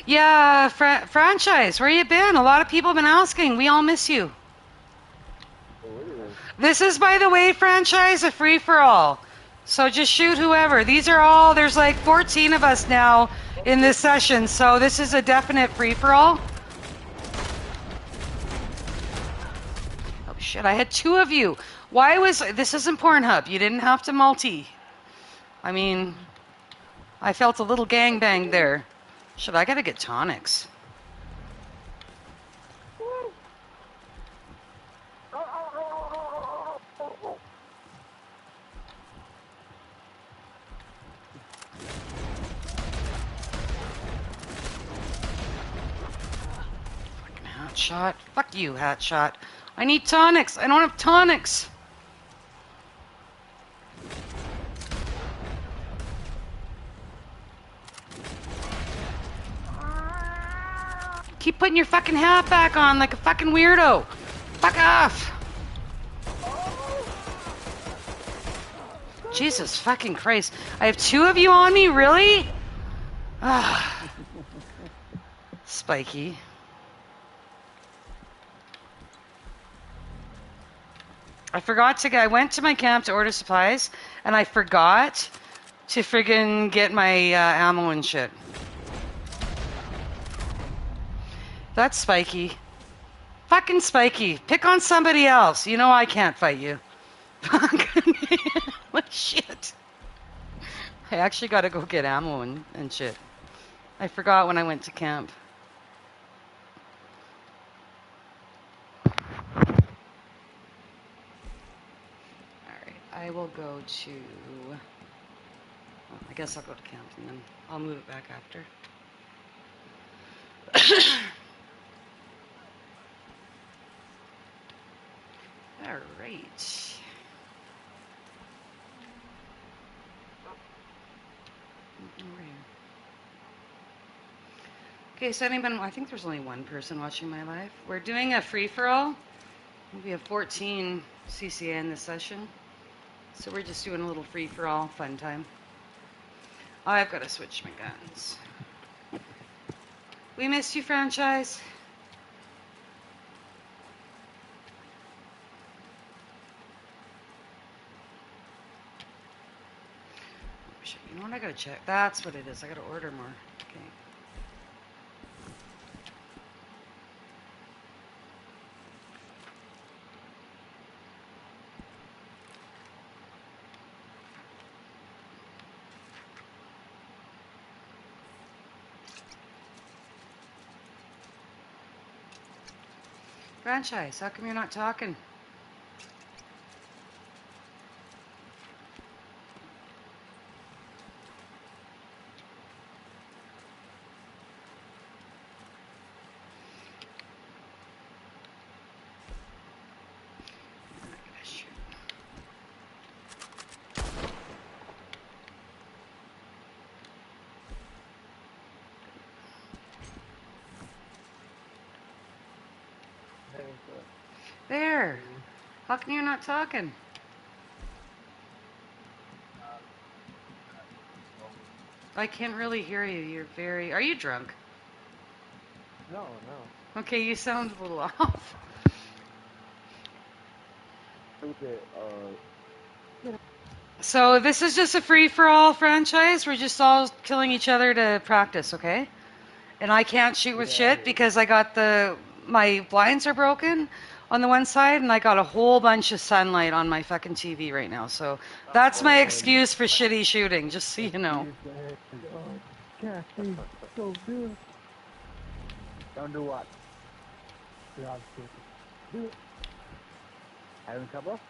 Yeah, franchise, where you been? A lot of people have been asking. We all miss you. This is, by the way, franchise, a free-for-all. So just shoot whoever. These are all, there's like 14 of us now in this session, so this is a definite free-for-all. Oh shit, I had 2 of you. Why was, this isn't Pornhub. You didn't have to multi. I mean, I felt a little gangbang there. Shit, I gotta get tonics. Hat shot. Fuck you, hat shot. I need tonics. I don't have tonics. Keep putting your fucking hat back on like a fucking weirdo. Fuck off. Jesus fucking Christ. I have 2 of you on me? Really? Ah. Spiky. I went to my camp to order supplies, and I forgot to friggin' get my ammo and shit. That's Spiky. Fucking Spiky. Pick on somebody else. You know I can't fight you. What shit? I actually gotta go get ammo and shit. I forgot when I went to camp. I will go to, well, I guess I'll go to camp and then I'll move it back after. All right. Okay, so anyone, I think there's only one person watching my live. We're doing a free-for-all. We have 14 Cca in this session. So we're just doing a little free-for-all fun time. I've got to switch my guns. We missed you, franchise. You know what? I gotta check. That's what it is. I gotta order more. Okay. Franchise, how come you're not talking? There. How come you're not talking? I can't really hear you. You're very... Are you drunk? No, no. Okay, you sound a little off. Okay, So this is just a free-for-all franchise. We're just all killing each other to practice, okay? And I can't shoot with shit because I got my blinds are broken on the one side, and I got a whole bunch of sunlight on my fucking TV right now. So that's my excuse for shitty shooting, just so you know. Yeah, so good. Don't do what? Do it. Having trouble?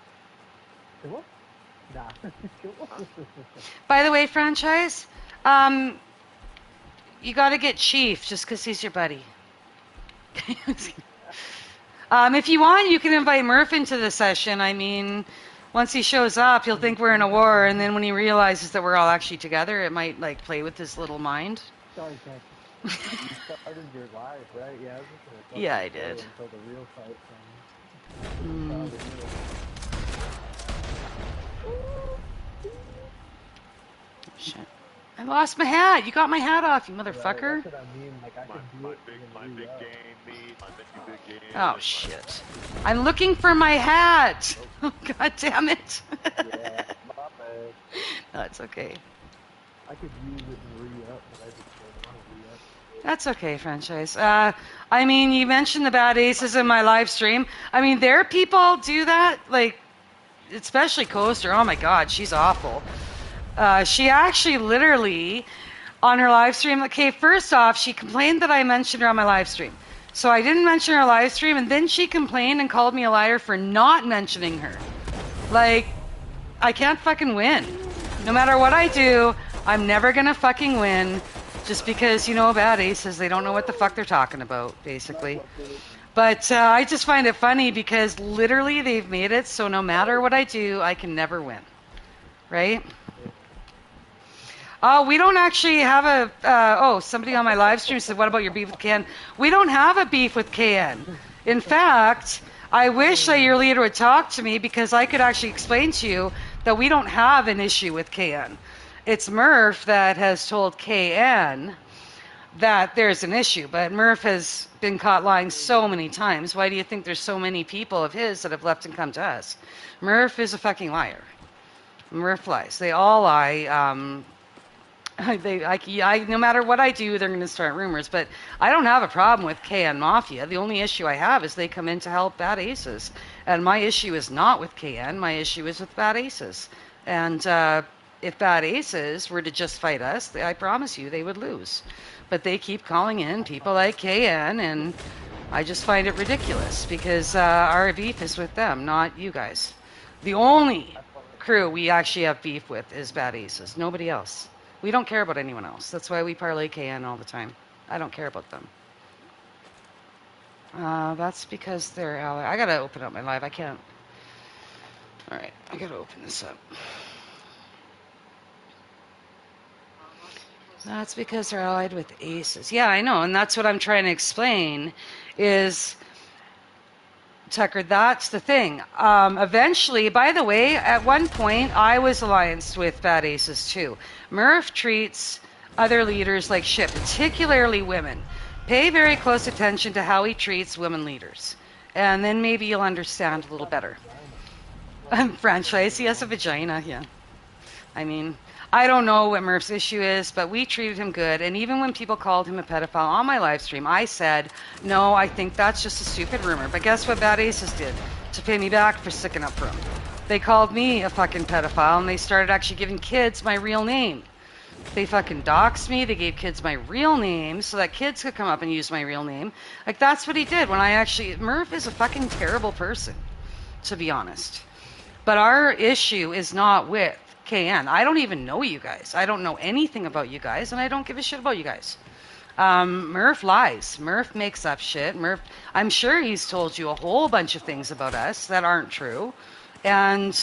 Trouble? Nah. By the way, franchise, you got to get Chief just because he's your buddy. If you want, you can invite Murph into the session. I mean, once he shows up, he'll think we're in a war, and then when he realizes that we're all actually together, it might like play with his little mind. Sorry, Kat. You started your live, right? Yeah, yeah, I did. Until the real fight Shit. I lost my hat. You got my hat off, you Right, motherfucker. that's what I mean. Like, I could do it and then re-up. Oh, shit. I'm looking for my hat. God damn it. Yeah, my bad. No, it's okay. I could use it and re-up, but I just don't want to re-up. That's okay, franchise. I mean, you mentioned the bad aces in my live stream. I mean, there are people do that, like, especially Coaster. Oh my God, she's awful. She actually literally on her live stream. Okay, first off, she complained that I mentioned her on my live stream. So I didn't mention her live stream, and then she complained and called me a liar for not mentioning her. Like, I can't fucking win. No matter what I do, I'm never gonna fucking win. Just because, bad aces, they don't know what the fuck they're talking about, basically. But I just find it funny because literally they've made it so no matter what I do, I can never win. Right? Oh, we don't actually have a. Somebody on my live stream said, "What about your beef with KN?" We don't have a beef with KN. In fact, I wish that your leader would talk to me because I could actually explain to you that we don't have an issue with KN. It's Murph that has told KN that there's an issue, but Murph has been caught lying so many times. Why do you think there's so many people of his that have left and come to us? Murph is a fucking liar. Murph lies. They all lie. No matter what I do, they're going to start rumors. But I don't have a problem with KN Mafia. The only issue I have is they come in to help Bad Aces. And my issue is not with KN. My issue is with Bad Aces. And if Bad Aces were to just fight us, I promise you they would lose. But they keep calling in people like KN, and I just find it ridiculous because our beef is with them, not you guys. The only crew we actually have beef with is Bad Aces. Nobody else. We don't care about anyone else. That's why we parlay KN all the time. I don't care about them. That's because they're ally. I gotta open up my live. I can't. All right, I gotta open this up. That's because they're allied with aces. Yeah, I know, and that's what I'm trying to explain. Is Tucker, that's the thing. Eventually, by the way, at one point, I was allianced with Bad Aces too. Murph treats other leaders like shit, particularly women. Pay very close attention to how he treats women leaders, and then maybe you'll understand a little better. Franchise, he has a vagina, yeah. I mean, I don't know what Murph's issue is, but we treated him good. And even when people called him a pedophile on my live stream, I said, no, I think that's just a stupid rumor. But guess what Bad Aces did to pay me back for sticking up for him? They called me a fucking pedophile, and they started actually giving kids my real name. They fucking doxed me. They gave kids my real name so that kids could come up and use my real name. Like, that's what he did when I actually... Murph is a fucking terrible person, to be honest. But our issue is not with KN. I don't even know you guys. I don't know anything about you guys, and I don't give a shit about you guys. Murph lies. Murph makes up shit. Murph, I'm sure he's told you a whole bunch of things about us that aren't true. And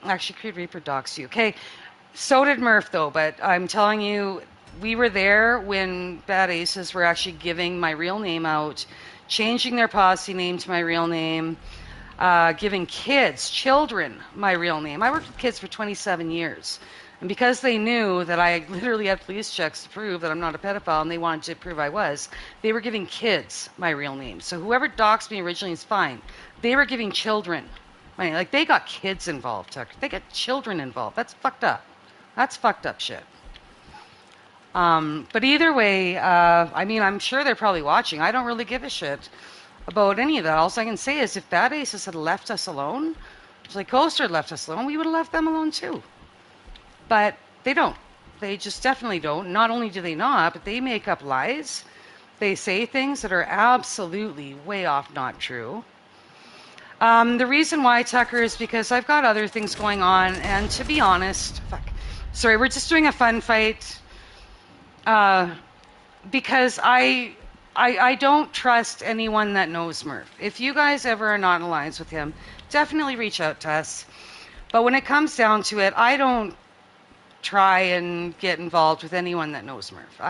actually, Creed Reaper doxed you. Okay, so did Murph, though, but I'm telling you, we were there when Bad Aces were actually giving my real name out, changing their posse name to my real name, giving children, my real name. I worked with kids for 27 years. And because they knew that I literally had police checks to prove that I'm not a pedophile and they wanted to prove I was, they were giving kids my real name. So whoever doxed me originally is fine. They were giving children. Like, they got kids involved, Tucker. They got children involved. That's fucked up. That's fucked up shit. But either way, I mean, I'm sure they're probably watching. I don't really give a shit about any of that. All I can say is if Bad Aces had left us alone, just like Coaster had left us alone, we would have left them alone too. But they don't. They just definitely don't. Not only do they not, but they make up lies. They say things that are absolutely way off not true. The reason why, Tucker, is because I've got other things going on, and to be honest, sorry, we're just doing a fun fight. Because I don't trust anyone that knows Murph. If you guys ever are not in alliance with him, definitely reach out to us. But when it comes down to it, I don't try and get involved with anyone that knows Murph.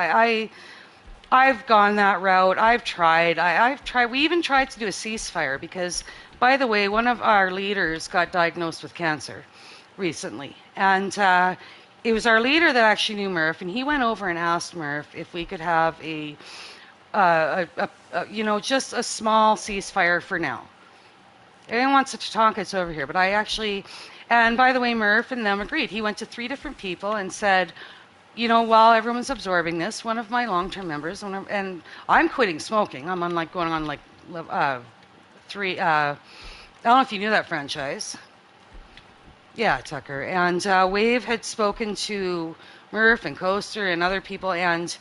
I've gone that route. I've tried. We even tried to do a ceasefire because, by the way, one of our leaders got diagnosed with cancer recently. And it was our leader that actually knew Murph, and he went over and asked Murph if we could have just a small ceasefire for now. I didn't want such Tonkats over here, but I actually, and by the way, Murph and them agreed. He went to 3 different people and said, while everyone's absorbing this, one of my long-term members, and I'm quitting smoking. I'm on like going on like 3. I don't know if you knew that franchise. Yeah, Tucker. And Wave had spoken to Murph and Coaster and other people. And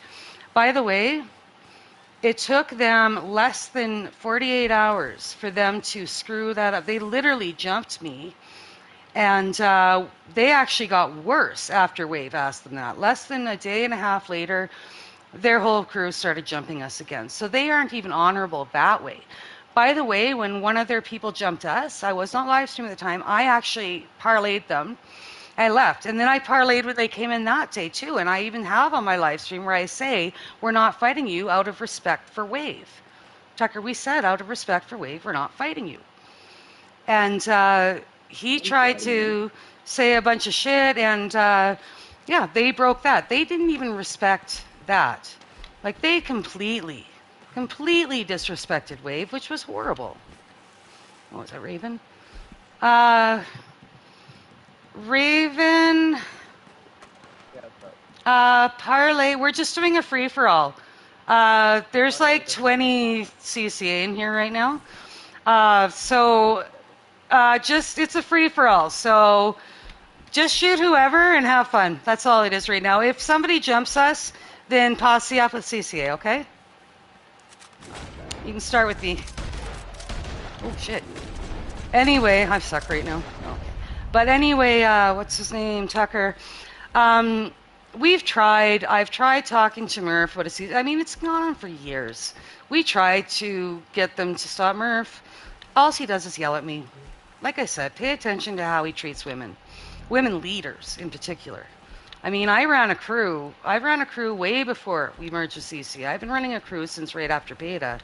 by the way, it took them less than 48 hours for them to screw that up. They literally jumped me. And they actually got worse after Wave asked them that. Less than a day and a half later, their whole crew started jumping us again. So they aren't even honorable that way. By the way, when one of their people jumped us, I was not live streaming at the time. I actually parlayed them. I left. And then I parlayed when they came in that day too. And I even have on my live stream where I say, we're not fighting you out of respect for Wave. Tucker, we said out of respect for Wave, we're not fighting you. And he tried to say a bunch of shit. And they broke that. They didn't even respect that. Like they completely disrespected Wave, which was horrible. What was that, Raven? Raven, parlay. We're just doing a free for all. There's like 20 CCA in here right now. It's a free for all. So just shoot whoever and have fun. That's all it is right now. If somebody jumps us, then posse up with CCA, okay? You can start with me. Oh, shit. Anyway, I suck right now. Okay. But anyway, what's his name? Tucker. I've tried talking to Murph. It's gone on for years. We tried to get them to stop Murph. All he does is yell at me. Like I said, pay attention to how he treats women. Women leaders in particular. I ran a crew. I ran a crew way before we merged with CC. I've been running a crew since right after beta.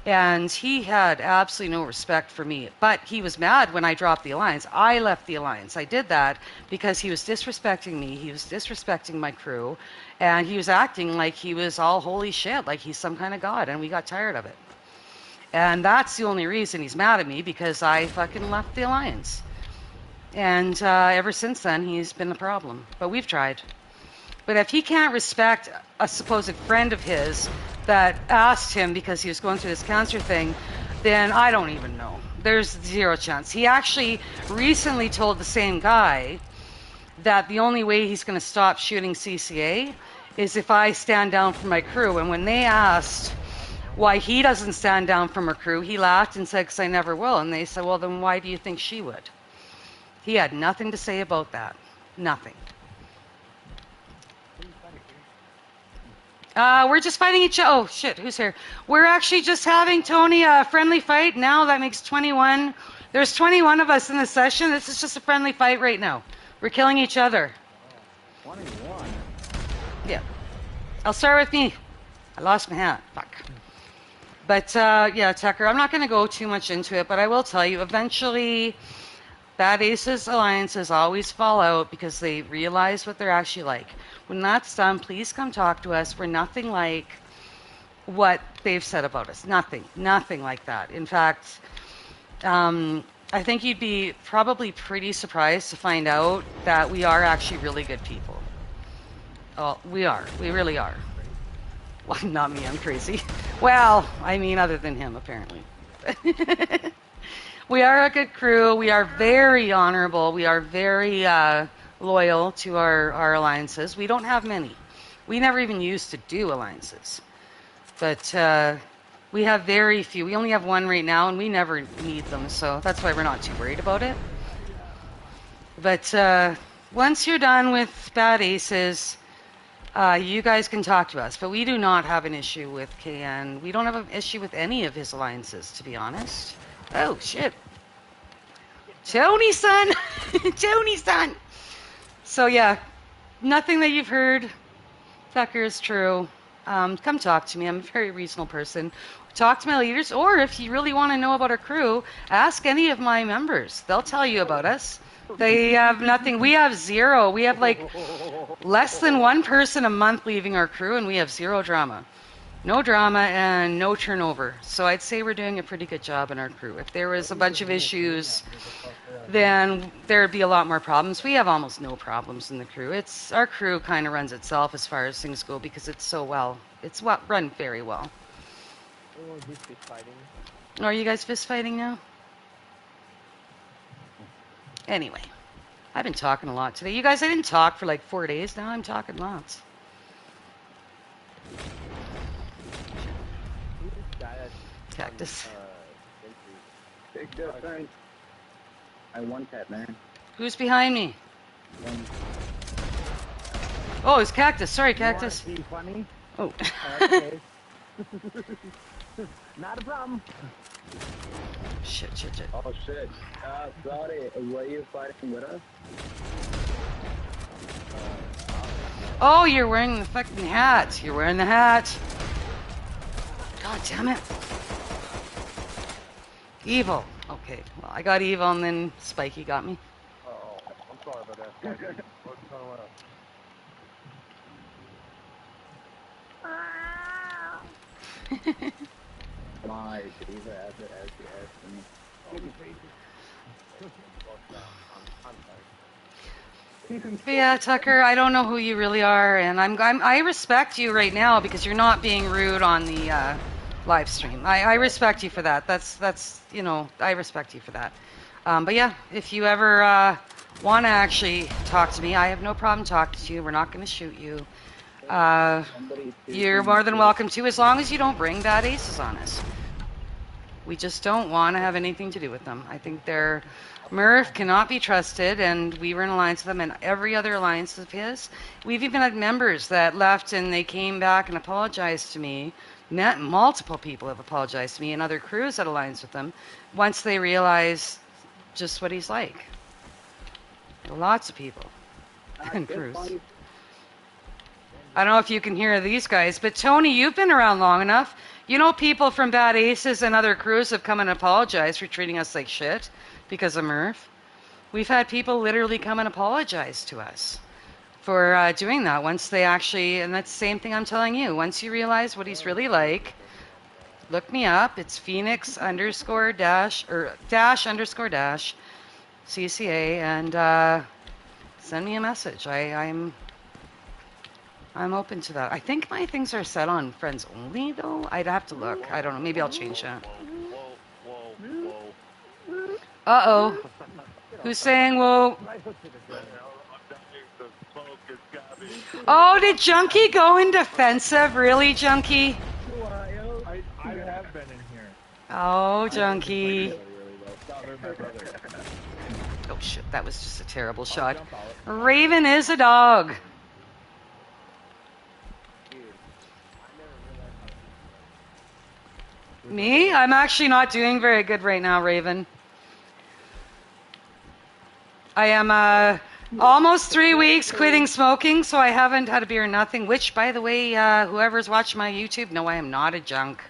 And he had absolutely no respect for me. But he was mad when I dropped the alliance. I left the alliance. I did that because he was disrespecting me. He was disrespecting my crew. And he was acting like he was all holy shit, like he's some kind of god. And we got tired of it. And that's the only reason he's mad at me, because I fucking left the alliance. And ever since then, he's been a problem. But we've tried. But if he can't respect a supposed friend of his that asked him because he was going through this cancer thing, then I don't even know. There's zero chance. He actually recently told the same guy that the only way he's going to stop shooting CCA is if I stand down for my crew. And when they asked why he doesn't stand down for her crew, he laughed and said, because I never will. And they said, well, then why do you think she would? He had nothing to say about that. Nothing. We're just fighting each other. Oh, shit, who's here? We're actually just having, Tony, a friendly fight. Now that makes 21. There's 21 of us in the session. This is just a friendly fight right now. We're killing each other. 21? Yeah. I'll start with me. I lost my hat. Fuck. But, Tucker, I'm not going to go too much into it, but I will tell you, eventually, Bad Aces alliances always fall out because they realize what they're actually like. When that's done, please come talk to us. We're nothing like what they've said about us. Nothing like that. In fact, I think you'd be probably pretty surprised to find out that we are actually really good people. Oh, we are. We really are. Well, not me, I'm crazy. Well, other than him, apparently. We are a good crew. We are very honorable. We are very loyal to our alliances. We don't have many. We never even used to do alliances. But we have very few. We only have one right now, and we never need them, so that's why we're not too worried about it. But once you're done with Bad Aces, you guys can talk to us. But we do not have an issue with KN. We don't have an issue with any of his alliances, to be honest. Oh, shit. Tony, son! Tony, son! So, yeah, nothing that you've heard, Tucker, is true. come talk to me. I'm a very reasonable person. Talk to my leaders, or if you really want to know about our crew, ask any of my members. They'll tell you about us. They have nothing. We have zero. We have like less than one person a month leaving our crew, and we have zero drama. No drama and no turnover. So I'd say we're doing a pretty good job in our crew. If there was a bunch of issues, then there'd be a lot more problems. We have almost no problems in the crew. It's our crew kind of runs itself as far as things go because it's so well. It's run very well. Oh, he's fist fighting. Are you guys fist fighting now? Anyway, I've been talking a lot today. You guys, I didn't talk for like 4 days. Now I'm talking lots. Who's this guy that's Cactus. Big difference. I want that, man. Who's behind me? One. Oh, it's Cactus. Sorry, Cactus. You want to be funny? Oh. Okay. Not a problem. Shit. Oh shit. Sorry. Were you fighting with us? Oh, you're wearing the fucking hat. You're wearing the hat. God damn it. Evil. Okay, well, I got evil and then Spiky got me. Oh, I'm sorry about that. What's going on? My, Eva as it But yeah, Tucker, I don't know who you really are, and I respect you right now because you're not being rude on the live stream. I respect you for that. That's I respect you for that. But yeah, if you ever want to actually talk to me, I have no problem talking to you. We're not going to shoot you. You're more than welcome to, as long as you don't bring bad aces on us. We just don't want to have anything to do with them. I think Murph cannot be trusted, and we were in alliance with them, and every other alliance of his. We've even had members that left, and they came back and apologized to me. Multiple people have apologized to me, and other crews that alliance with them, once they realize just what he's like. Lots of people and crews. I don't know if you can hear these guys, but Tony, you've been around long enough. You know, people from Bad Aces and other crews have come and apologized for treating us like shit because of Murph. We've had people literally come and apologize to us for doing that once they actually, and that's the same thing I'm telling you. Once you realize what he's really like, look me up. It's Phoenix __ dash _ CCA, and send me a message. I'm open to that. I think my things are set on friends only, though. I'd have to look. I don't know. Maybe I'll change that. Uh-oh. Who's saying whoa? Oh, did Junkie go in defensive? Really, Junkie? I have been in here. Oh, Junkie. Oh, shit. That was just a terrible shot. Raven is a dog. Me? I'm actually not doing very good right now, Raven. I am almost 3 weeks quitting smoking, so I haven't had a beer or nothing, which, by the way, whoever's watching my YouTube, no, I am not a drunk,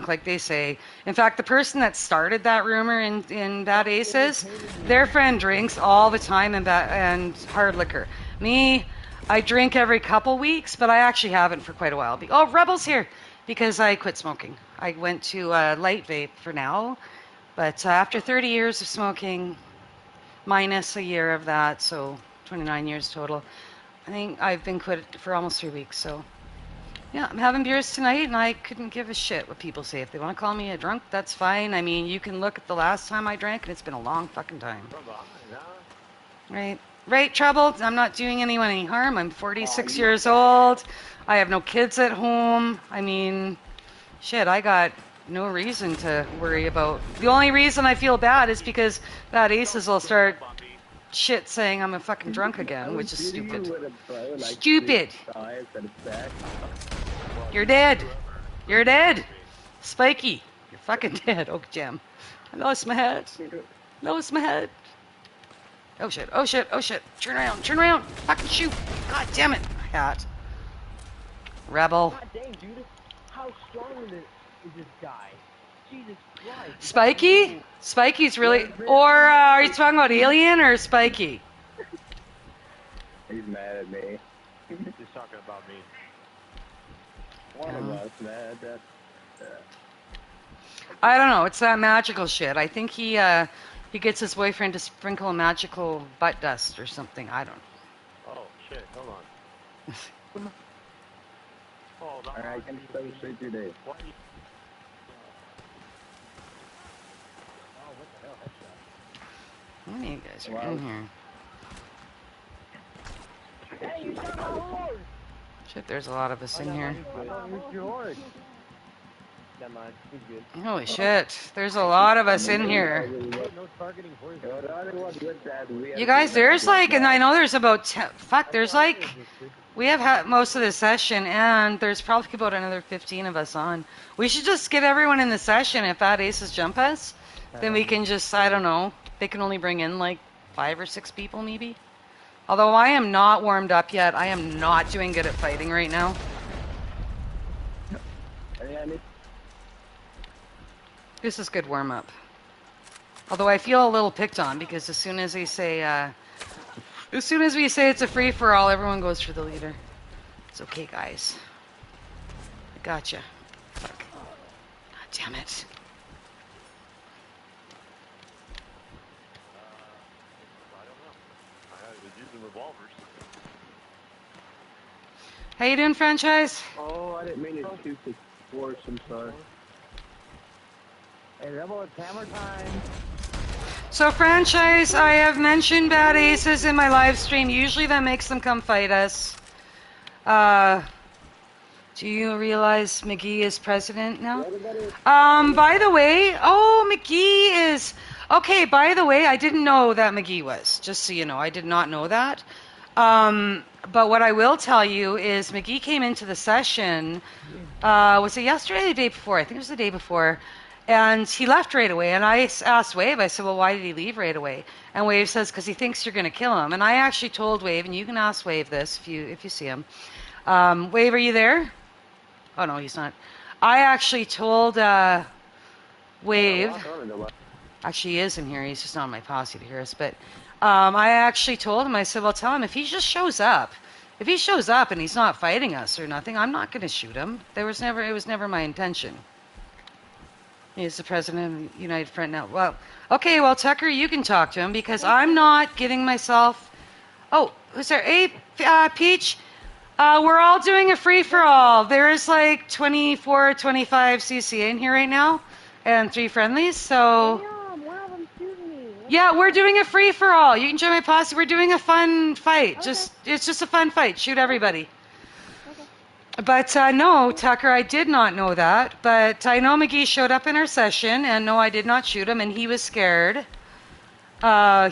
like they say. In fact, the person that started that rumor in Bad Aces, their friend drinks all the time and hard liquor. Me, I drink every couple weeks, but I actually haven't for quite a while. Oh, Rebel's here! Because I quit smoking. I went to light vape for now, but after 30 years of smoking, minus a year of that, so 29 years total, I think I've been quit for almost 3 weeks. So yeah, I'm having beers tonight, and I couldn't give a shit what people say. If they want to call me a drunk, that's fine. I mean, you can look at the last time I drank, and it's been a long fucking time. Right, Trouble? I'm not doing anyone any harm. I'm 46 years old. I have no kids at home. I mean, shit, I got no reason to worry about. The only reason I feel bad is because Bad Aces will start shit saying I'm a fucking drunk again, which is stupid. Stupid! You're dead! You're dead! Spiky! You're fucking dead. Oh, damn. I lost my head. Lost my head. Oh shit, oh shit. Turn around. Fucking shoot. God damn it. Hat. Rebel. God dang, dude. How strong is this guy? Jesus Christ. Spiky? Spiky's really... Or are you talking about Alien or Spiky? He's mad at me. He's talking about me. One of us, man. I don't know. It's that magical shit. I think he gets his boyfriend to sprinkle magical butt dust or something. I don't know. Oh, shit. Hold on. Hold on. Alright, can you stay straight through there? What? Oh, what the hell? Headshot. How many of you guys are in here? Hey, you shot my horse! Shit, there's a lot of us in here. Where's your horse? Never mind. He's good. Holy shit, there's a lot of us in here. No targeting horses. You guys, there's like, and I know there's about 10, fuck, there's like, we have most of the session, and there's probably about another 15 of us on. We should just get everyone in the session. If Bad Aces jump us, then we can just, I don't know, they can only bring in like 5 or 6 people maybe. Although I am not warmed up yet. I am not doing good at fighting right now. This is good warm up. Although I feel a little picked on because as soon as we say it's a free for all, everyone goes for the leader. It's okay, guys. I gotcha. Fuck. God damn it. I don't know. I was using revolvers. How you doing, franchise? Oh, I didn't mean to shoot the horse, I'm sorry. Hey, Rebel, it's hammer time. So, franchise, I have mentioned Bad Aces in my live stream. Usually that makes them come fight us. Do you realize McGee is president now? By the way, McGee is... Okay, by the way, I didn't know that McGee was. Just so you know, I did not know that. But what I will tell you is McGee came into the session, was it yesterday or the day before? I think it was the day before. And he left right away. And I asked Wave, I said, well, why did he leave right away? And Wave says, because he thinks you're going to kill him. And I actually told Wave, and you can ask Wave this if you see him. Wave, are you there? Oh, no, he's not. I actually told Wave. Actually, he is in here. He's just not on my posse to hear us. But I actually told him, I said, well, tell him if he just shows up. If he shows up and he's not fighting us or nothing, I'm not going to shoot him. It was never my intention. He's the president of the United Front now. Well, okay, well, Tucker, you can talk to him because I'm not getting myself... Oh, who's there? Hey, Peach, we're all doing a free-for-all. There's like 24, 25 CCA in here right now and 3 friendlies, so... Damn, one of them shooting me. Yeah, we're doing a free-for-all. You can join my posse. We're doing a fun fight. Okay. It's just a fun fight. Shoot everybody. But no, Tucker, I did not know that. But I know McGee showed up in our session, and no, I did not shoot him, and he was scared.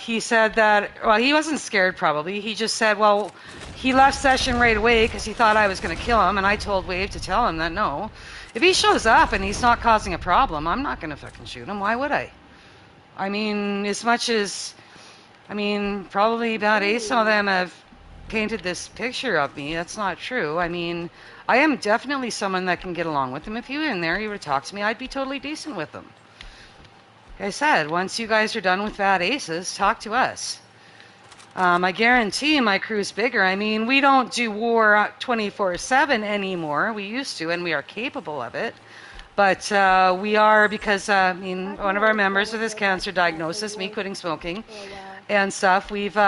He said that, well, he wasn't scared probably. He just said, well, he left session right away because he thought I was going to kill him, and I told Wave to tell him that no. If he shows up and he's not causing a problem, I'm not going to fucking shoot him. Why would I? I mean, as much as, probably Bad Ace, some of them have painted this picture of me. That's not true. I mean, I am definitely someone that can get along with him. If you were in there, you would talk to me, I'd be totally decent with him. Like I said, once you guys are done with Bad Aces, talk to us. I guarantee my crew's bigger. I mean, we don't do war 24/7 anymore. We used to, and we are capable of it. But we are because, one of our members with his cancer diagnosis, me quitting smoking and stuff, we've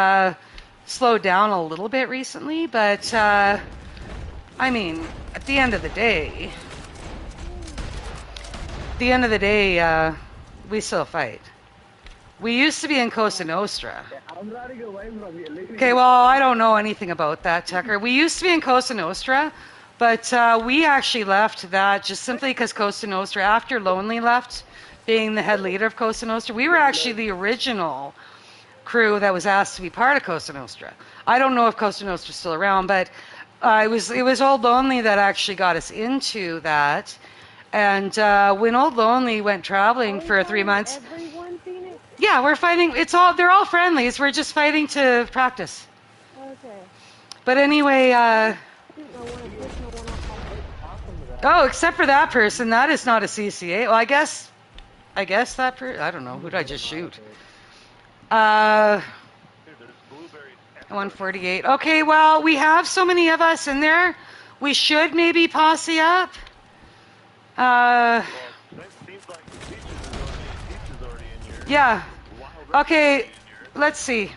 slowed down a little bit recently. But, at the end of the day, we still fight. We used to be in Cosa Nostra. I'm running away from you. Okay, well, I don't know anything about that, Tucker. We used to be in Cosa Nostra, but we actually left that just simply because Cosa Nostra, after Lonely left, being the head leader of Cosa Nostra, we were actually the original crew that was asked to be part of Cosa Nostra. I don't know if Cosa Nostra's still around, but it was Old Lonely that actually got us into that. And when Old Lonely went traveling for 3 months... Everyone seen it? Yeah, we're fighting. They're all friendlies. We're just fighting to practice. Okay. But anyway, I didn't know one of this, no one else. Oh, except for that person, that is not a CCA. Well, I guess that I don't know. Who did I just shoot? Here, there's blueberries everywhere. 148. Okay, well, we have so many of us in there. We should maybe posse up. Well, it seems like Peaches is already in here. Yeah. Wild Rick is Okay, already in here. let's see.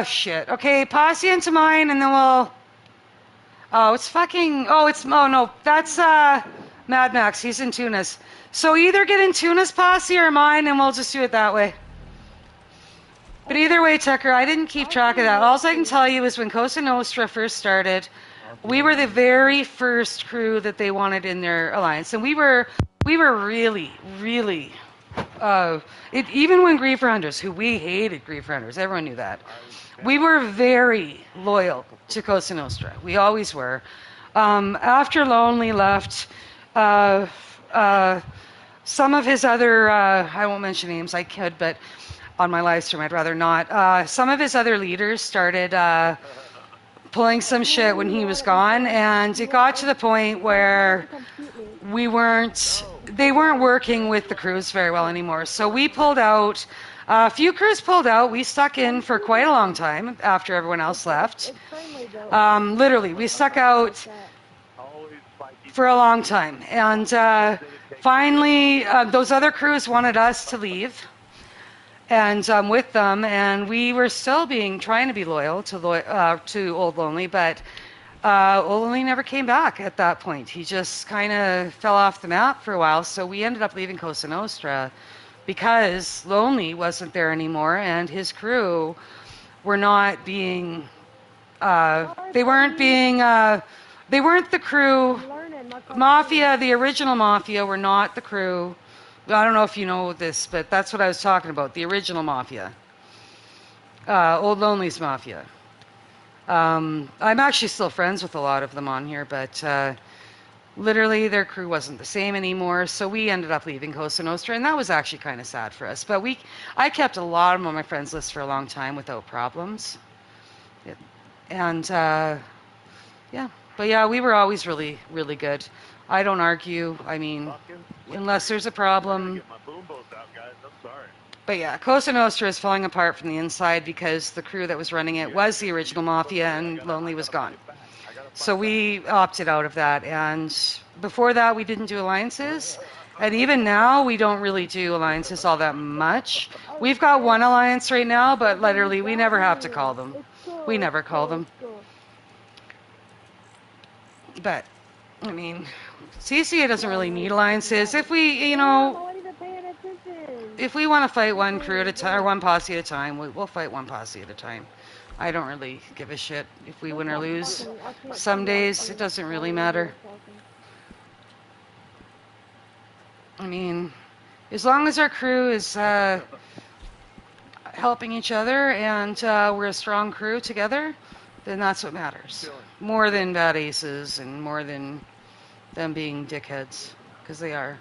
Shit. Okay, posse into mine, and then we'll. Oh, it's fucking. Oh no, that's Mad Max. He's in Tunis. So either get in Tunis posse or mine, and we'll just do it that way. But either way, Tucker, I didn't keep track of that. All I can tell you is when Cosa Nostra first started, we were the very first crew that they wanted in their alliance, and we were really, really. Even when Griefer Hunters, who we hated Griefer Hunters, everyone knew that. We were very loyal to Cosa Nostra. We always were. After Lonely left, some of his other, I won't mention names, I could, but on my live stream, I'd rather not. Some of his other leaders started pulling some shit when he was gone, and it got to the point where they weren't working with the crews very well anymore. So we pulled out. A few crews pulled out. We stuck in for quite a long time after everyone else left. Literally, we stuck out for a long time. And finally, those other crews wanted us to leave. And with them, and we were still trying to be loyal to Old Lonely, but Old Lonely never came back at that point. He just kind of fell off the map for a while, so we ended up leaving Cosa Nostra because Lonely wasn't there anymore, and his crew were not being. They weren't the crew. Mafia, the original Mafia, were not the crew. I don't know if you know this, but that's what I was talking about, the original Mafia. Old Lonely's Mafia. I'm actually still friends with a lot of them on here, but literally their crew wasn't the same anymore, so we ended up leaving Cosa Nostra, and that was actually kind of sad for us. But I kept a lot of them on my friends list for a long time without problems. And yeah, but yeah, we were always really, really good. I don't argue. I mean, unless there's a problem. But yeah, Cosa Nostra is falling apart from the inside because the crew that was running it was the original Mafia, and Lonely was gone. So we opted out of that. And before that, we didn't do alliances. And even now, we don't really do alliances all that much. We've got one alliance right now, but literally, we never have to call them. We never call them. But, I mean, CCA doesn't really need alliances. If we, if we want to fight one crew at a time, or one posse at a time, we'll fight one posse at a time. I don't really give a shit if we win or lose. Some days, it doesn't really matter. I mean, as long as our crew is helping each other and we're a strong crew together, then that's what matters. More than bad aces and more than them being dickheads, because they are.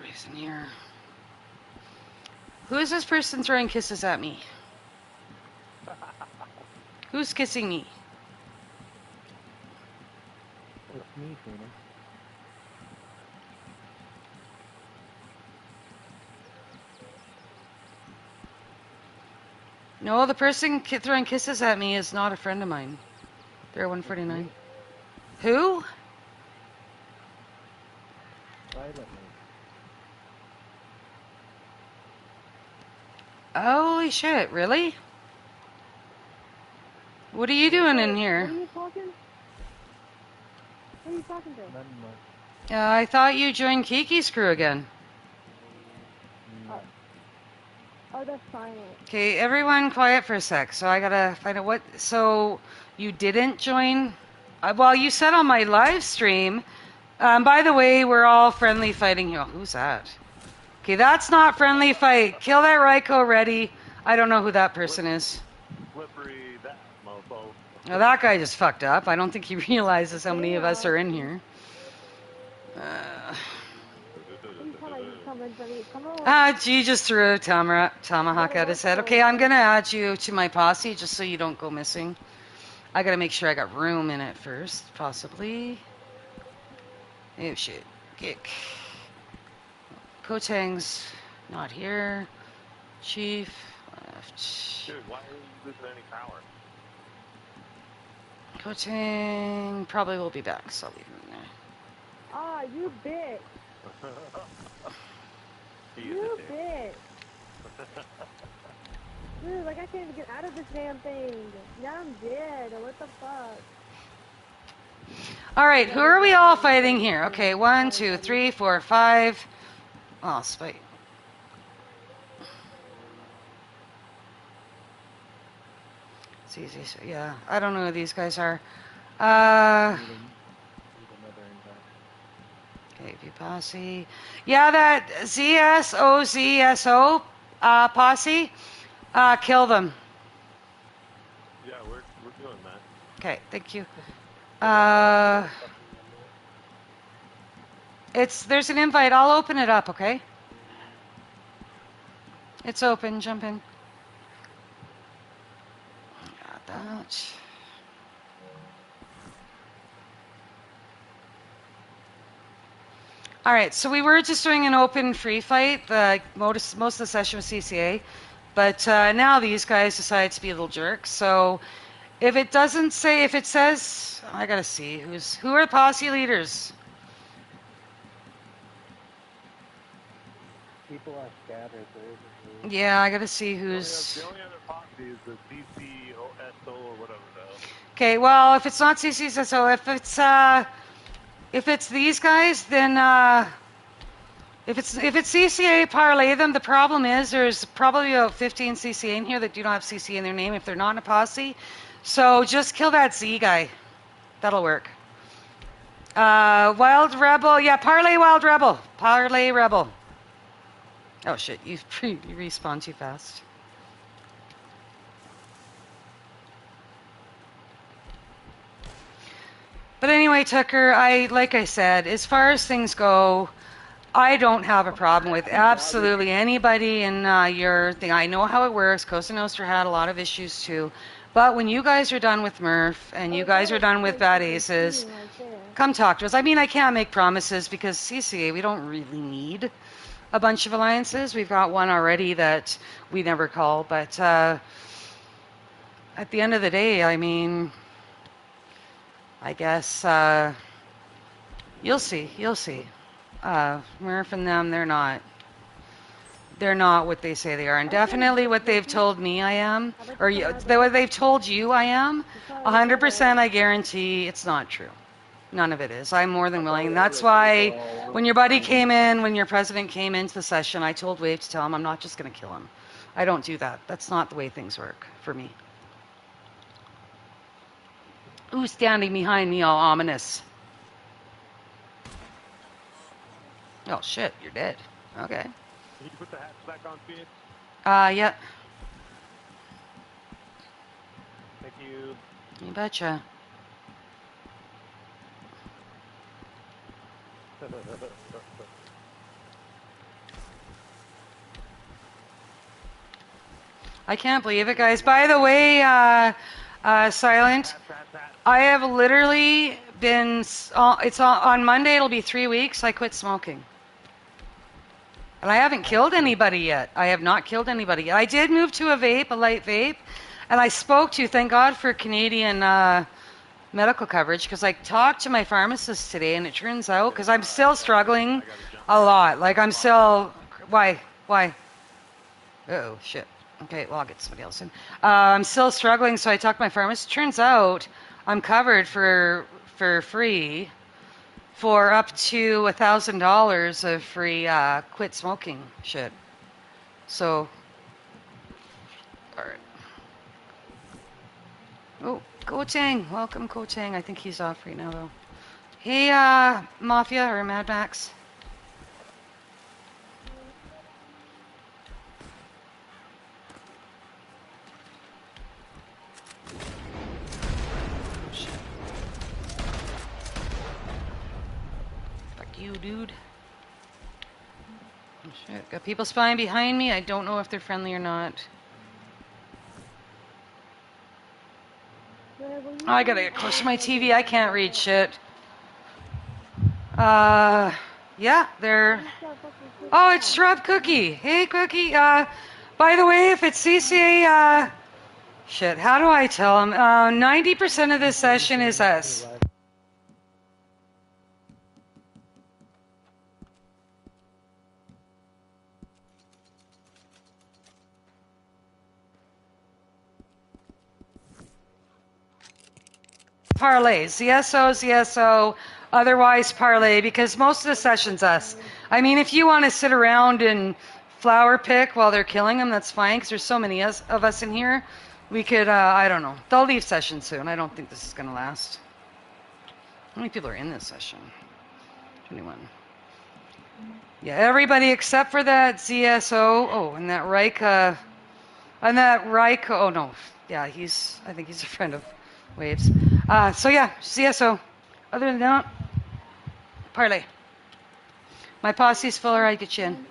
Reason here. Who is this person throwing kisses at me? Who's kissing me? It's me, Freedom. No, the person throwing kisses at me is not a friend of mine. They're 149. Who? Silently. Holy shit, really? What are you doing in What here? are you talking? What are you talking to? Nothing much. I thought you joined Kiki's crew again. Oh, that's silent. Okay, everyone quiet for a sec. So I gotta find out what. So you didn't join? Well, you said on my live stream. By the way, we're all friendly fighting here. Who's that? Okay, that's not friendly fight. Kill that Ryko already. I don't know who that person is. Slippery that mofo. Now that guy just fucked up. I don't think he realizes how many of us are in here. You coming for me. Come on. G just threw a tomahawk at his head. Okay, I'm gonna add you to my posse just so you don't go missing. I gotta make sure I got room in it first, possibly. Oh shit. Kick. Kotang's not here. Chief left. Dude, why are you losing any power? Kotang probably will be back, so I'll leave him in there. Ah, you bitch. He is You a dick. bitch. Dude, like I can't even get out of this damn thing. Now I'm dead. What the fuck? All right, who are we all fighting here? Okay, 1, 2, 3, 4, 5. Oh, spite. It's easy. So, yeah, I don't know who these guys are. Okay, view posse. Yeah, that ZSOZSO posse. Kill them. Yeah, we're doing that. Okay, thank you. There's an invite. I'll open it up, okay? It's open. Jump in. Got that. All right, so we were just doing an open free fight. Most of the session was CCA, but now these guys decide to be little jerks. So if it says, I gotta see who are the posse leaders. People are scattered. Yeah, I gotta see who's. The only other posse is the CCOSO or whatever the hell. Okay, well, if it's not CCSO, if it's these guys, then if it's CCA, parlay them. The problem is there's probably about 15 CCA in here that do not have CCA in their name if they're not in a posse. So just kill that Z guy. That'll work. Wild Rebel, yeah, parlay Wild Rebel. Parlay Rebel. Oh shit, you respawn too fast. But anyway, Tucker, like I said, as far as things go, I don't have a problem with absolutely anybody in your thing. I know how it works. Cosa Nostra had a lot of issues too. But when you guys are done with Murph and you guys are done with Bad Aces, come talk to us. I mean, I can't make promises because CCA, we don't really need a bunch of alliances. We've got one already that we never call. But at the end of the day, I mean, I guess you'll see. You'll see. Murph and them, they're not what they say they are, and definitely what they've told me I am, or what they've told you I am. 100%, I guarantee it's not true. None of it is. I'm more than willing. And that's why when your buddy came in, when your president came into the session, I told Wave to tell him I'm not just going to kill him. I don't do that. That's not the way things work for me. Who's standing behind me all ominous? Oh shit, you're dead. Okay. Can you put the hats back on, Phoenix? Yeah. Thank you. You betcha. I can't believe it, guys. By the way, Silent, I have literally been, on Monday, it'll be 3 weeks, I quit smoking. And I haven't killed anybody yet. I have not killed anybody yet. I did move to a light vape, and I spoke to, thank God for Canadian medical coverage, because I talked to my pharmacist today, and it turns out, because I'm still struggling a lot. Like, I'm still, why? Uh-oh, shit. Okay, well, I'll get somebody else in. I'm still struggling, so I talked to my pharmacist. Turns out I'm covered for free for up to $1,000 of free quit smoking shit. So, all right. Oh, Kotang. Welcome, Kotang. I think he's off right now, though. Hey, Mafia or Mad Max. You, dude. Shit, got people spying behind me. I don't know if they're friendly or not. I gotta get close to my TV. I can't read shit. Yeah, they're. Oh, it's Shrub Cookie. Hey, Cookie. By the way, if it's CCA, shit, how do I tell them? 90% of this session is us. Parlay, ZSO, otherwise parlay, because most of the session's us. I mean, if you want to sit around and flower pick while they're killing them, that's fine, because there's so many of us in here. We could, I don't know. They'll leave session soon. I don't think this is going to last. How many people are in this session? 21. Yeah, everybody except for that ZSO. Oh, and that Reich, oh no. Yeah, I think he's a friend of Waves. So yeah, ZSO. Other than that, parlay. My posse's full, or I get you in.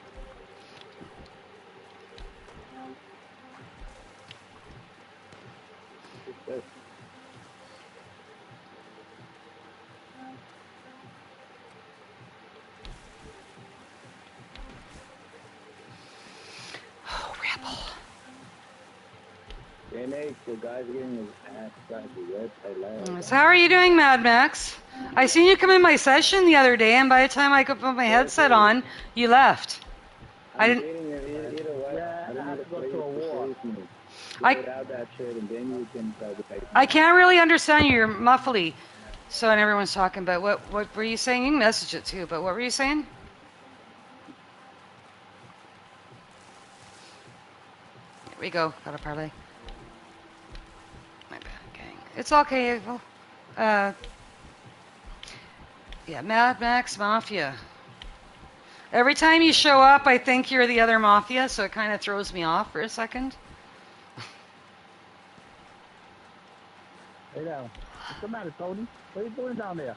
Oh, Rebel. The guy's getting his ass back to red. So how are you doing, Mad Max? I seen you come in my session the other day, and by the time I could put my headset on, you left. I didn't. I can't really understand you. You're muffly. So and everyone's talking about what were you saying? You can message it too, but what were you saying? Here we go. Got a parlay. My bad, gang. It's okay. Yeah, Mad Max Mafia. Every time you show up, I think you're the other Mafia, so it kind of throws me off for a second. Hey now. What's the matter, Tony? What are you doing down there?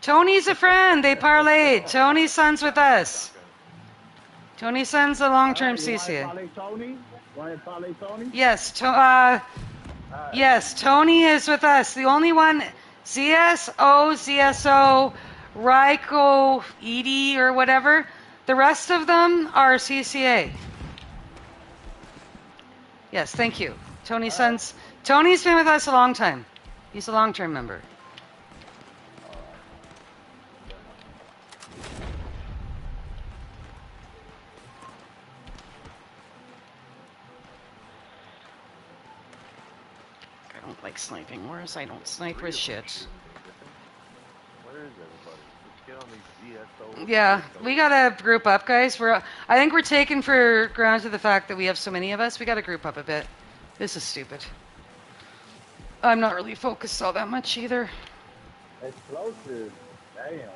Tony's a friend. They parlayed. Tony's son's with us. Tony's son's a long-term CCA. Tony? Want to parlay Tony? Yes, yes, Tony is with us. The only one, ZSO, Raiko, Edie, or whatever. The rest of them are CCA. Yes, thank you. Tony's son's. Tony's been with us a long time. He's a long-term member. I don't like sniping. Whereas I don't snipe with shit. Where is everybody? Let's get on these ZSO. Yeah, we gotta group up, guys. I think we're taking for granted the fact that we have so many of us. We gotta group up a bit. This is stupid. I'm not really focused all that much either. Explosive. Damn. Yeah,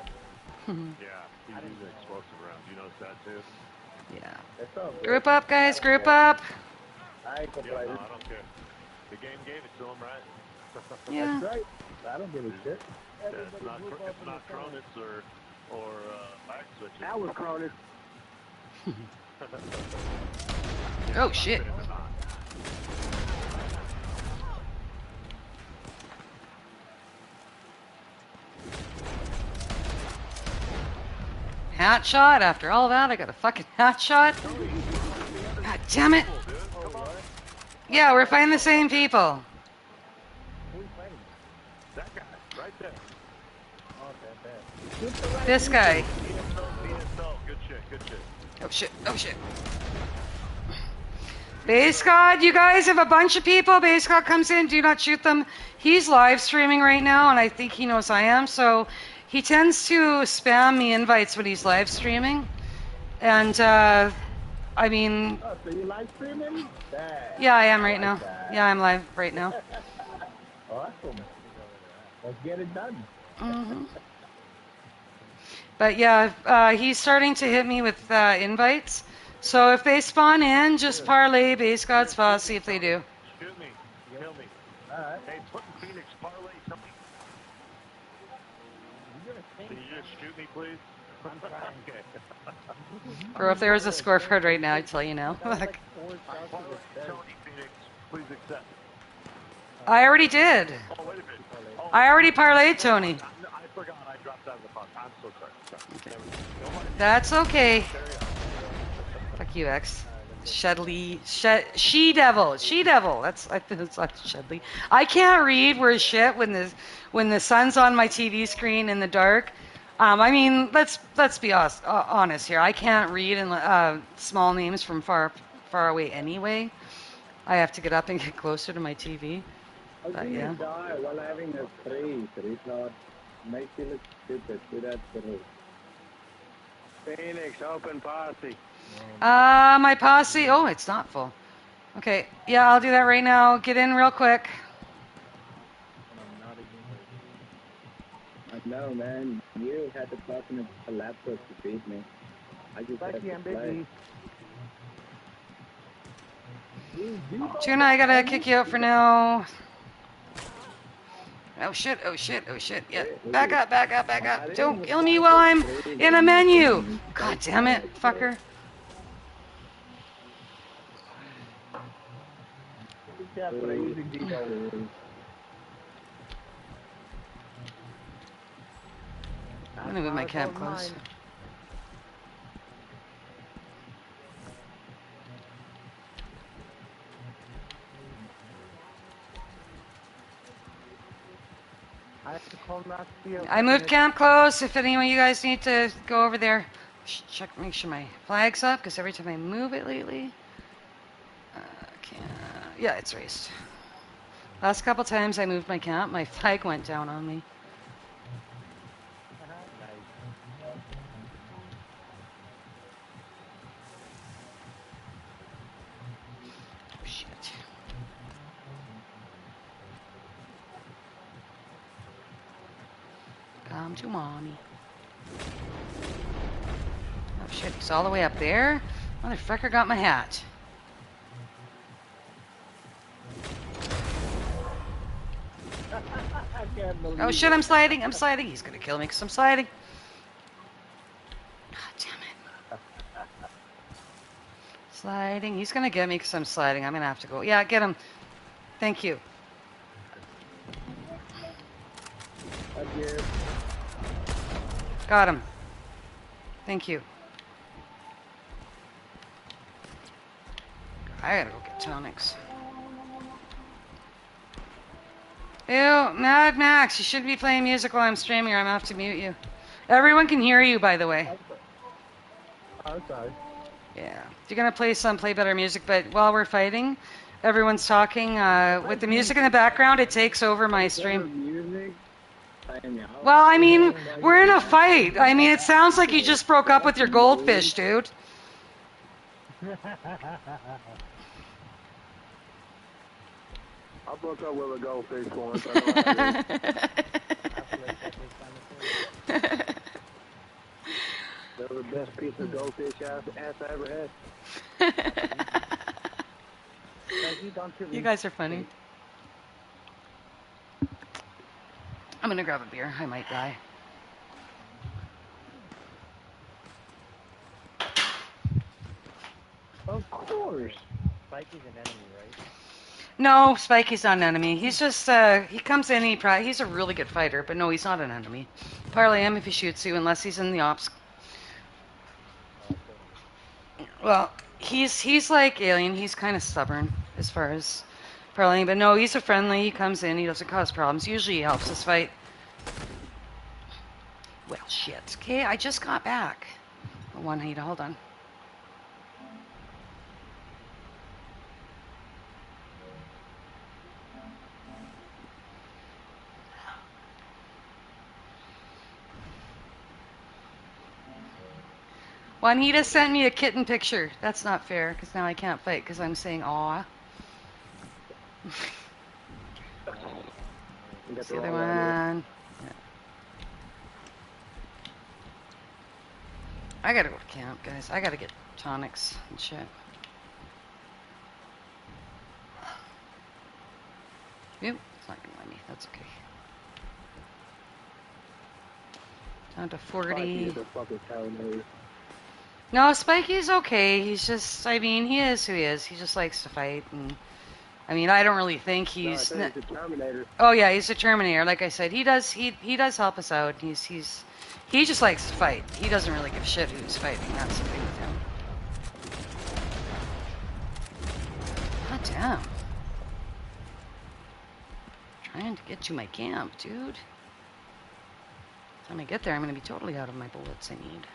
he's using explosive rounds. You notice that too? Yeah. That's up, Group up, guys. Group up. I ain't Yeah, complaining. no, I don't care. The game gave it to him, right? Yeah. That's right. I don't give a shit. Yeah, it's not Cronus or back switches. That was Cronus. Oh shit. Hat shot. After all that, I got a fucking hat shot. God damn it. Yeah, we're fighting the same people. That guy, right there. This guy. DSL, good shit. Oh shit. Oh shit. Base God, you guys have a bunch of people. Base God comes in. Do not shoot them. He's live streaming right now, and I think he knows I am. So he tends to spam me invites when he's live streaming. And, I mean... Oh, so you live streaming? Yeah, I am right now. Yeah, I'm live right now. Awesome. Let's get it done. Mm-hmm. But yeah, he's starting to hit me with invites. So if they spawn in, just parlay Base God's Foss, see if they do. Shoot me. Kill me. Alright. Hey, put in Phoenix parlay something. Can you just shoot me, please? I'm trying. Okay. Bro, if there was a scoreboard right now, I'd tell you now. That was like 4 stars to Parlay the Tony Phoenix, please accept. I already did. Oh, wait a minute. Oh, I already parlayed never Tony. mind. I forgot I dropped out of the fun. I'm so sorry. Okay. No money. That's okay. Carry on. Fuck you, X. She-devil. That's I think it's not Shedley. I can't read worth shit when the sun's on my TV screen in the dark. I mean, let's be honest here. I can't read in small names from far away anyway. I have to get up and get closer to my TV. How But can yeah. you die while having a freeze? Retard. Makes you look stupid. Do that for Phoenix, open posse. My posse. Oh, it's not full. Okay. Yeah, I'll do that right now. Get in real quick. I know, man. You had to talk in a laptop to beat me. I just had to play. Tuna, I gotta kick you out for now. Oh shit, oh shit, oh shit. Yeah. Back up. Don't kill me while I'm in a menu. God damn it, fucker. I'm gonna move my camp close. I moved camp close. If any of you guys need to go over there, check, make sure my flag's up, because every time I move it lately, yeah, it's raised. Last couple times I moved my camp, my flag went down on me. Oh shit. Come to mommy. Oh shit, he's all the way up there? Motherfucker got my hat. Oh shit, I'm sliding. He's gonna kill me because I'm sliding. God damn it. Sliding. He's gonna get me because I'm sliding. I'm gonna have to go. Yeah, get him. Thank you. Got him. Thank you. I gotta go get tonics. Ew, Mad Max, you shouldn't be playing music while I'm streaming or I'm gonna have to mute you. Everyone can hear you, by the way. I'm sorry. Yeah. You're gonna play better music, but while we're fighting, everyone's talking. With the music in the background, it takes over my stream. Well, I mean, we're in a fight. I mean, it sounds like you just broke up with your goldfish, dude. I broke up with a goldfish once. They're the best piece of goldfish ass I ever had. You guys are funny. I'm gonna grab a beer. I might die. Of course. Spikey's an enemy, right? No, Spikey's not an enemy. He's just, he comes in, he's a really good fighter, but no, he's not an enemy. Parlay him if he shoots you, unless he's in the ops. Well, he's like Alien. He's kind of stubborn as far as parlaying, but no, he's a friendly. He comes in, he doesn't cause problems. Usually he helps us fight. Well, shit. Okay, I just got back. Juanita, hold on. Juanita sent me a kitten picture. That's not fair, because now I can't fight because I'm saying aw. That's the other one. Yeah. I gotta go to camp, guys. I gotta get tonics and shit. Oop, it's not gonna let me. That's okay. Down to Spiky 40. is a fucking Terminator. No, Spikey's okay. He's just, I mean, he is who he is. He just likes to fight. And I mean, I don't really think No, I he's. think he's a Terminator. Oh yeah, he's a Terminator. Like I said, he does help us out. He just likes to fight. He doesn't really give a shit who's fighting. That's the thing with him. God damn. Trying to get to my camp, dude. Time I get there, I'm gonna be totally out of my bullets I need.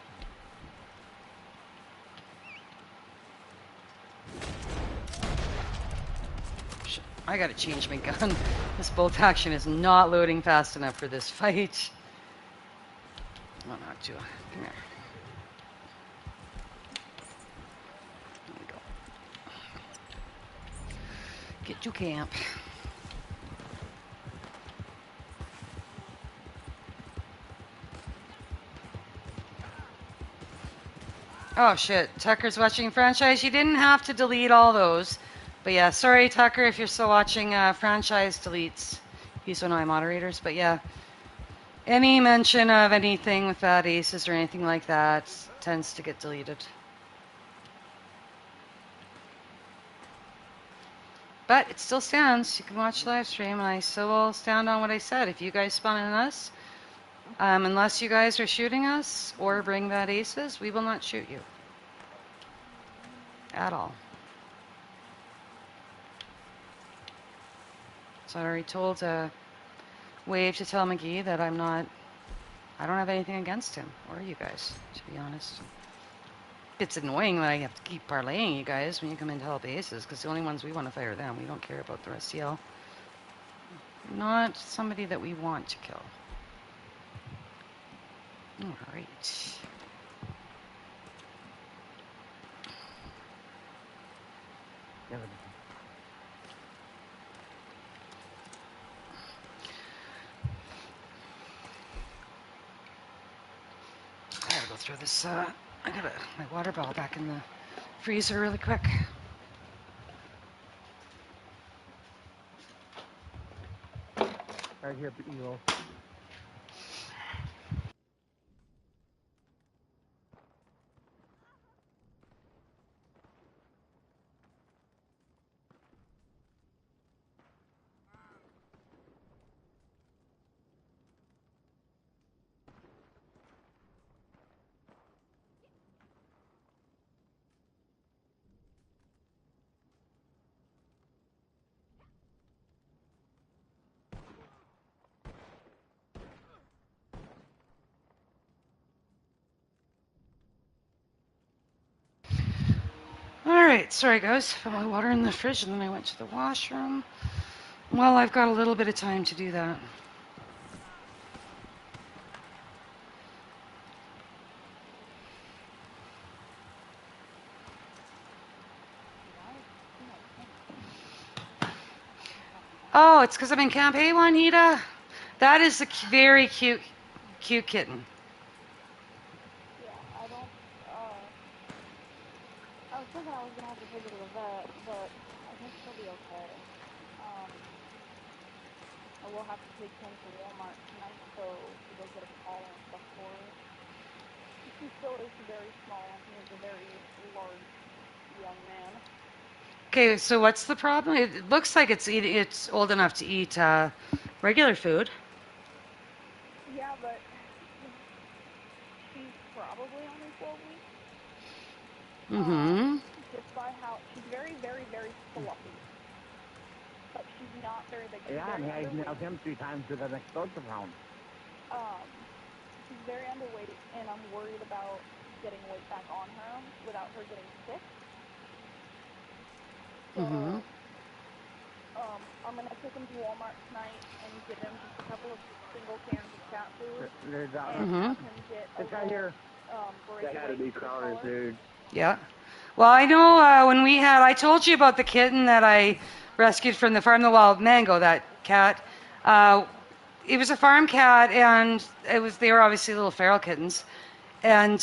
Shit, I gotta change my gun. This bolt action is not loading fast enough for this fight. Oh, not to. Come here. There we go. Get to camp. Oh shit, Tucker's watching Franchise. You didn't have to delete all those. But yeah, sorry Tucker if you're still watching Franchise deletes. He's one of my moderators. But yeah, any mention of anything with bad aces or anything like that tends to get deleted. But it still stands. You can watch the live stream, and I still will stand on what I said. If you guys spawn in us, unless you guys are shooting us or bring bad aces, we will not shoot you. At all. So I already told Wave to tell McGee that I don't have anything against him, or you guys, to be honest. It's annoying that I have to keep parlaying you guys when you come in to help aces, because the only ones we want to fight are them. We don't care about the rest of y'all. Not somebody that we want to kill. Alright. I gotta go throw this, I got my water bottle back in the freezer really quick. Right here, Eagle. Alright, sorry guys. Put my water in the fridge and then I went to the washroom. Well, I've got a little bit of time to do that. Oh, it's because I'm in Camp Hey, Juanita. That is a very cute kitten. Yeah, I don't, I was thinking I was gonna have to take her to the vet, but I think she'll be okay. I will have to take him to Walmart tonight, so to go get a collar and stuff for her. He still is very small, and he is a very large young man. Okay, so what's the problem? It looks like it's old enough to eat regular food. Yeah, but she's probably only 12 weeks. Mm-hmm. Just by how she's very, very, very fluffy. But she's not very big. Yeah, and I nailed him 3 times with an explosive round. She's very underweight, and I'm worried about getting weight back on her without her getting sick. So, Mm-hmm. I'm gonna take him to Walmart tonight and get him just a couple of single cans of cat food. There's And have him get this guy here. That had to be crawlers, dude. Yeah. Well, I know I told you about the kitten that I rescued from the farm, the wild mango, that cat. It was a farm cat, and they were obviously little feral kittens. And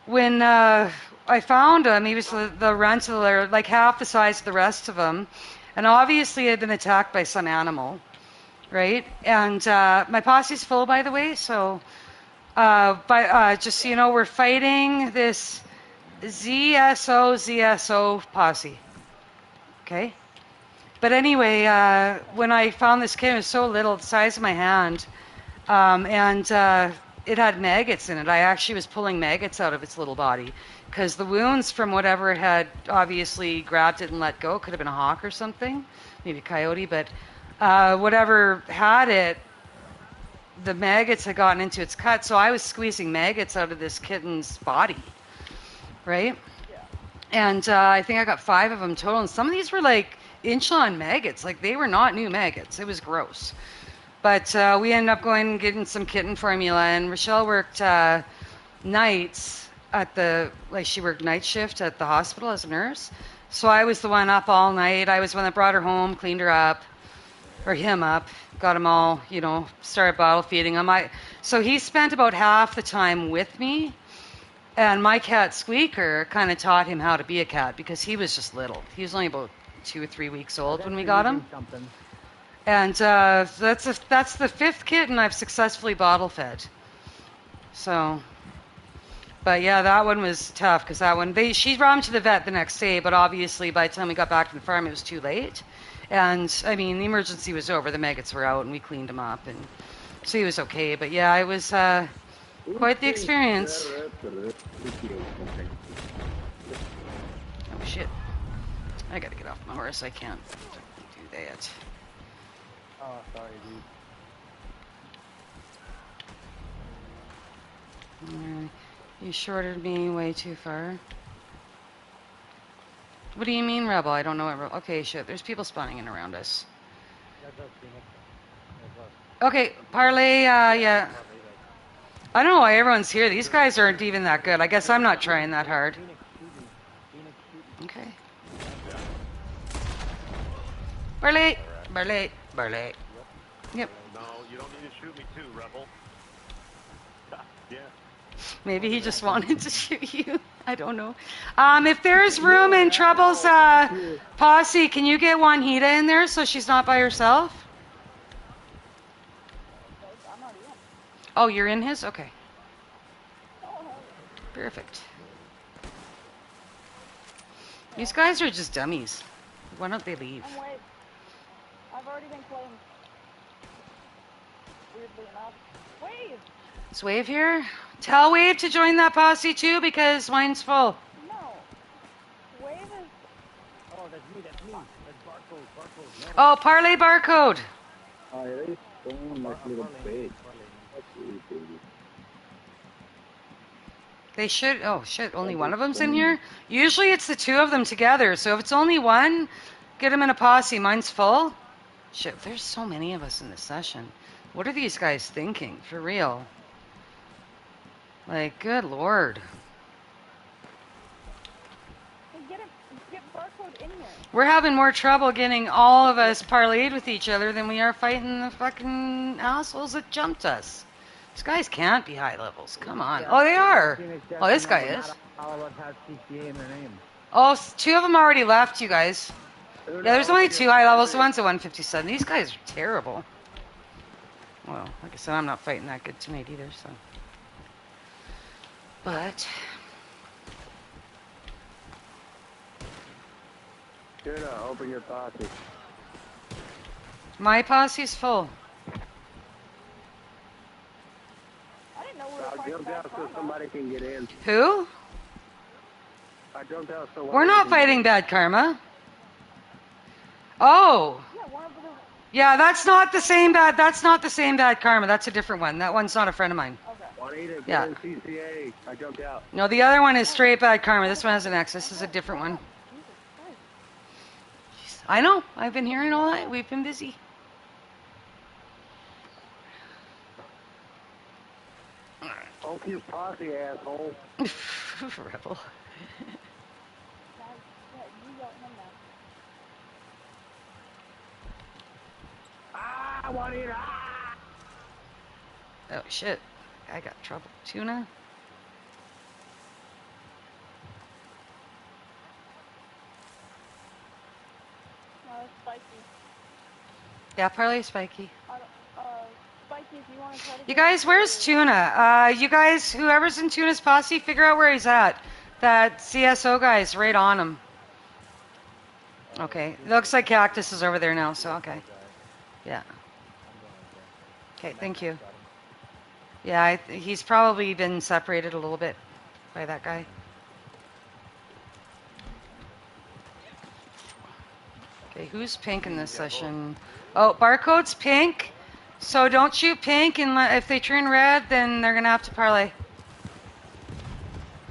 when I found him, he was the runt of like half the size of the rest of them. And obviously had been attacked by some animal. right? And my posse's full, by the way. So, just so you know, we're fighting this ZSO posse. Okay. But anyway, when I found this kid, it was so little, the size of my hand, and it had maggots in it. I actually was pulling maggots out of its little body because the wounds from whatever had obviously grabbed it and let go, could have been a hawk or something, maybe a coyote, but whatever had it, the maggots had gotten into its cut. So I was squeezing maggots out of this kitten's body, right? And I think I got 5 of them total. And some of these were like inch-on maggots. Like they were not new maggots. It was gross. But we ended up going and getting some kitten formula. And Rochelle worked nights at she worked night shift at the hospital as a nurse. So I was the one up all night. I was the one that brought her home, cleaned her up, or him up, got him all, started bottle feeding him. So he spent about half the time with me. And my cat Squeaker kind of taught him how to be a cat because he was just little. He was only about 2 or 3 weeks old when we got him. And that's the 5th kitten I've successfully bottle fed. So, but yeah, that one was tough because that one, she brought him to the vet the next day, but obviously by the time we got back to the farm, it was too late. And I mean, the emergency was over. The maggots were out and we cleaned him up. And so he was okay. But yeah, it was quite the experience. Oh shit. I gotta get off my horse. I can't do that. Oh, sorry, dude. You shorted me way too far. What do you mean, Rebel? I don't know what okay, shit. There's people spawning in around us. Okay, Parlay, yeah. I don't know why everyone's here. These guys aren't even that good. I guess I'm not trying that hard. Okay. Barley. Yep. No, you don't need to shoot me too, Rebel. Yeah. Maybe he just wanted to shoot you. I don't know. If there's room in Trouble's posse, can you get Juanita in there so she's not by herself? Oh, you're in his? Okay. Perfect. These guys are just dummies. Why don't they leave? I've already been claimed. Weirdly enough. Wave! Is Wave here? Tell Wave to join that posse too because mine's full. No. Wave is... Oh, that's me. That's barcode. Oh, Parlay barcode. Oh, yeah, he's so much little bait. They should. Oh shit! Only one of them's in here. Usually it's the 2 of them together. So if it's only one, get them in a posse. Mine's full. Shit! There's so many of us in this session. What are these guys thinking? For real? Like, good lord. Get barcode in here. We're having more trouble getting all of us parlayed with each other than we are fighting the fucking assholes that jumped us. These guys can't be high levels. Come on. Oh, they are. Oh, this guy is. All of us have Cca in their name. Oh, 2 of them already left, you guys. Yeah, there's only 2 high levels. The one's at 157. These guys are terrible. Well, like I said, I'm not fighting that good tonight either, so. But. Open your posse. My posse's full. I didn't know we were I jumped out so somebody can get in. Who? I jumped out so We're not fighting bad karma. Oh. Yeah, one of them. Yeah, that's not the same bad. That's not the same bad karma. That's a different one. That one's not a friend of mine. Okay. Juanita, get Yeah. in CCA. I jumped out. No, the other one is straight bad karma. This one has an X. This is a different one. I know. I've been hearing all night. We've been busy. Open your posse, asshole. Rebel. You got him now. Ah, Juanita! Oh shit. I got trouble. Tuna? No, it's spiky. Yeah, parlay spiky. I don't if you want to try to You get guys, where's Tuna? You guys, whoever's in Tuna's posse, figure out where he's at. That CSO guy's right on him. Okay, it looks like Cactus is over there now, so okay. Yeah. Okay, thank you. Yeah, he's probably been separated a little bit by that guy. Okay, who's pink in this session? Oh, Barcode's pink. So don't shoot pink, and if they turn red, then they're gonna have to parlay.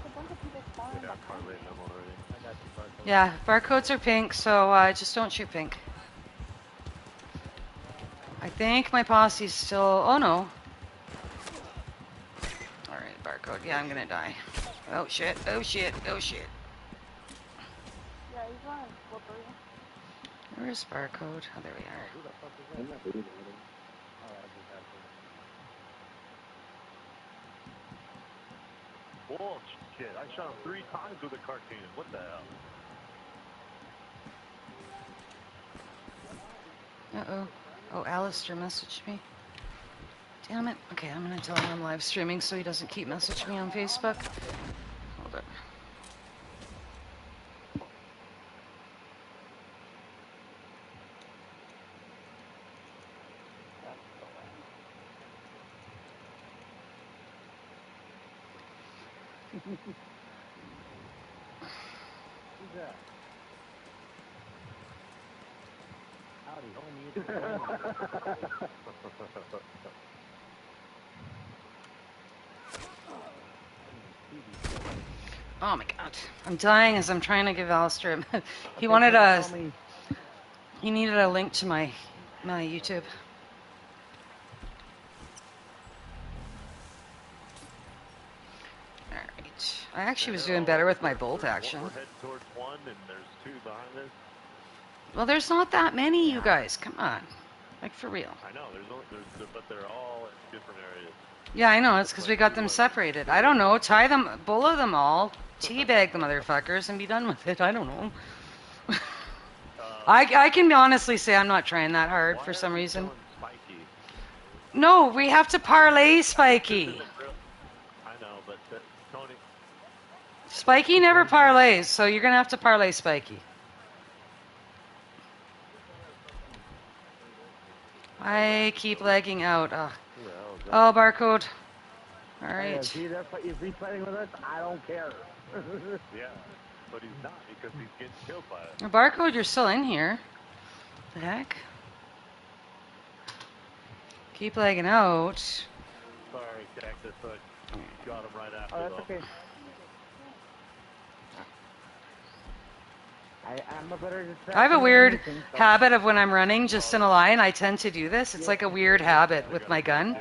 a bunch of people spawning Yeah, behind parlayed them already. Yeah, barcodes are pink, so just don't shoot pink. I think my posse's still. Oh no. All right, barcode. Yeah, I'm gonna die. Oh shit! Oh shit! Oh shit! Yeah, he's running slippery. Where's barcode? Oh, there we are. I'm not doing it. Bullshit. I shot him 3 times with a cartoon. What the hell? Uh-oh. Oh, Alistair messaged me. Damn it. Okay, I'm gonna tell him I'm live streaming so he doesn't keep messaging me on Facebook. Hold on. Who's that? Howdy, homie. It's Danny. Oh my god. I'm dying as I'm trying to give Alistair he wanted a he needed a link to my YouTube. Alright. I actually was doing better with my bolt action. We're heading towards 1 and there's 2 behind us. Well, there's not that many, you guys. Come on. Like, for real. I know, but they're all in different areas. Yeah, I know. It's because we got them separated. I don't know. Tie them, bullet them all, teabag the motherfuckers, and be done with it. I don't know. I can honestly say I'm not trying that hard for some reason. No, we have to parlay Spiky. I know, but Tony. Spiky never parlays, so you're going to have to parlay Spiky. I keep lagging out. Oh, barcode. All right. See, that's what, if he's fighting with us, I don't care. Yeah, but he's not because he's getting killed by it. Barcode, you're still in here. The heck? Keep lagging out. Sorry, Cactus, I got him right after. Oh, that's okay. I'm a better distraction. I have a weird habit of when I'm running just in a line, I tend to do this. It's like a weird habit with my gun.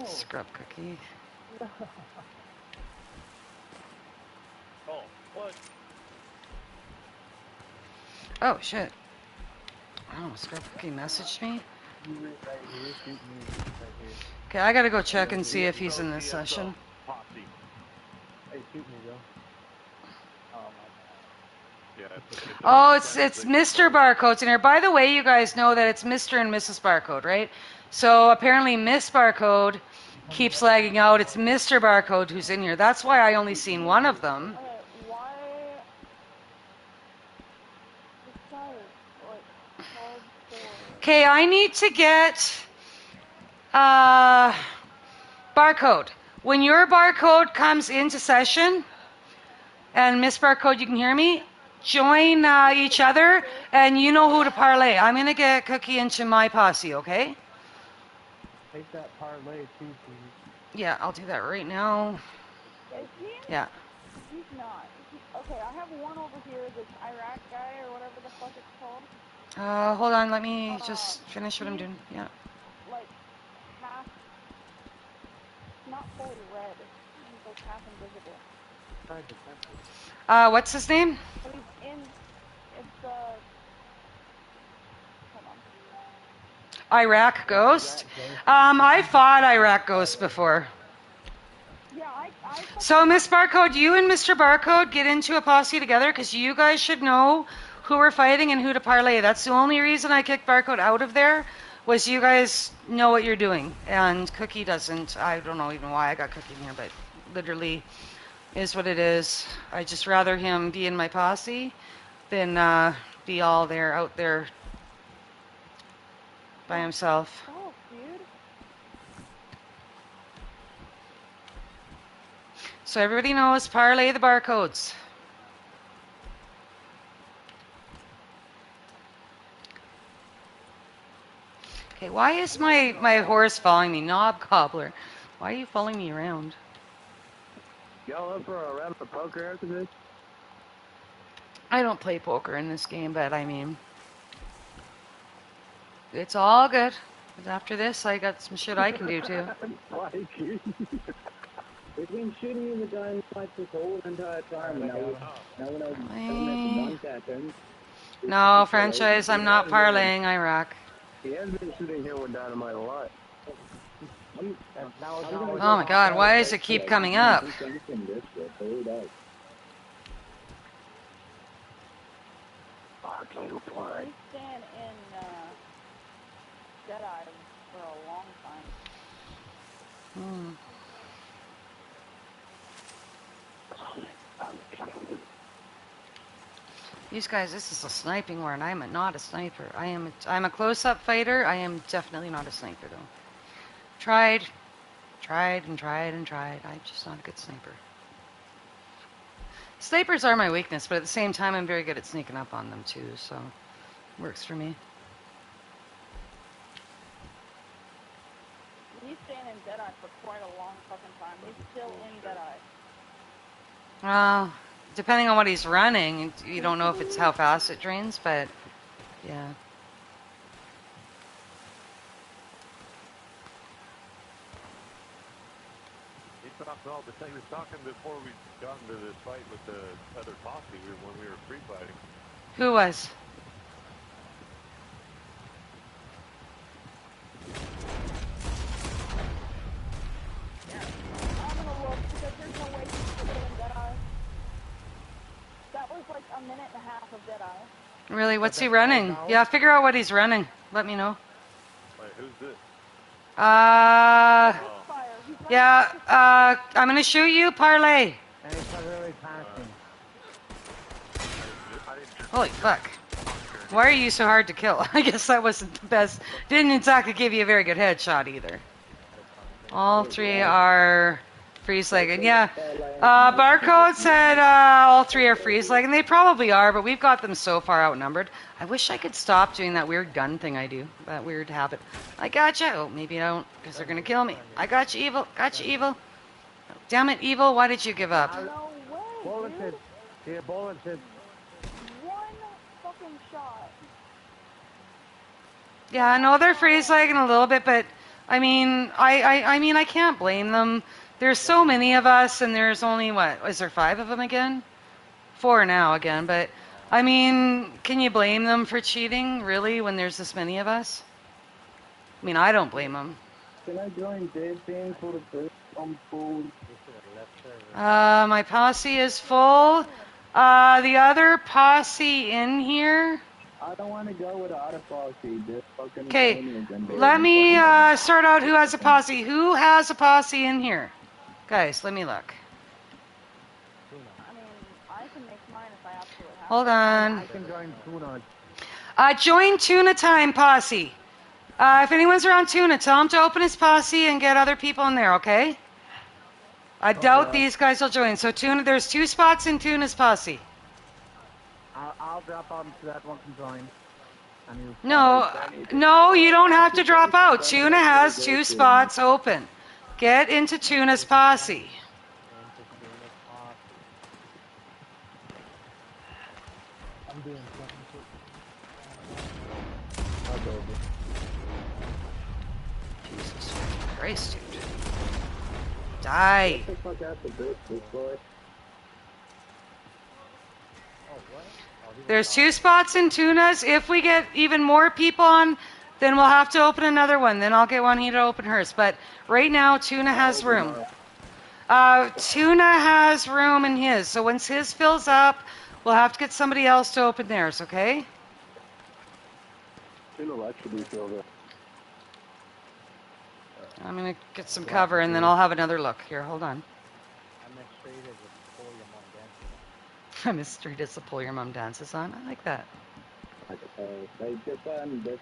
Scrub cookie. Oh, what? Oh, shit. Oh, Scrub cookie messaged me? Okay, I gotta go check and see if he's in this session. Hey, shoot me, Joe. Oh, it's Mr. Barcode's in here. By the way, you guys know that it's Mr. and Mrs. Barcode, right? So apparently Miss Barcode keeps lagging out. It's Mr. Barcode who's in here. That's why I only seen one of them. Okay, why? This guy is like hardcore. Okay, I need to get Barcode. When your Barcode comes into session, and Miss Barcode, you can hear me? Join each other, and you know who to parlay. I'm going to get Cookie into my posse, okay? Take that parlay, too, please. Yeah, I'll do that right now. Is he? Yeah. He's not. Okay, I have one over here, this Iraq guy, or whatever the fuck it's called. Hold on, let me just finish what I'm doing. Yeah. Like, half, not fully red. He's like half invisible. What's his name? But he's in, it's, hold on. Iraq Ghost. I fought Iraq Ghost before. Yeah, So, Miss Barcode, you and Mr. Barcode get into a posse together because you guys should know who we're fighting and who to parlay. That's the only reason I kicked Barcode out of there was you guys know what you're doing, and Cookie doesn't. I don't know even why I got Cookie in here, but literally is what it is. I just rather him be in my posse than be all there out there by himself. Oh, dude. So everybody knows parlay the barcodes. Okay, why is my horse following me? Knob Cobbler. Why are you following me around? Y'all up for a round of poker after this? I don't play poker in this game, but I mean, it's all good. 'Cause after this, I got some shit I can do too. We've been shooting you in the gun like this whole entire time. Now when one happens. No, franchise, I'm not parlaying Iraq. He has been shooting here with dynamite a lot. Oh my god, why does it keep coming up? Fuck you, boy. He's staying in Deadeye for a long time. These guys, this is a sniping war, and I'm not a sniper. I'm a close-up fighter. I am definitely not a sniper, though. Tried and tried and tried. I'm just not a good sniper. Snipers are my weakness, but at the same time, I'm very good at sneaking up on them, too, so works for me. He's staying in Deadeye for quite a long fucking time. He's still in Deadeye. Depending on what he's running, you don't know if it's how fast it drains, but yeah. He was talking before we got into this fight with the other posse when we were free fighting. Who was? I'm gonna look because there's no way he's still in Deadeye. That was like a minute and a half of Deadeye. Really? What's he running? Yeah, figure out what he's running. Let me know. Wait, who's this? Yeah, I'm gonna shoot you, parlay. Holy fuck. Why are you so hard to kill? I guess that wasn't the best. Didn't exactly give you a very good headshot either. All three are freeze-legged. Yeah. Barcode said all three are freeze-legged, and they probably are, but we've got them so far outnumbered. I wish I could stop doing that weird gun thing I do. That weird habit. I gotcha. Oh, maybe I don't, because they're going to kill me. I got you, Evil. Got you, Evil. Damn it, Evil. Why did you give up? No way, dude. Here, bullets. One fucking shot. Yeah, I know they're freeze-legging a little bit, but I mean, I can't blame them. There's so many of us, and there's only, what, is there 5 of them again? 4 now again, but, I mean, can you blame them for cheating, really, when there's this many of us? I mean, I don't blame them. Can I join Dave's team for the first food? My posse is full. The other posse in here... I don't want to go with the other posse. Okay, let me sort out who has a posse. Who has a posse in here? Guys, let me look. I mean, I can make mine if I absolutely have Hold on. I can join Tuna. Join Tuna Time posse. If anyone's around Tuna, tell him to open his posse and get other people in there, okay? I doubt these guys will join. So Tuna, there's 2 spots in Tuna's posse. I'll drop out into that one and join. No, you don't have to drop out. Tuna has 2 spots open. Get into Tuna's posse. I'm doing something. Jesus Christ, dude. Die. There's 2 spots in Tuna's. If we get even more people on, then we'll have to open another one. Then I'll get Juanita to open hers. But right now, Tuna has room. Tuna has room in his. So once his fills up, we'll have to get somebody else to open theirs, okay? Tuna actually filled up. I'm gonna get some cover and then I'll have another look. Here, hold on. I'm as straight as a pull your mom dances. I'm as straight as the pull your mom dances on. I like that. Like this one, this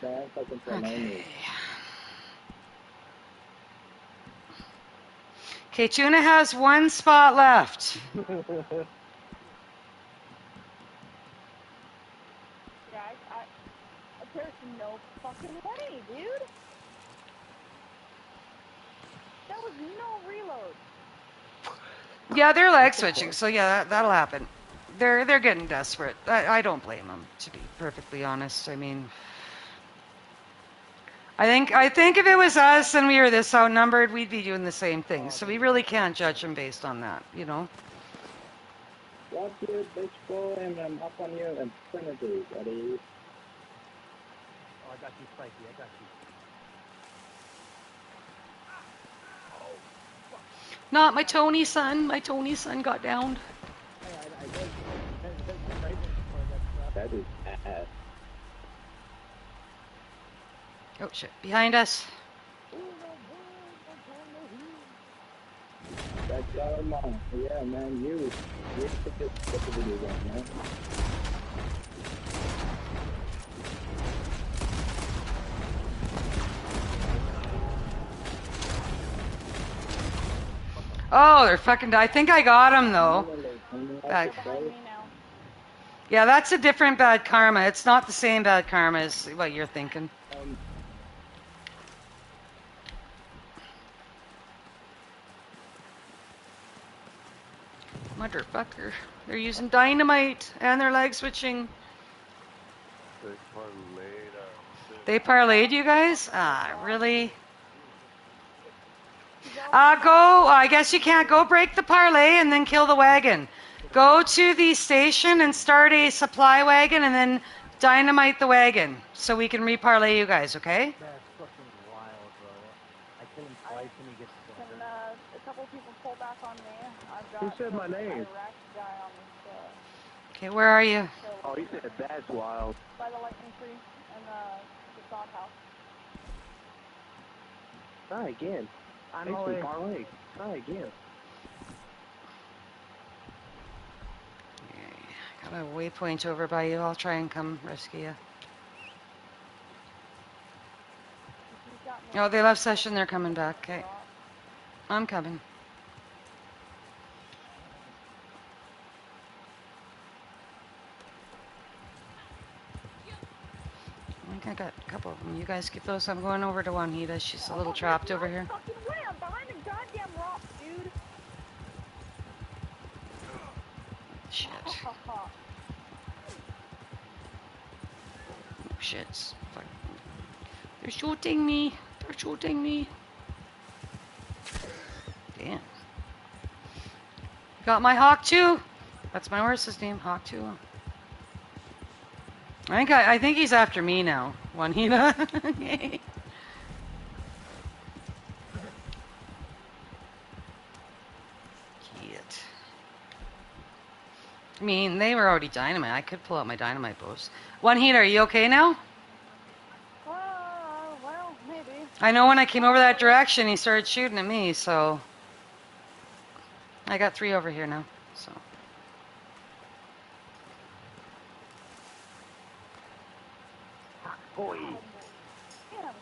dance fucking Okay. Okay, Tuna has one spot left. Yeah, there's no fucking way, dude. That was no reload. Yeah, they're leg switching, so yeah, that'll happen. They're getting desperate. I don't blame them, to be perfectly honest. I mean, I think if it was us and we were this outnumbered, we'd be doing the same thing. So we really can't judge them based on that, you know. What you bitch boy, and I'm up on you and Trinity, buddy. Oh, I got you, Spiky. I got you. Not my Tony son. My Tony son got downed. I did. That is ass. Oh shit! Behind us. That's our mom. Yeah, man, you took this video game, man. Oh, they're fucking. I think I got him though. They're behind me now. Yeah, that's a different bad karma. It's not the same bad karma as what you're thinking. Motherfucker. They're using dynamite and they're leg switching. They parlayed you guys? Ah, really? Go. I guess you can't. Go break the parlay and then kill the wagon. Go to the station and start a supply wagon and then dynamite the wagon so we can reparlay you guys, okay? That's fucking wild, bro. I kill him twice and he gets Can a couple people pull back on me? I've got Who said my name? Iraq guy on this. Okay, where are you? Oh, he said that's wild. By the lightning tree and the sod house. Try again. I know it. Parlay. Try again. Got a waypoint over by you. I'll try and come rescue you. Oh, they left session. They're coming back. Okay. I'm coming. I think I got a couple of them. You guys keep those. I'm going over to Juanita. She's a little trapped over here. Fucking way, I'm behind a goddamn rock, dude. Shit. Oh, shit. They're shooting me. They're shooting me. Damn. Got my Hawk 2. That's my horse's name, Hawk 2. I think he's after me now, Juanita. Shit. I mean, they were already dynamite. I could pull out my dynamite bows. Juanita, are you okay now? Well, maybe. I know when I came over that direction, he started shooting at me, so I got 3 over here now. So. Boy. Damn,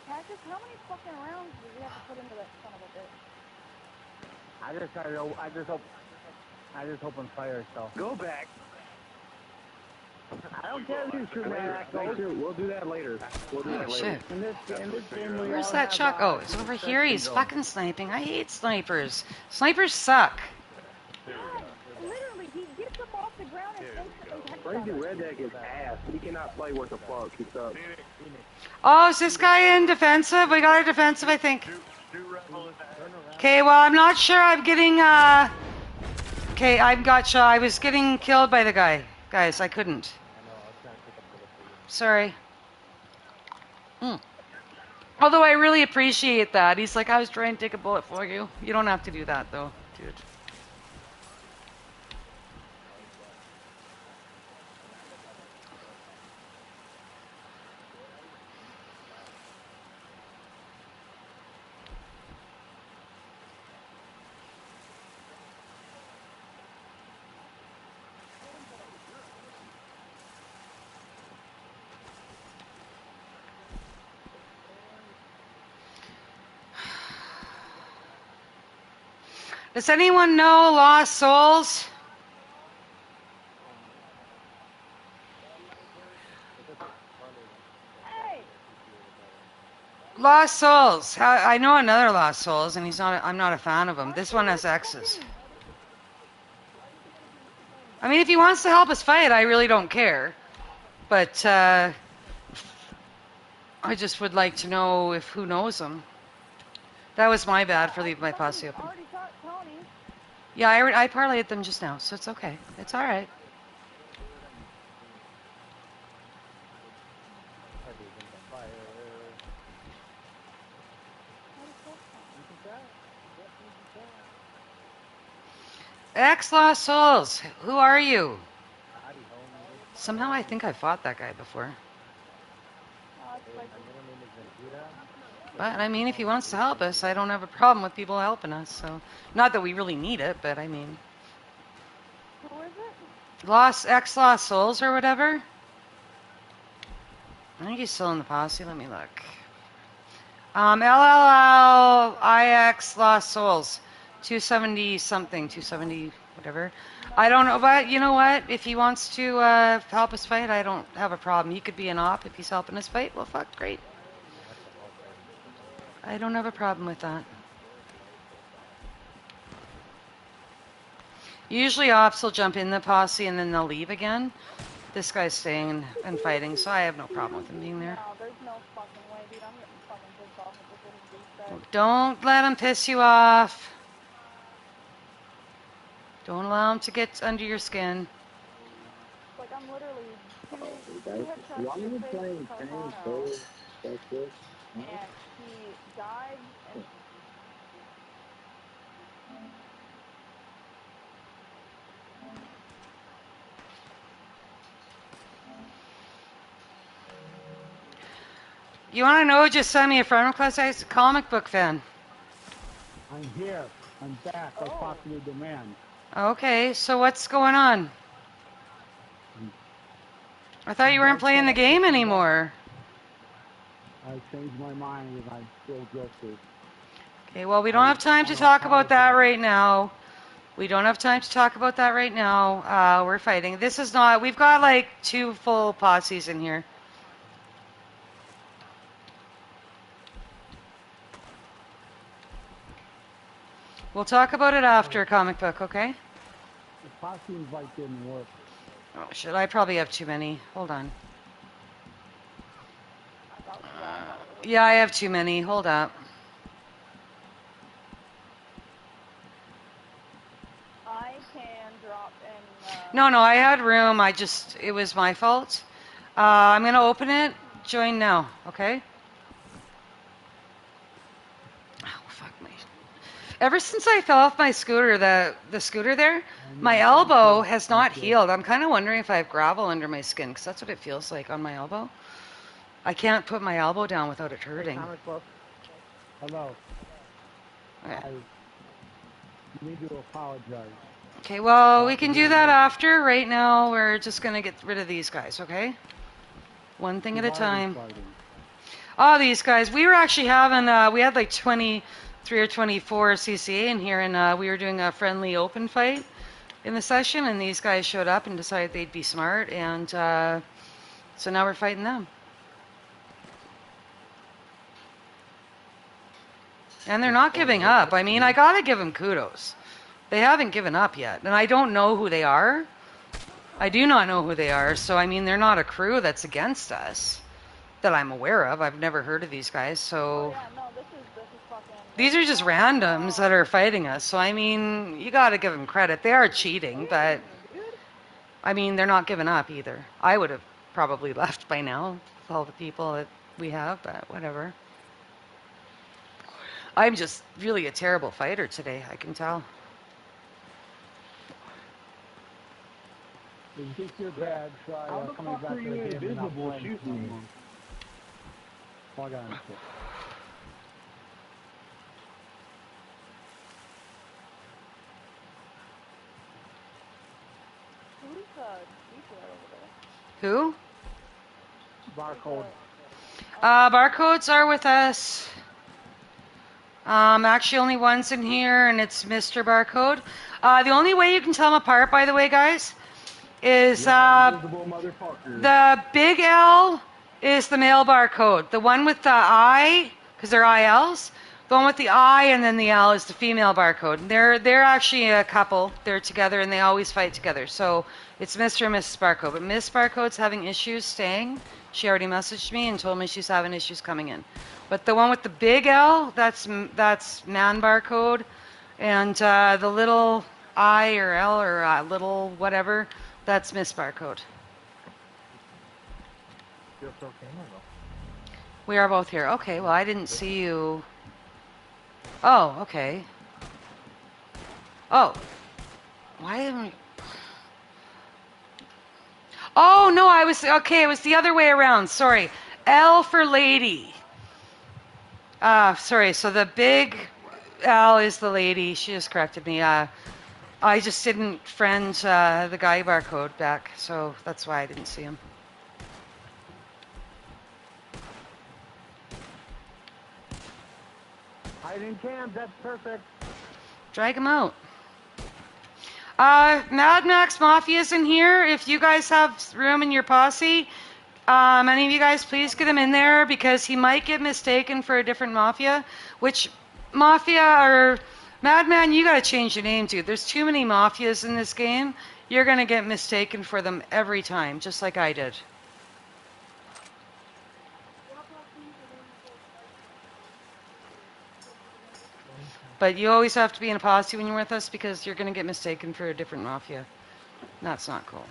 Cactus, how many fucking rounds did we have to put into that son of a bitch? I just opened fire, so. Go back. I don't care if you shoot back. We'll do that later. Shit. In this game, we Where's all that have, Chuck? Oh, it's over here. He's fucking sniping. I hate snipers. Snipers suck. Literally, he gets them off the ground and instantly Crazy Redneck is ass. He cannot play what the fuck. He sucks. Oh, is this guy in defensive? We got a defensive, I think. Okay, well, I'm not sure. I'm getting, okay, I got shot. I was getting killed by the guy. Guys, I couldn't. Sorry. Although I really appreciate that. He's like, I was trying to take a bullet for you. You don't have to do that, though, dude. Does anyone know Lost Souls? Hey! Lost Souls. I know another Lost Souls, and he's not. I'm not a fan of him. This one has X's. I mean, if he wants to help us fight, I really don't care. But I just would like to know if who knows him. That was my bad for leaving my posse open. Already talked Tony. Yeah, I parlayed them just now, so it's okay. It's all right. X Lost Souls, who are you? Somehow I think I fought that guy before. But I mean, if he wants to help us, I don't have a problem with people helping us. So, not that we really need it, but I mean, Who is it? Lost Souls or whatever. I think he's still in the posse. Let me look. LLLIX Lost Souls, 270 something, 270 whatever. I don't know, but you know what? If he wants to help us fight, I don't have a problem. He could be an op if he's helping us fight. Well, fuck, great. I don't have a problem with that. Usually ops will jump in the posse and then they'll leave again. This guy's staying and fighting, so I have no problem with him being there. No, there's no fucking way, dude. I'm getting fucking pissed off with this little douchebag. Don't let him piss you off. Don't allow him to get under your skin. Like, I'm literally two Guys, headshots why are to you the face playing with tennis Carcano, so quick? and he dives and You want to know? Just send me a friend request. I'm a comic book fan. I'm here. I'm back. I talked to the man. Okay, so what's going on? I thought you weren't playing the game anymore. I changed my mind and I'm still guilty. Okay, well, we don't have time to talk about that right now. We don't have time to talk about that right now. We're fighting. This is not, we've got like 2 full posses in here. We'll talk about it after comic book, okay? The posse invite didn't work. Oh, shit, I probably have too many. Hold on. Yeah, I have too many. Hold up. I can drop in. No, I had room. It was my fault. I'm going to open it. Join now, okay? Oh, fuck me. Ever since I fell off my scooter, the scooter there, my elbow has not healed. I'm kind of wondering if I have gravel under my skin, because that's what it feels like on my elbow. I can't put my elbow down without it hurting. Hello. Okay. I need to apologize. Okay, well, we can do that after. Right now, we're just going to get rid of these guys, okay? One thing at a time. Oh, these guys. We were actually having, we had like 23 or 24 CCA in here, and we were doing a friendly open fight in the session, and these guys showed up and decided they'd be smart, and so now we're fighting them. And they're not giving up. I mean, I gotta give them kudos. They haven't given up yet, and I don't know who they are. I do not know who they are, so I mean, they're not a crew that's against us that I'm aware of. I've never heard of these guys, so... Yeah, no, this is fucking... These are just randoms that are fighting us, so I mean, you gotta give them credit. They are cheating, but... I mean, they're not giving up either. I would have probably left by now with all the people that we have, but whatever. I'm just really a terrible fighter today, I can tell. If you think you're bad, try coming back to the game and not playing someone. Log on. Who's speaker over there? Who? Barcode. Barcodes are with us. Actually, only one's in here, and it's Mr. Barcode. The only way you can tell them apart, by the way, guys, is Invisible motherfucker. the big L is the male barcode. The one with the I, because they're ILs, the one with the I and then the L is the female barcode. They're actually a couple. They're together and they always fight together. So it's Mr. and Mrs. Barcode. But Miss Barcode's having issues staying. She already messaged me and told me she's having issues coming in. But the one with the big L, that's man barcode, and the little I or L or little whatever, that's Miss Barcode. You're still camera though. We are both here. Okay, well, I didn't see you. Oh, okay. Oh. Why am I... Oh, no, I was... Okay, it was the other way around. Sorry. L for lady. Sorry, so the big L is the lady. She just corrected me. I just didn't friend the guy barcode back, so that's why I didn't see him. Hiding camp, that's perfect. Drag him out. Mad Max Mafia's in here. If you guys have room in your posse, any of you guys, please get him in there because he might get mistaken for a different Mafia. Which Mafia or Madman, you gotta change your name, dude. There's too many Mafias in this game. You're gonna get mistaken for them every time, just like I did. But you always have to be in a posse when you're with us because you're gonna get mistaken for a different Mafia. That's not cool.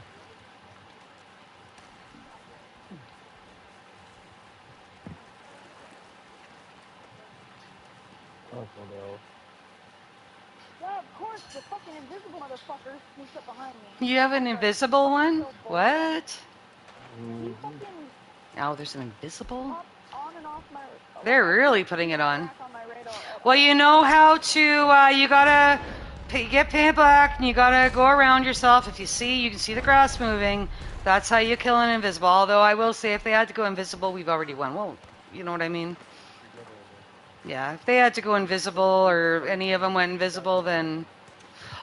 Yeah, of course, the fucking invisible motherfucker sneaks up behind me. You have an invisible one? So bold. What? He fucking Oh, there's an invisible? pops on and off my... They're really putting it on. back on my radar at Well, you know how to, you gotta get paint black and you gotta go around yourself. If you see, you can see the grass moving. That's how you kill an invisible. Although I will say if they had to go invisible, we've already won. Well, you know what I mean? Yeah, if they had to go invisible or any of them went invisible, then...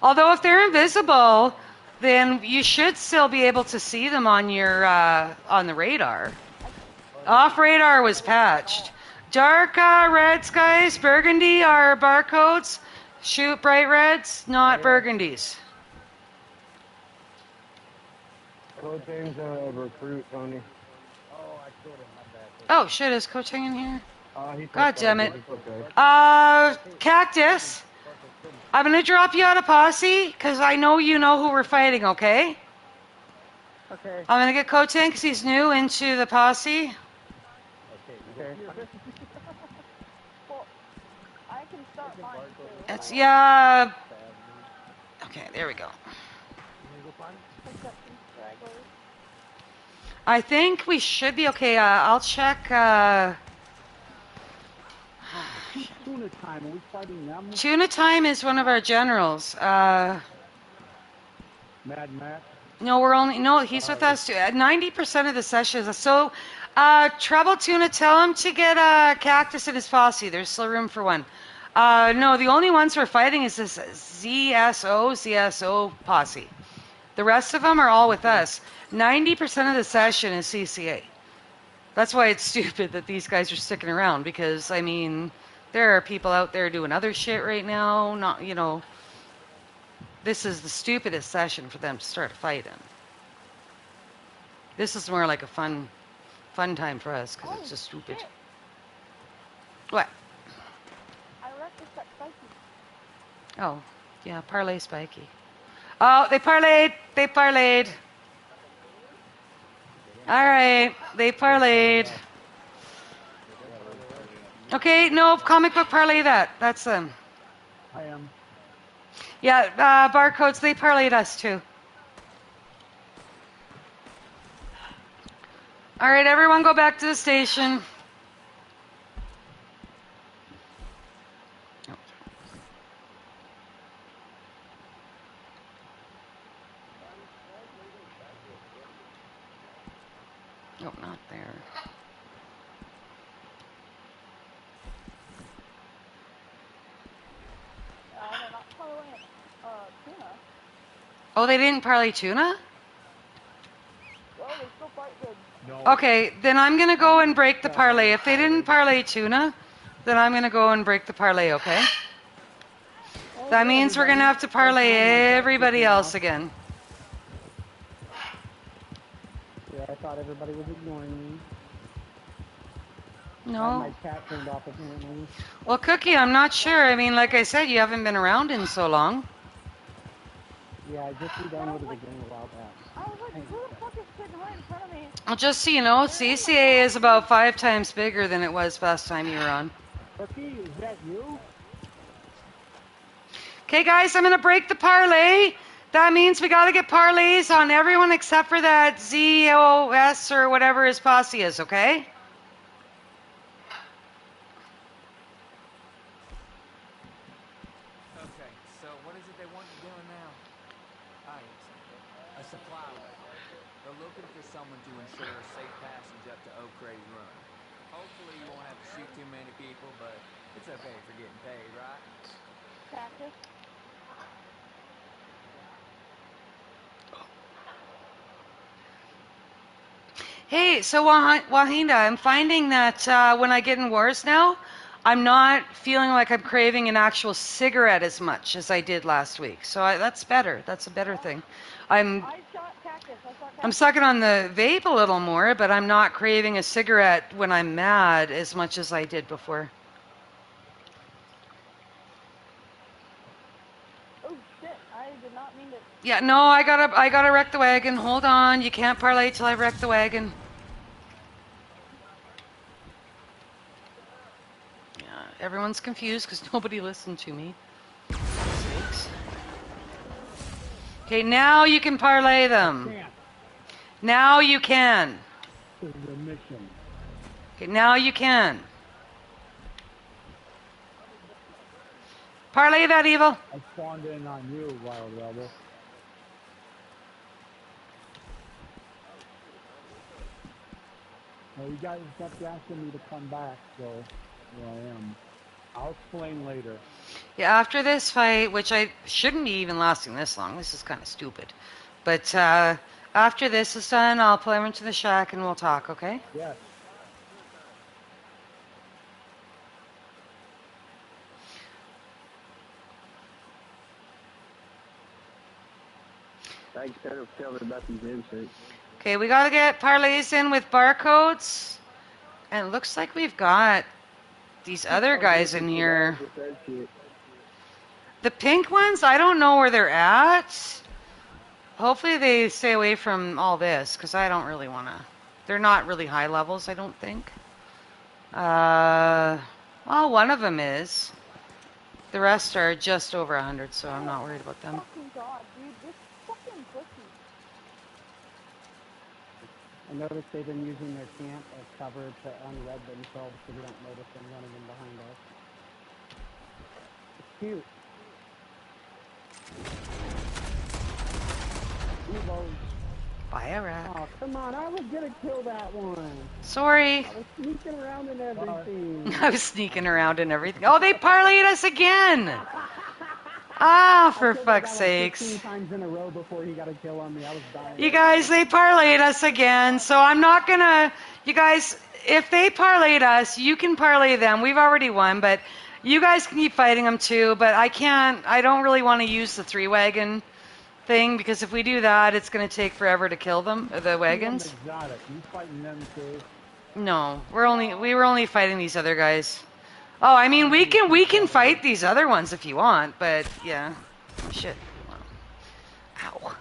Although if they're invisible, then you should still be able to see them on your, on the radar. Off radar was patched. Dark red skies, burgundy are barcodes. Shoot bright reds, not burgundies. Code name's a recruit, Tony. Oh shit, is Coach in here? He's God damn it. okay. Cactus, I'm gonna drop you out of posse because I know you know who we're fighting, okay? Okay. I'm gonna get Coach in because he's new into the posse. Okay. Well, I can start mine too. It's, yeah. Okay, there we go. Except some stragglers. I think we should be okay. I'll check. Tuna time, are we fighting them? Tuna Time is one of our generals. Mad Max? No, he's with us too. 90% of the sessions. So, Trouble Tuna, tell him to get a Cactus in his posse. There's still room for one. No, the only ones we're fighting is this ZSO posse. The rest of them are all with us. 90% of the session is CCA. That's why it's stupid that these guys are sticking around because, I mean, there are people out there doing other shit right now. Not, you know, this is the stupidest session for them to start a fight in. This is more like a fun time for us because it's just stupid. Shit. What? I wrecked this at Spiky. Oh, yeah, parlay spiky. Oh, they parlayed. They parlayed. All right, they parlayed. Okay, no, comic book parlay that. That's them. I am. Yeah, barcodes, they parlayed us too. All right, everyone go back to the station. Oh, not there. Oh, they didn't parlay tuna? Well, they still fight good. No. Okay, then I'm going to go and break the parlay. If they didn't parlay tuna, then I'm going to go and break the parlay, okay? That means we're going to have to parlay everybody else again. Yeah, I thought everybody was ignoring me. I had No. my chat turned off apparently. Well, Cookie, I'm not sure. I mean, like I said, you haven't been around in so long. Yeah, I just re-downloaded the game a while back. I was like, who the fuck is sitting right in front of me? Well, just so you know, CCA is about 5 times bigger than it was last time you were on. Cookie, is that you? Okay, guys, I'm going to break the parlay. That means we got to get parlays on everyone except for that ZOS or whatever his posse is, okay? Okay, so what is it they want you doing now? A supply wagon. They're looking for someone to ensure a safe passage up to Oak Ray Run. Hopefully you won't have to shoot too many people, but it's okay for getting paid, right? Cactus. Hey, so Wahinda, I'm finding that when I get in wars now, I'm not feeling like I'm craving an actual cigarette as much as I did last week. So that's better. That's a better thing. I'm I shot Cactus. I shot I'm Cactus. sucking on the vape a little more, but I'm not craving a cigarette when I'm mad as much as I did before. Oh shit! I did not mean to. Yeah, no, I gotta wreck the wagon. Hold on, you can't parlay till I wreck the wagon. Yeah, everyone's confused because nobody listened to me. Sakes. Okay, now you can parlay them. Can't. Now you can. This is a mission. Okay, now you can. Parlay that, Evil. I spawned in on you, Wild Rebel. Well, you guys kept asking me to come back, so here I am. I'll explain later. Yeah, after this fight, which I shouldn't be even lasting this long, this is kind of stupid. But after this is done, I'll pull everyone to the shack and we'll talk, okay? Yes. I kind of feel about these inserts. Okay, we gotta get parlays in with barcodes. And it looks like we've got these other guys in here. The pink ones, I don't know where they're at. Hopefully they stay away from all this, because I don't really want to. They're not really high levels, I don't think. Well, one of them is. The rest are just over 100, so I'm not worried about them. Fucking god, dude, this fucking pussy. I noticed they've been using their camp as cover to unred themselves so we don't notice them running in behind us. It's cute. Evo. Fire rack. Oh, come on, I was gonna kill that one. Sorry. I was sneaking around and everything. I was sneaking around and everything. Oh, they parlayed us again. Ah, for fuck's sakes. 15 times in a row before he got a kill on me. I was dying. You guys, they parlayed us again, so I'm not gonna. You guys, if they parlayed us, you can parlay them. We've already won, but you guys can keep fighting them too. But I can't. I don't really want to use the 3-wagon thing because if we do that, it's gonna take forever to kill them, the wagons. Exotic. You fighting them too? No, we were only fighting these other guys. Oh, I mean, we can fight these other ones if you want, but yeah. Shit. Ow.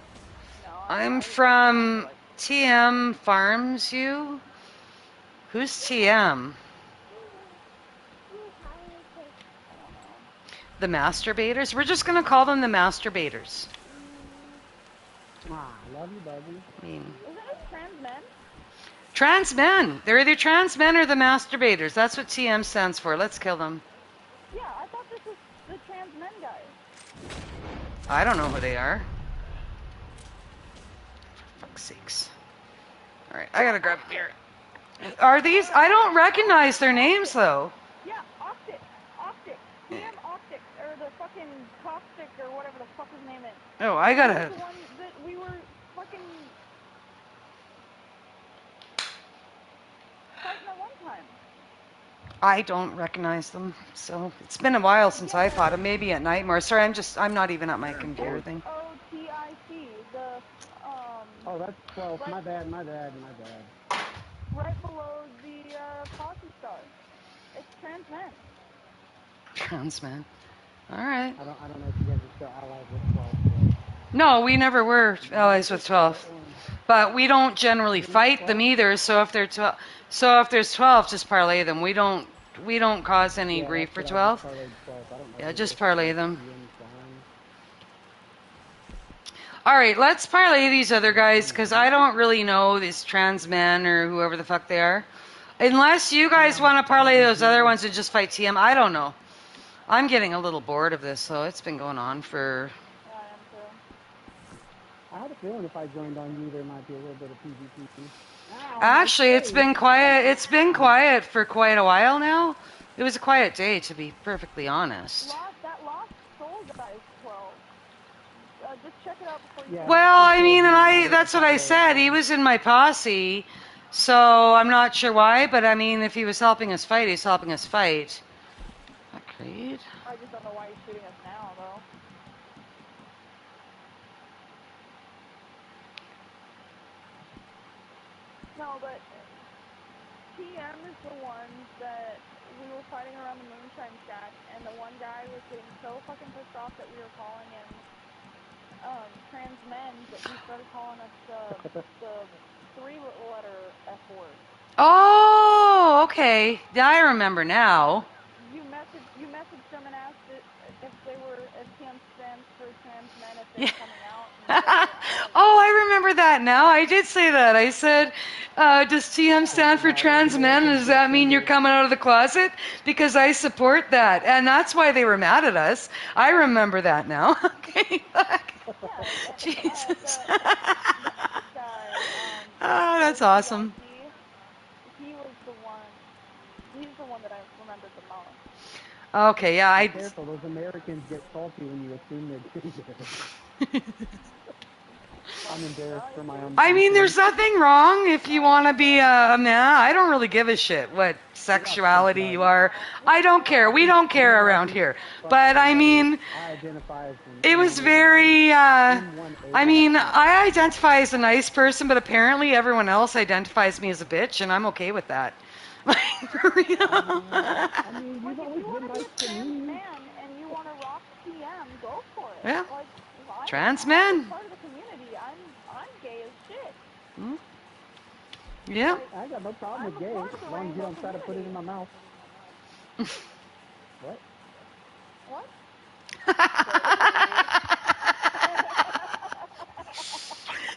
I'm from TM Farms you. Who's TM? The masturbators? We're just gonna call them the masturbators. Ah, love you, buddy. I mean, Isn't it trans men? trans men. They're either trans men or the masturbators. That's what TM stands for. Let's kill them. Yeah, I thought this was the trans men guys. I don't know who they are. For fuck's sakes. Alright, I gotta grab a beer. Are these? I don't recognize their names though. Yeah, Optic. TM Optic. Or the fucking fucking Caustic or whatever the fuck his name is. Oh, I He gotta. was the one that we were fucking fighting at one time. I don't recognize them, so it's been a while since I fought him. Maybe at Nightmare. Sorry, I'm not even at my computer thing. OTIC, the Oh, that's 12. Right. My bad. right below the Posse Star. It's trans men. Trans man. All right. I don't know if you guys are still allies with 12. No, we never were allies with 12, but we don't generally fight them either. So if they're 12, so if there's 12, just parlay them. We don't cause any grief for 12. Yeah, just parlay them. All right, let's parlay these other guys because I don't really know these trans men or whoever the fuck they are. Unless you guys want to parlay those other ones and just fight TM, I don't know. I'm getting a little bored of this, so it's been going on for. Yeah, I am too. I had a feeling if I joined on you, there might be a little bit of PvP. Actually, it's been quiet. It's been quiet for quite a while now. It was a quiet day, to be perfectly honest. That Lost Soul guy's 12. Just check it out before you. Yeah. Well, I mean, that's what I said. He was in my posse, so I'm not sure why, but I mean, if he was helping us fight, he's helping us fight. Agreed. I just don't know why he's shooting us now, though. No, but TM is the one that we were fighting around the Moonshine Shack, and the one guy was getting so fucking pissed off that we were calling him trans men that he started calling us the three-letter F word. Oh, okay. Yeah, I remember now. You messaged them and asked if TM stands for trans men, if they were coming out. Oh, I remember that now. I did say that. I said, does TM stand for trans men? Does that mean you're coming out of the closet? Because I support that. And that's why they were mad at us. I remember that now. Okay, fuck. Jesus. Oh, that's awesome. He was the one. He's the one that I remembered the most. Okay, yeah, Careful, those Americans get salty when you assume they're gender. I'm embarrassed for my own. I mean, there's nothing wrong if you want to be a man. I don't really give a shit what sexuality you are. I don't care. We don't care around here. But I mean, it was very, I mean, I identify as a nice person, but apparently everyone else identifies me as a bitch, and I'm okay with that. Like, for real. I mean, if you want to be a trans man and you want to rock TM, go for it. Yeah. Like, trans men. Part of the community. I'm gay as shit. Hmm? Yeah. I got no problem with gay as long as you don't try to put it in my mouth. What? What?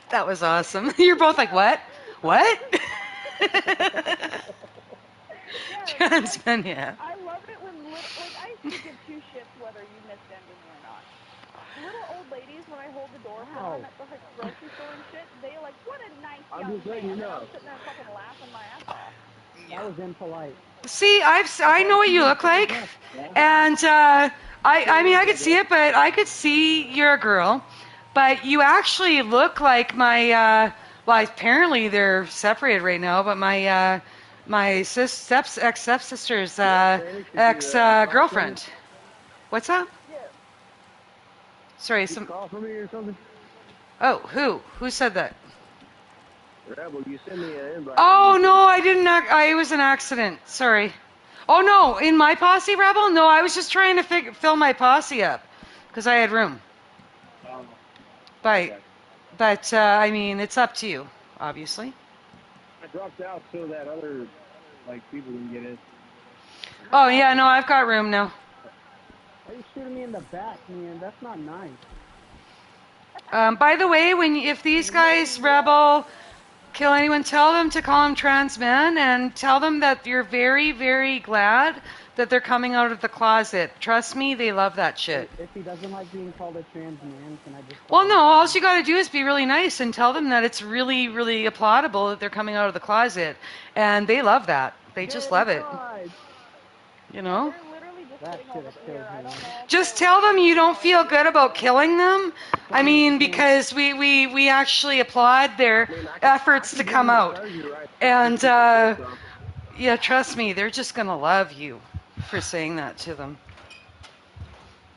That was awesome. You're both like, what? What? Trans men, yeah. I love it when, I used to give two shits whether you misgender me or not. Little old ladies, when I hold the door for them at the grocery store and shit, they like, what a nice young man. And I'm sitting there fucking laughing my ass off. That was impolite. See, I know what you look like, and I mean, I could see it, but I could see you're a girl, but you actually look like my, well, apparently they're separated right now, but my ex-stepsister's ex-girlfriend. What's that? Yeah. Sorry, Call for me or something? Oh, who said that? Rebel, you sent me an invite. Oh no, I didn't. It was an accident. Sorry. Oh no, in my posse, Rebel? No, I was just trying to fill my posse up because I had room. But I mean, it's up to you, obviously. I dropped out so that other people can get in. Oh yeah, no, I've got room now. Why are you shooting me in the back, man? That's not nice. By the way, if these guys, Rebel, kill anyone, tell them to call them trans men and tell them that you're very, very glad that they're coming out of the closet. Trust me, they love that shit. If he doesn't like being called a trans man, can I just... Well, no, all you got to do is be really nice and tell them that it's really, really applaudable that they're coming out of the closet. And they love that. They just love it. You know? They're literally just That getting over should have fear. killed I him. don't know if Just they're tell them you don't like- feel good about killing them. I mean, because we actually applaud their efforts to come out. And yeah, trust me, they're just gonna love you for saying that to them.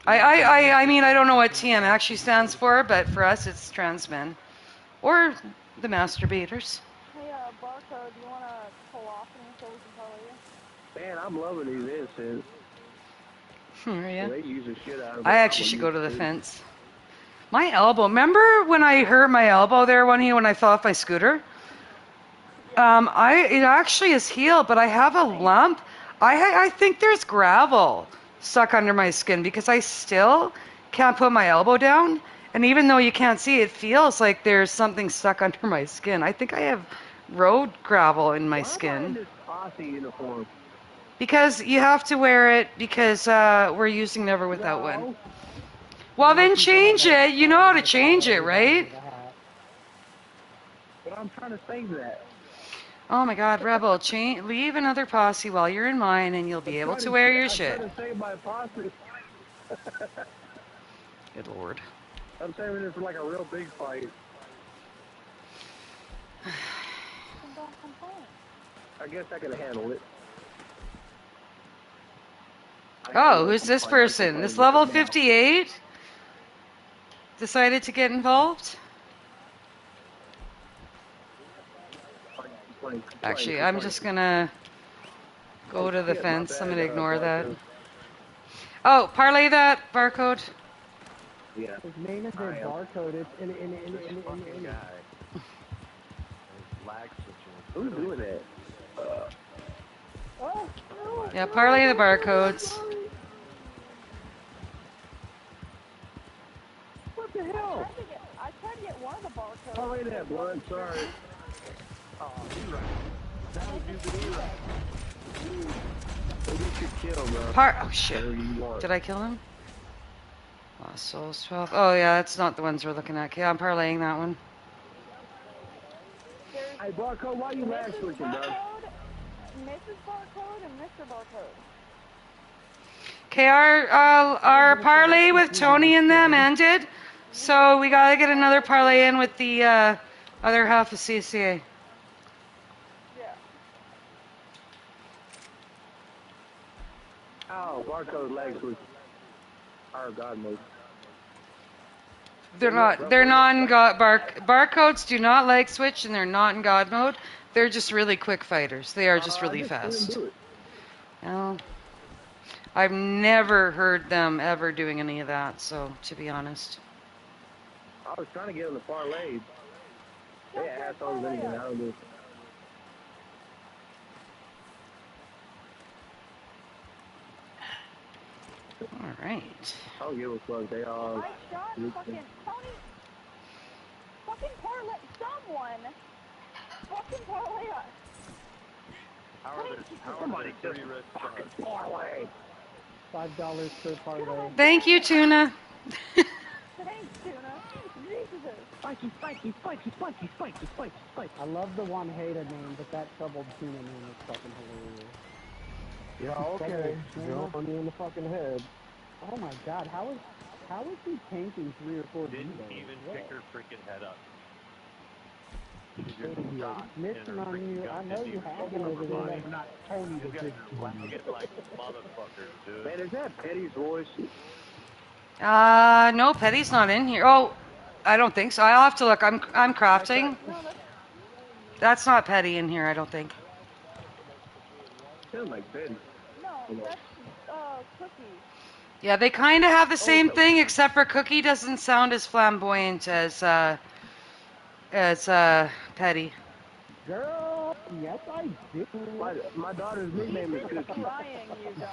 I mean, I don't know what TM actually stands for, but for us, it's trans men or the masturbators. Hey, Barcode, do you want to pull off me so we can parlay you? Man, I'm loving these incense. Yeah. They use the shit out of I it. actually should go to the fence. My elbow. Remember when I hurt my elbow there when I fell off my scooter? It actually is healed, but I have a lump. I think there's gravel stuck under my skin because I still can't put my elbow down. And even though you can't see, it feels like there's something stuck under my skin. I think I have road gravel in my skin. Why am I in this posse uniform? Because you have to wear it because we're using Never Without One. Well, then change it. You know how to change it, right? But I'm trying to save that. Oh my God, Rebel, leave another posse while you're in mine, and you'll be able to wear your shit. I'm trying to save my posse. Good Lord. I'm saving it for like a real big fight. Don't complain. I guess I can handle it. Oh, who's this person? This level 58 decided to get involved? Actually, I'm just gonna go to the fence. I'm gonna ignore that. Oh, parlay that, Barcode. Yeah. His name is their barcode. It's in. Who's doing that? Yeah, parlay the barcodes. What the hell? I tried to get one of the barcodes. Parlay that, blood. Sorry. Oh, you're right. That would do the right. We'll get you killed, bro. Oh shit. Did I kill him? Lost Souls 12. Oh yeah, that's not the ones we're looking at. Yeah, I'm parlaying that one. Hey, Barcode, why you lag switching, bro? Mrs. Barcode and Mr. Barcode. Okay, our parlay with Tony and them ended, so we gotta get another parlay in with the other half of CCA. Yeah. Oh, Barcode lag switching. Our God mode. They're not in barcodes do not lag switch, and they're not in God mode. They're just really quick fighters. They are just really fast. Well, I've never heard them ever doing any of that, so to be honest. I was trying to get on the parlay. They assholes didn't even know this. All right. I don't give a fuck. They all. Nice shot, fucking Tony. Fucking parlay someone. Fucking parlay us. Somebody just fucking parlay. $5 per parlay. Thank you, Tuna. Thanks, Tuna. Jesus. Spiky. I love the one hater name, but that troubled tuna name is fucking hilarious. Yeah, okay. Drill me in the fucking head. Oh my God, how is he tanking 3 or 4 Didn't Vivos? even pick her freaking head up. Snitching on you. I know you have him over there. That's not Tony the big Like motherfuckers, dude. Man, is that Petty's voice? No, Petty's not in here. Oh, I don't think so. I'll have to look. I'm crafting. That's not Petty in here, I don't think. Sounds like Petty. No, that's Cookie. Yeah, they kind of have the same thing, except for Cookie doesn't sound as flamboyant as Petty. Girl, yes I do. My daughter's nickname is Cookie. Lying, you don't.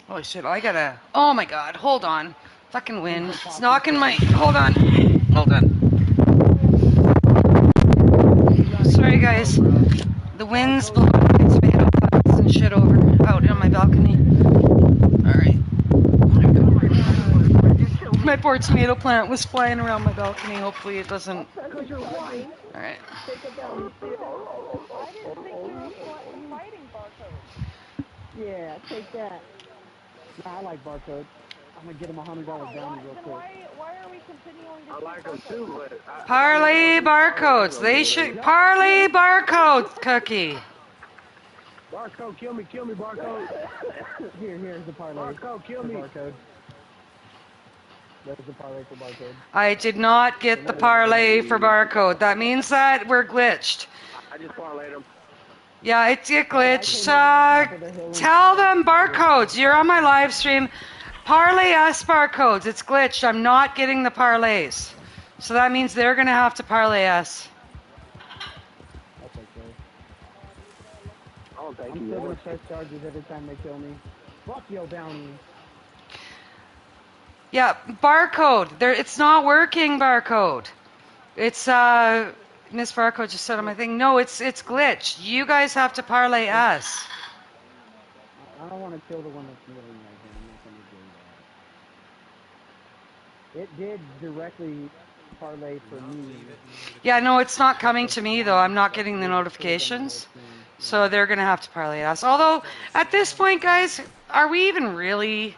Oh shit, oh my God, hold on. Fucking wind. It's knocking my, hold on. Sorry guys. The wind's blowing tomato plants and shit out on my balcony. Alright. My poor tomato plant was flying around my balcony. Hopefully it doesn't. Alright. I didn't think you were fighting barcode. Yeah, take that. Nah, I like barcode. I'm gonna get him $100 bounty real quick. Why are we continuing to I shoot like them barcodes? too, but Parlay barcodes. They should parlay barcodes, Cookie. Barcode, kill me, barcode. Here's the parlay. Barcode, kill me. Barcode. There's the parlay for barcode. I did not get the parlay for barcode. That means that we're glitched. I just parlayed them. Yeah, it's get glitched. Tell them barcodes. You're on my live stream. Parlay us barcodes. It's glitched. I'm not getting the parlays. So that means they're going to have to parlay us. That's okay. I'll take I'm still gonna press charges every time they kill me. Fuck your bounty. Yeah, barcode. It's not working, barcode. It's Miss Barcode just said on my thing. No, it's glitched. You guys have to parlay us. I don't want to kill the one that's kneeling right here. I'm not gonna do that. It did directly parlay for me. Yeah, no, it's not coming to me though. I'm not getting the notifications. So they're going to have to parlay us. Although, at this point, guys, are we even really...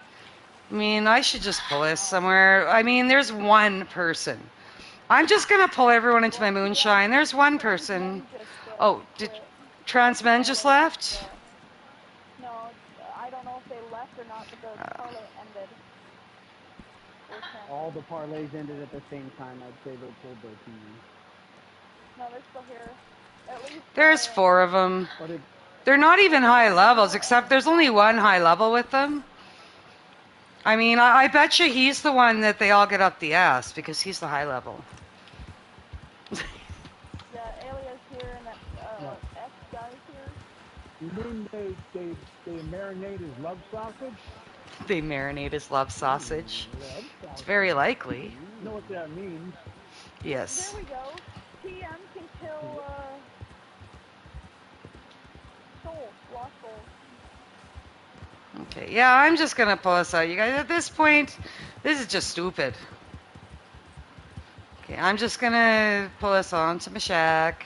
I mean, I should just pull this somewhere. I mean, there's one person. I'm just going to pull everyone into my moonshine. There's one person. Oh, did Transmen just left? No, I don't know if they left or not, but the parlay ended. All the parlays ended at the same time. I'd say they pulled their team. No, they're still here. At least There's 4 of them. They're not even high levels, except there's only one high level with them. I mean, I bet you he's the one that they all get up the ass, because he's the high level. Yeah, Alia's here and that F guy's here. You mean they marinate his love sausage? They marinate his love sausage. It's very likely. You know what that means? Yes. There we go. TM can kill lost souls. Okay, yeah, I'm just gonna pull us out. You guys, at this point, this is just stupid. Okay, I'm just gonna pull us onto my shack,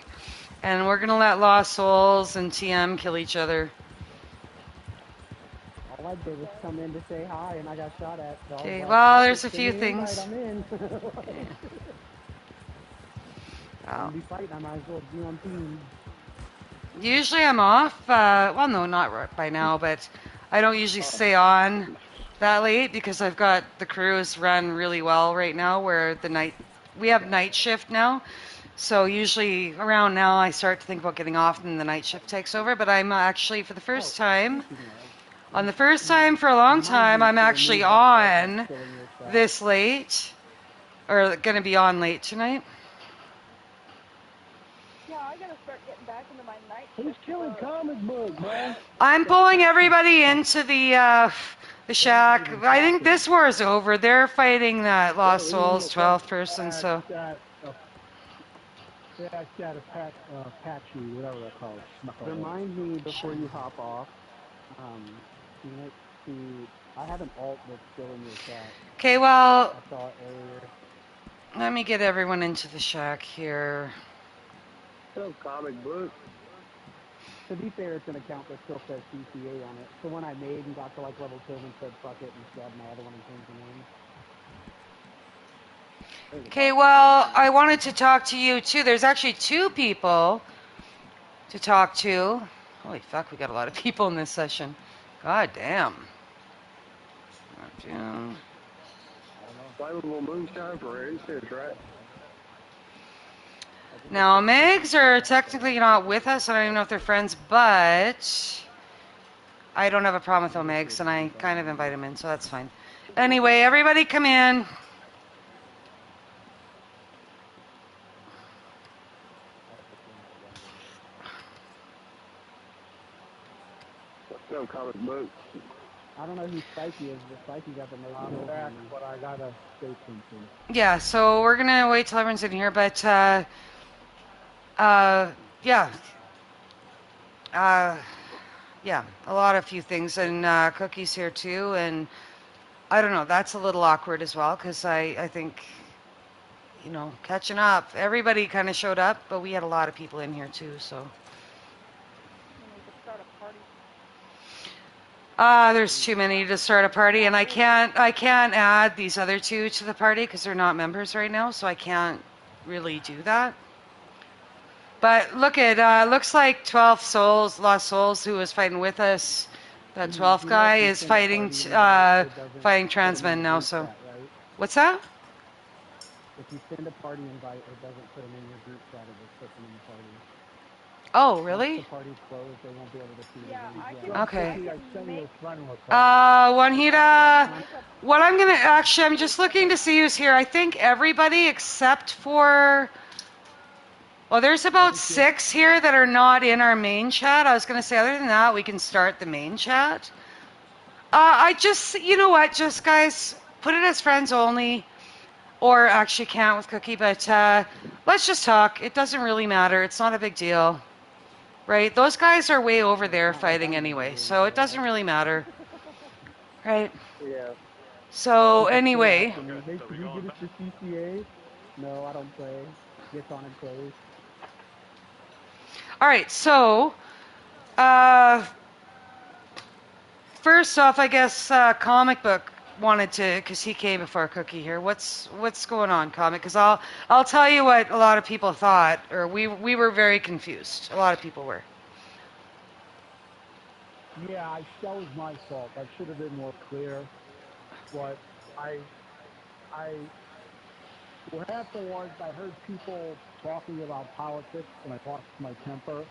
and we're gonna let Lost Souls and TM kill each other. All I did was come in to say hi, and I got shot at. So Okay, well, there's a few I'm things. in. Wow. Be fighting, I might as well be on team. Usually I'm off. Well, no, not right by now, but I don't usually stay on that late because I've got the crews run really well right now where we have night shift now. So usually around now I start to think about getting off and the night shift takes over. But I'm actually, for the first time, for a long time, I'm actually on this late, or going to be on late tonight. Yeah, I gotta start getting back into my night. Who's killing comic book, man? I'm pulling everybody into the shack. I think this war is over. They're fighting that Lost Souls 12th person, so... Patchy, whatever they're called. Remind me before you hop off. I have an alt that's still in your chat. Okay, well, I saw it earlier. let me get everyone into the shack here. Some comic book. To be fair, it's an account that still says CCA on it. The one I made and got to like level 2 and said fuck it and grabbed my other one and changed the name. Okay, well, I wanted to talk to you too. There's actually 2 people to talk to. Holy fuck, we got a lot of people in this session. God damn. Flammable moonshine for instance, right? Now, Megs are technically not with us. I don't even know if they're friends, but I don't have a problem with Omegs, and I kind of invite them in, so that's fine. Anyway, everybody come in. Some comic book. I don't know who Spiky is, but Spiky got the most. I'm back, but I gotta stay tuned. Yeah, so we're gonna wait till everyone's in here, but yeah. Yeah, a few things, and Cookie's here too, and I don't know, that's a little awkward as well, because I think, you know, catching up, everybody kind of showed up, but we had a lot of people in here too, so. There's too many to start a party, and I can't add these other two to the party because they're not members right now, so I can't really do that. But look at looks like 12 souls, lost souls, who was fighting with us. That 12th You know, guy if you is send a fighting party invite, it doesn't fighting put them in transmen the now. group So chat, right? what's that? If you send a party invite, it doesn't put them in your group chat. It just puts them in the party. Oh, Once really? the party's closed, they won't be able to see the Yeah, names. I Yeah. can. Well, Okay. Cookie, I I can sent you make. a friend request. I can Juanita, make a. what I'm gonna actually, I'm just looking to see who's here. I think everybody except for, well, there's about 6 here that are not in our main chat. I was gonna say, other than that, we can start the main chat. I just, you know what, just guys, put it as friends only, or actually can't with Cookie, but let's just talk. It doesn't really matter. It's not a big deal, right? Those guys are way over It's there not like fighting I'm gonna anyway, do so it anything. doesn't really matter, right? Yeah. So People still anyway, asking me, hey, So we should we going get it back? to CCA? No, I don't play. Gets on and plays. all right. So uh, first off, I guess comic book wanted to, because he came before Cookie here. What's going on, comic? Because I'll tell you what a lot of people thought, or we were very confused. A lot of people were. Yeah, that was my fault. I should have been more clear. But I, what happened was I heard people talking about politics, and I lost my temper,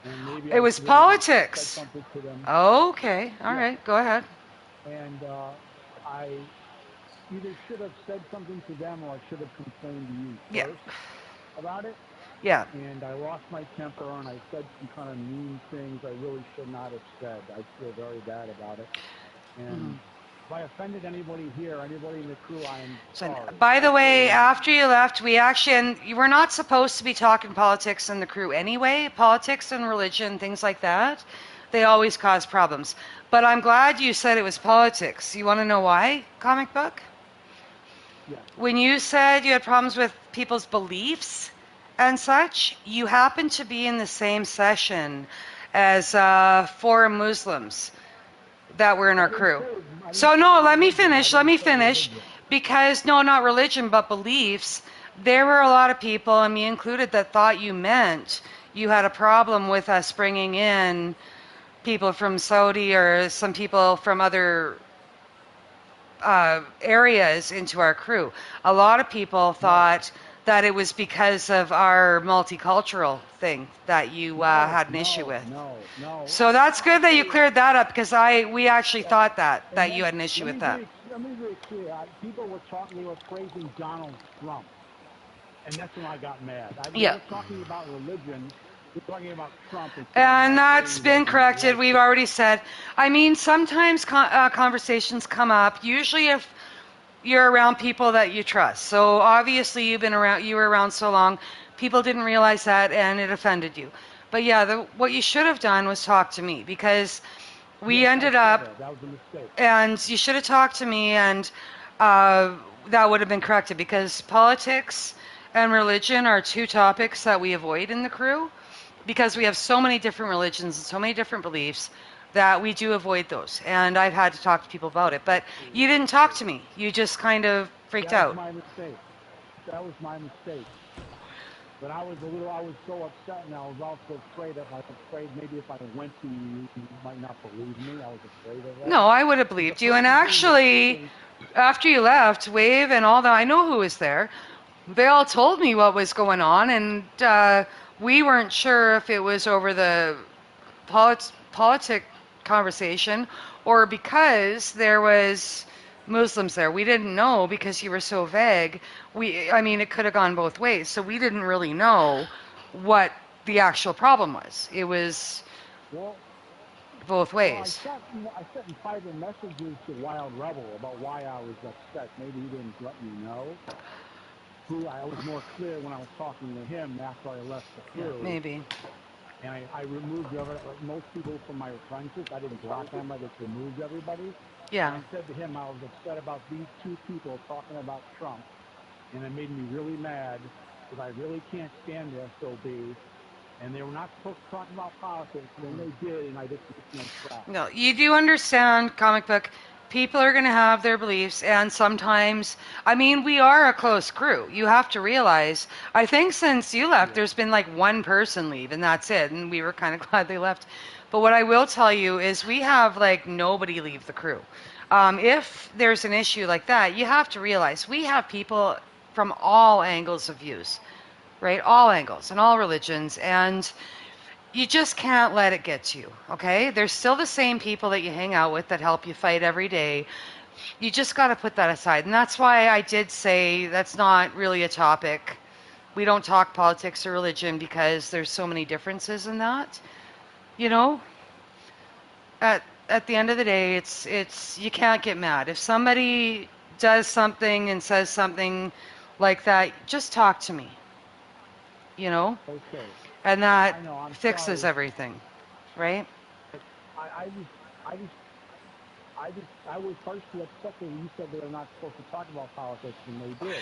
and maybe It I was should have said politics. something to them. Okay. All Yeah, right. Go ahead. and I either should have said something to them or I should have complained to you Yeah. first about it. Yeah. And I lost my temper and I said some kind of mean things I really should not have said. I feel very bad about it. And if I offended anybody here, anybody in the crew, I am So, sorry. by I the way, truly am. after you left, we actually, and you were not supposed to be talking politics in the crew anyway. Politics and religion, things like that, they always cause problems. But I'm glad you said it was politics. You want to know why, comic book? Yes. When you said you had problems with people's beliefs and such, you happened to be in the same session as 4 Muslims that were in our crew. I didn't So say no, let me religion. I finish. Let didn't me say finish. religion. Because no, not religion, but beliefs. There were a lot of people, and me included, that thought you meant you had a problem with us bringing in people from Saudi or some people from other areas into our crew. A lot of people No. thought that it was because of our multicultural thing that you No, had an issue no, with. no, no. So that's I'll good that tell you you, cleared that up because we actually thought and that you had an issue with that. let me be clear. People were talking, they were praising Donald Trump, and that's when I got mad. They Yeah. were talking about religion. They're talking about Trump instead of And how great that's he was been in his corrected. life. We've already said. I mean, sometimes conversations come up. Usually, if you're around people that you trust. So obviously, you were around so long, people didn't realize that, and it offended you. But yeah, what you should have done was talk to me because we Yes, I ended should up, have. That was a mistake. and you should have talked to me, and uh, that would have been corrected because politics and religion are 2 topics that we avoid in the crew because we have so many different religions and so many different beliefs that we do avoid those. And I've had to talk to people about it. But you didn't talk to me. You just kind of freaked That was out. my mistake. That was my mistake. But I was so upset, and I was also afraid that I was afraid maybe if I went to you, you might not believe me. I was afraid of that. No, I would have But the believed you. And person doing the actually, talking, after you left, Wave and all that, I know who was there. They all told me what was going on, and we weren't sure if it was over the politic conversation or because there was Muslims there. We didn't know because you were so vague. I mean, it could have gone both ways. So we didn't really know what the actual problem was. It was well, both well, ways. I sent in private messages to Wild Rebel about why I was upset. Maybe he didn't let me know. I was more clear when I was talking to him after I left the Yeah, crew, maybe. and I removed most people from my friends list. I didn't block them. I just removed everybody. And Yeah. I said to him, I was upset about these 2 people talking about Trump, and it made me really mad because I really can't stand the SOB. and they were not supposed to talk about politics, and then they did, and I just went crap. No, you do understand, comic book. People are going to have their beliefs, and sometimes, I mean, we are a close crew. You have to realize, I think since you left, there's been like one person leave, and that's it. And we were kind of glad they left. But what I will tell you is we have like nobody leave the crew. If there's an issue like that, you have to realize we have people from all angles of views, right? All angles and all religions. And you just can't let it get to you, okay? There's still the same people that you hang out with that help you fight every day. You just got to put that aside. And that's why I did say that's not really a topic. We don't talk politics or religion because there's so many differences in that. You know, at the end of the day, it's you can't get mad. If somebody does something and says something like that, just talk to me. You know? Okay. And that I know, I'm fixes sorry. everything, right? I was partially upset that you said they were not supposed to talk about politics, and they did.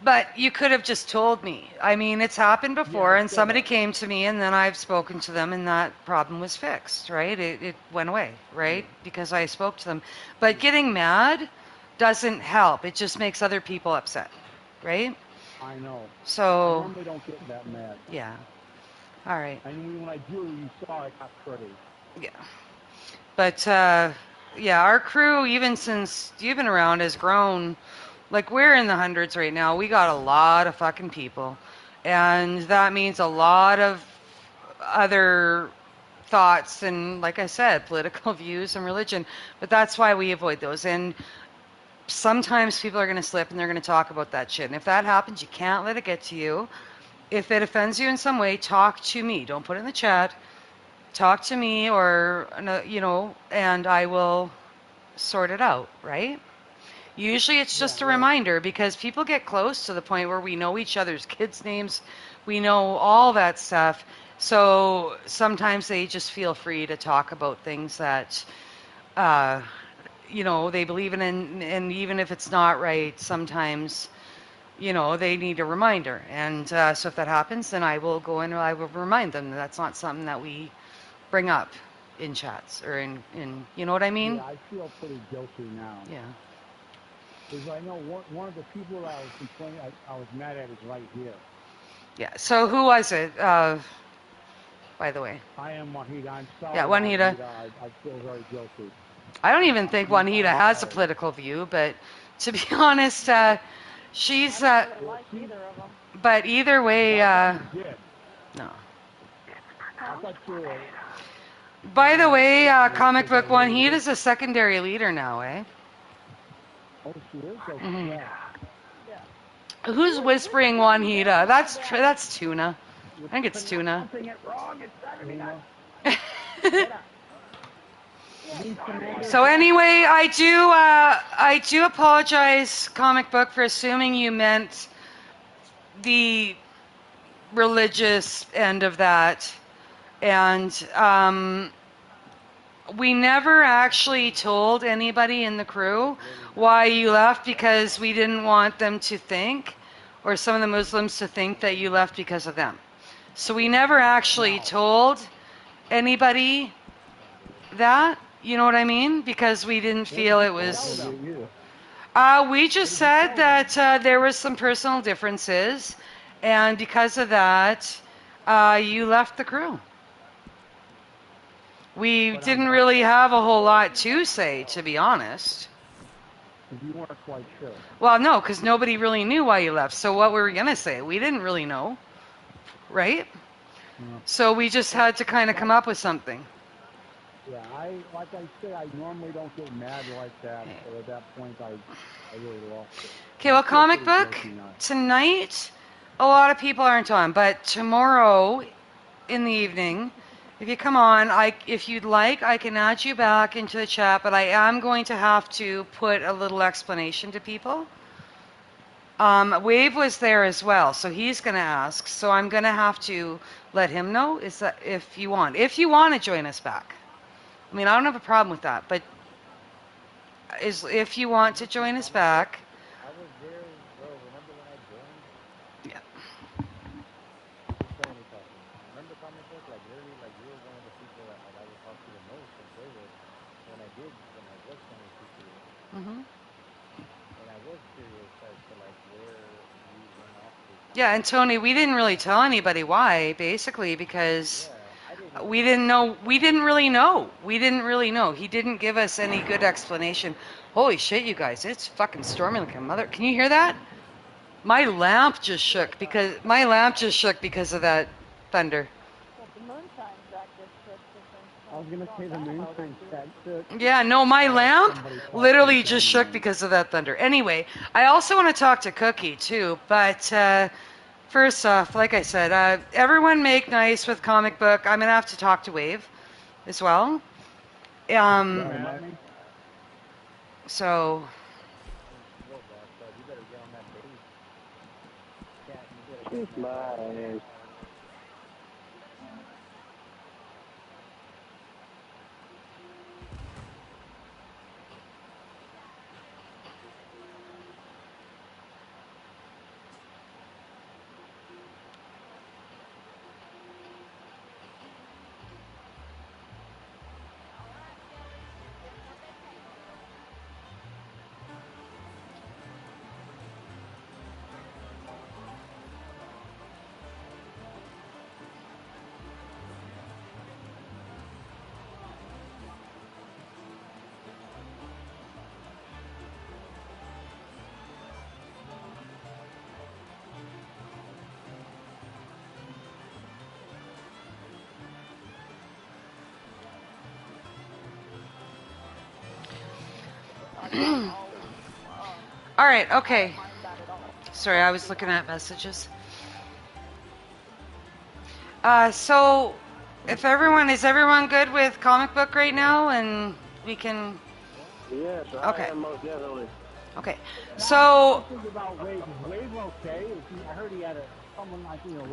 But you could have just told me. I mean, it's happened before, Yeah, and somebody came to me, and then I've spoken to them, and that problem was fixed, right? It went away, right? Yeah. Because I spoke to them. But getting mad doesn't help. It just makes other people upset, right? I know. I So, normally don't get that mad. yeah. All right. And when I do, you saw I got pretty. Yeah. But, yeah, our crew, even since you've been around, has grown. Like, we're in the hundreds right now. We got a lot of fucking people. And that means a lot of other thoughts and, like I said, political views and religion. But that's why we avoid those. And sometimes people are going to slip and they're going to talk about that shit. And if that happens, you can't let it get to you. If it offends you in some way, talk to me. Don't put it in the chat. Talk to me or, you know, and I will sort it out, right? Usually it's just a reminder because people get close to the point where we know each other's kids' names, we know all that stuff. So sometimes they just feel free to talk about things that, uh, you know, they believe in, and even if it's not right, sometimes, you know, they need a reminder. And so if that happens, then I will go in and I will remind them that that's not something that we bring up in chats or in you know what I mean? Yeah, I feel pretty guilty now. Yeah. Because I know one of the people that I was complaining, I was mad at is right here. Yeah. So who was it? By the way. I am Wahida. I'm sorry, Yeah, Juanita. I feel very guilty. I don't even think Juanita I'm has a sorry. political view, but to be honest, she's. I don't really like either of them. But either way, You did. no. I thought you were. By the way, comic book Juanita's a secondary leader now, eh? Oh, she is? Oh, Mhm. yeah. Yeah. Who's whispering Juanita? That's Tuna. I think it's Tuna. Pronouncing it wrong. It's driving me nuts. So anyway, I do apologize, comic book, for assuming you meant the religious end of that, and we never actually told anybody in the crew why you left because we didn't want them to think, or some of the Muslims to think that you left because of them. So we never actually told anybody that. You know what I mean? Because we didn't feel it was. We just said that there was some personal differences, and because of that, you left the crew. We didn't really have a whole lot to say, to be honest. You weren't quite sure. Well, no, because nobody really knew why you left. So what were we going to say? We didn't really know, right? Yeah. So we just had to kind of come up with something. Yeah, like I say, I normally don't get mad like that, but at that point, I really lost it. Okay, well, comic book, tonight, a lot of people aren't on, but tomorrow in the evening, if you come on, if you'd like, I can add you back into the chat, but I am going to have to put a little explanation to people. Wave was there as well, so he's going to ask, so I'm going to have to let him know is that if you want to join us back. I mean, I don't have a problem with that, but if you want to join us back. I was there, bro. Remember when I joined? Yeah. Just let me talk. Remember comic Mm-hmm. And I was curious as to like where you went off to. Yeah, and Tony, we didn't really tell anybody why, basically, because Yeah, I didn't even we know. didn't know. We didn't really know. We didn't really know. He didn't give us any good explanation. Holy shit, you guys! It's fucking storming like a mother. Can you hear that? My lamp just shook because of that thunder. Well, the moonshine shack just shook because I was something's gonna say going the bad about moonshine it. shack shook. Yeah, no, my lamp Somebody talked to literally just shook Tony. because of that thunder. Anyway, I also want to talk to Cookie too, but first off, like I said, everyone make nice with comic book. I'm gonna have to talk to Wave as well. You Um, mad at me? so Well, boss, you better get on that base. Cat, you better get Kiss on that my base. ass. all right, I okay. don't mind that at all. Sorry, I was looking at messages. So if is everyone good with comic book right now? And we can, Yes, I okay, am most definitely. okay. Now I got So, questions about Wave. Is Wave okay? I heard he had someone I think a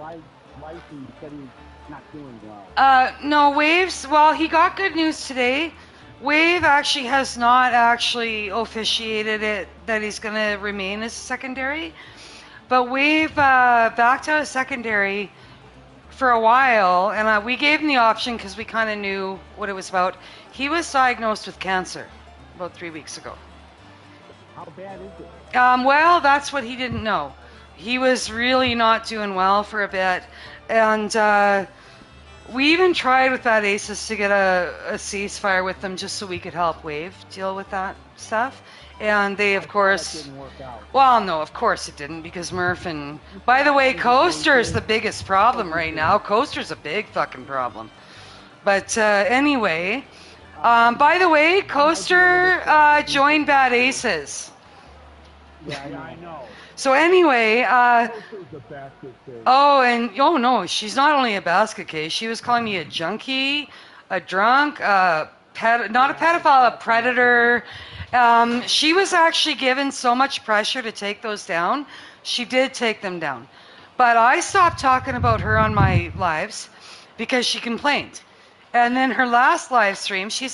license said he's not doing well. no, Waves, well, he got good news today. Wave actually has not actually officiated it that he's going to remain as secondary. But Wave backed out of secondary for a while, and we gave him the option because we kind of knew what it was about. He was diagnosed with cancer about 3 weeks ago. How bad is it? Well, that's what he didn't know. He was really not doing well for a bit, and we even tried with that ACES to get a ceasefire with them just so we could help Wave deal with that stuff. And they, of course, that didn't work out. well, no, of course it didn't because Murph and, by the way, Coaster is the biggest problem right now. Coaster's a big fucking problem. But anyway, by the way, Coaster joined Bad Aces. Yeah, I know. So anyway, Coaster's the basket case. oh no, she's not only a basket case. She was calling me a junkie, a drunk, not a pedophile, a predator. She was actually given so much pressure to take those down. She did take them down, but I stopped talking about her on my lives because she complained. And then her last live stream, she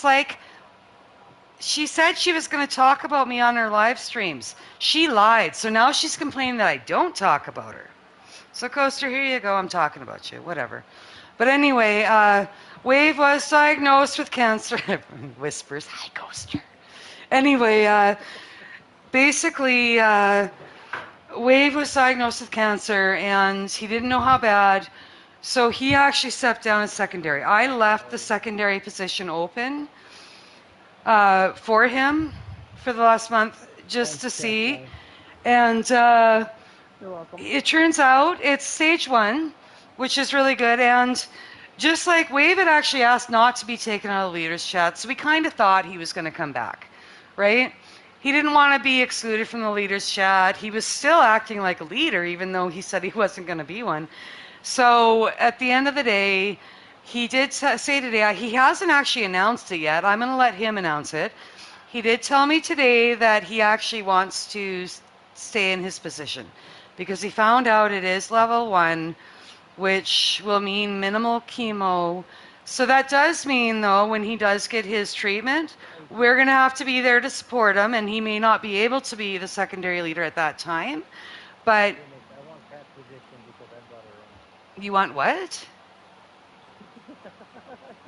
said she was going to talk about me on her live streams. She lied. So now she's complaining that I don't talk about her. So, Coaster, here you go. I'm talking about you. Whatever. But anyway, Wave was diagnosed with cancer. Whispers, hi, Coaster. Anyway, basically, Wave was diagnosed with cancer, and he didn't know how bad. So he actually stepped down as secondary. I left the secondary position open for him for the last month just to see. And You're welcome. it turns out it's stage 1, which is really good. And just like Wave had actually asked not to be taken out of the leaders chat, so we kind of thought he was going to come back, right? He didn't want to be excluded from the leaders chat. He was still acting like a leader, even though he said he wasn't going to be one. So at the end of the day, he did say today, he hasn't actually announced it yet. I'm going to let him announce it. He did tell me today that he actually wants to stay in his position because he found out it is level 1, which will mean minimal chemo. So that does mean, though, when he does get his treatment, we're going to have to be there to support him, and he may not be able to be the secondary leader at that time. But I want Cat's position because I brought her in. you want what? I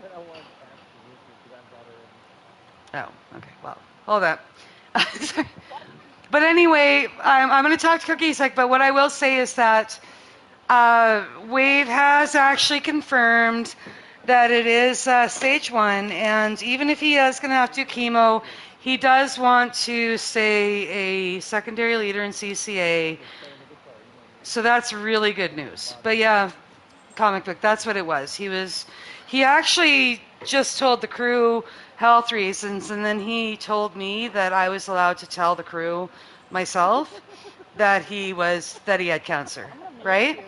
said I want Cat's position because I brought her in. Oh, okay. Well, hold up. But anyway, I'm going to talk to Cookie in a sec, but what I will say is that Wave has actually confirmed that it is stage 1, and even if he is going to have to do chemo, he does want to stay a secondary leader in CCA. So that's really good news. But yeah, comic book, that's what it was. He actually just told the crew health reasons, and then he told me that I was allowed to tell the crew myself that he had cancer, I'm gonna mute right? you.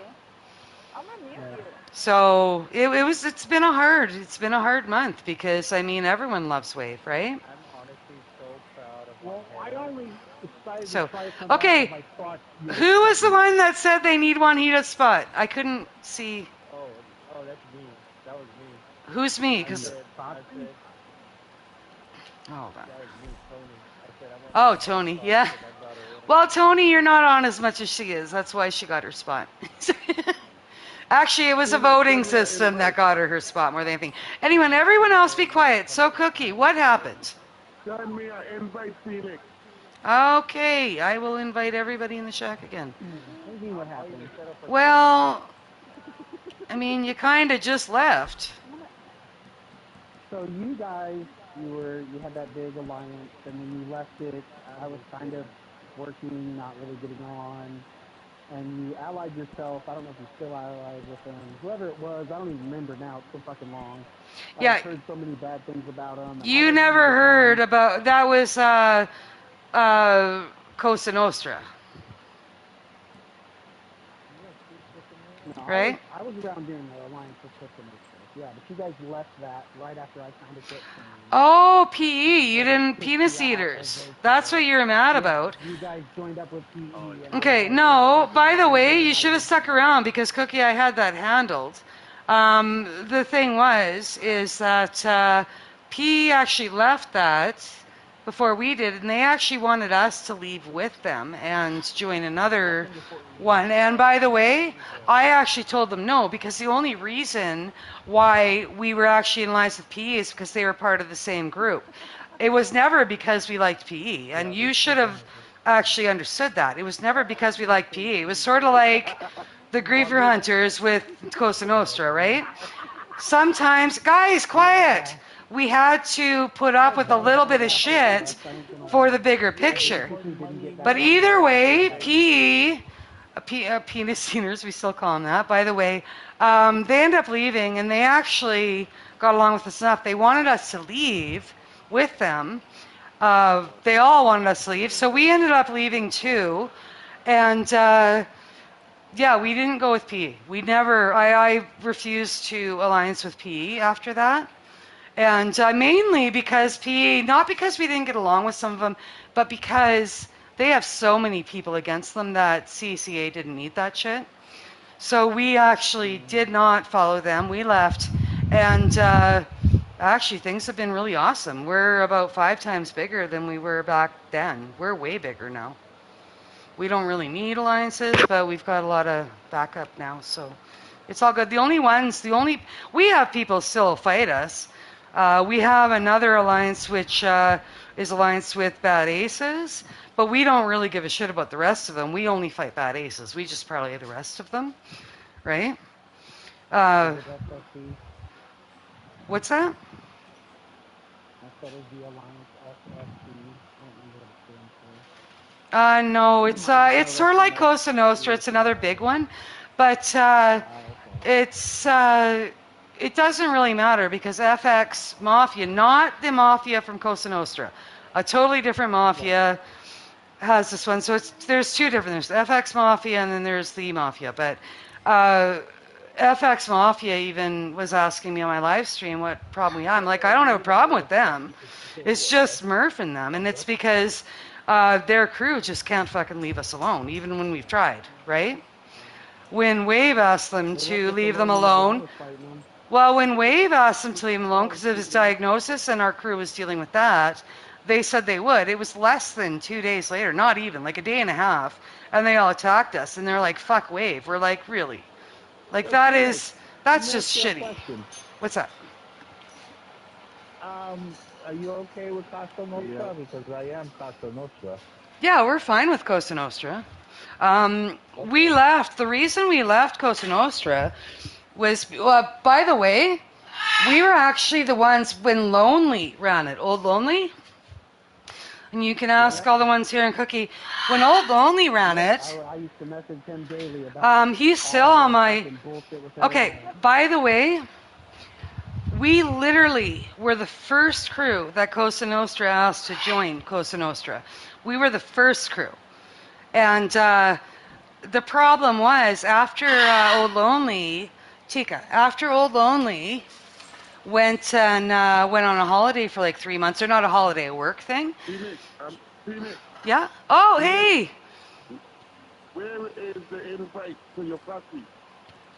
I'm gonna mute you. So it's been a hard month because I mean everyone loves Wave, right? I'm honestly so proud of Well, I Juanero. only decided So to try to come back okay, because I thought you would who was accept the me. one that said they need one heated spot? I couldn't see. Oh, that's me. That was me. Who's me? I Because said, hold on. that was me, Tony. I said, I want my Oh, heated Tony, spot yeah. because I brought her in. Well, Tony, you're not on as much as she is. That's why she got her spot. Actually, it was a voting Send me an system that invite. got her spot more than anything. Anyway, everyone else be quiet. So, Cookie, what happened? Send me an invite, Phoenix. Okay, I will invite everybody in the shack again. What do you mean what I'll even happened? set up a Well, I mean, you kind of just left. So you had that big alliance, and when you left it, I was kind of working, not really getting on, and you allied yourself. I don't know if you're still allied with them. Whoever it was, I don't even remember now. It's so fucking long. I've Yeah, heard so many bad things about them, and I you wasn't never even getting heard on. about that was Cosa Nostra, No, right? I was around during the alliance with Costa Nostra. Yeah, but you guys left that right after I kind of quit playing. Oh, PE, you And it didn't kicked penis you out as eaters. they That's what call. you're mad Yeah, about. you guys joined up with PE, and I was Okay, like, yeah, no, fuck it, by I'll the go way, join. you I should have didn't stuck join. around because Cookie, I had that handled. The thing is that P actually left that before we did, and they actually wanted us to leave with them and join another one. And by the way, I actually told them no because the only reason why we were actually in alliance with PE is because they were part of the same group. It was never because we liked PE, and you should have actually understood that. It was never because we liked PE. It was sort of like the Griever Hunters with Cosa Nostra, right? Sometimes, guys, quiet. We had to put up with a little bit of shit for the bigger picture. But either way, PE, penis eaters, we still call them that, by the way, they end up leaving and they actually got along with us enough. They wanted us to leave with them. They all wanted us to leave, so we ended up leaving too. And yeah, we didn't go with PE. We never, I refused to alliance with PE after that. And mainly because PE, not because we didn't get along with some of them, but because they have so many people against them that CCA didn't need that shit. So we actually did not follow them. We left. And actually, things have been really awesome. We're about 5 times bigger than we were back then. We're way bigger now. We don't really need alliances, but we've got a lot of backup now, so it's all good. We have people still fight us. We have another alliance which is alliance with Bad Aces, but we don't really give a shit about the rest of them. We only fight Bad Aces. We just parlay the rest of them, right? Uh, what's that? I said it was the Alliance SSC. I don't remember what it stands for. No, it's sort of like Cosa Nostra. It's another big one, but it's it doesn't really matter because FX Mafia, not the Mafia from Cosa Nostra, a totally different Mafia has this one. So there's two different. There's the FX Mafia and then there's the Mafia. But uh, FX Mafia even was asking me on my live stream what problem we have. I'm like, I don't have a problem with them. It's just Murph and them, and it's because their crew just can't fucking leave us alone, even when we've tried, right? When Wave asked them to leave them alone, well, when Wave asked them to leave him alone because of his diagnosis and our crew was dealing with that, they said they would. It was less than 2 days later, not even, like a day and a half, and they all attacked us. And they're like, fuck Wave. We're like, really? Like, that's just shitty. What's that? Are you okay with Costa Nostra? Because I am Costa Nostra. Yeah, we're fine with Cosa Nostra. We left. The reason we left Cosa Nostra was, by the way, we were actually the ones when Lonely ran it. Old Lonely? And you can ask all the ones here in Cookie. When Old Lonely ran it, I used to message him daily about he's still all on the my. fucking bullshit with Okay, by the way, we literally were the first crew that Cosa Nostra asked to join Cosa Nostra. We were the first crew. And the problem was after Old Lonely, after Old Lonely went on a holiday for like 3 months, or not a holiday, a work thing. Phoenix, Yeah. Oh, hey. where is the invite to your party?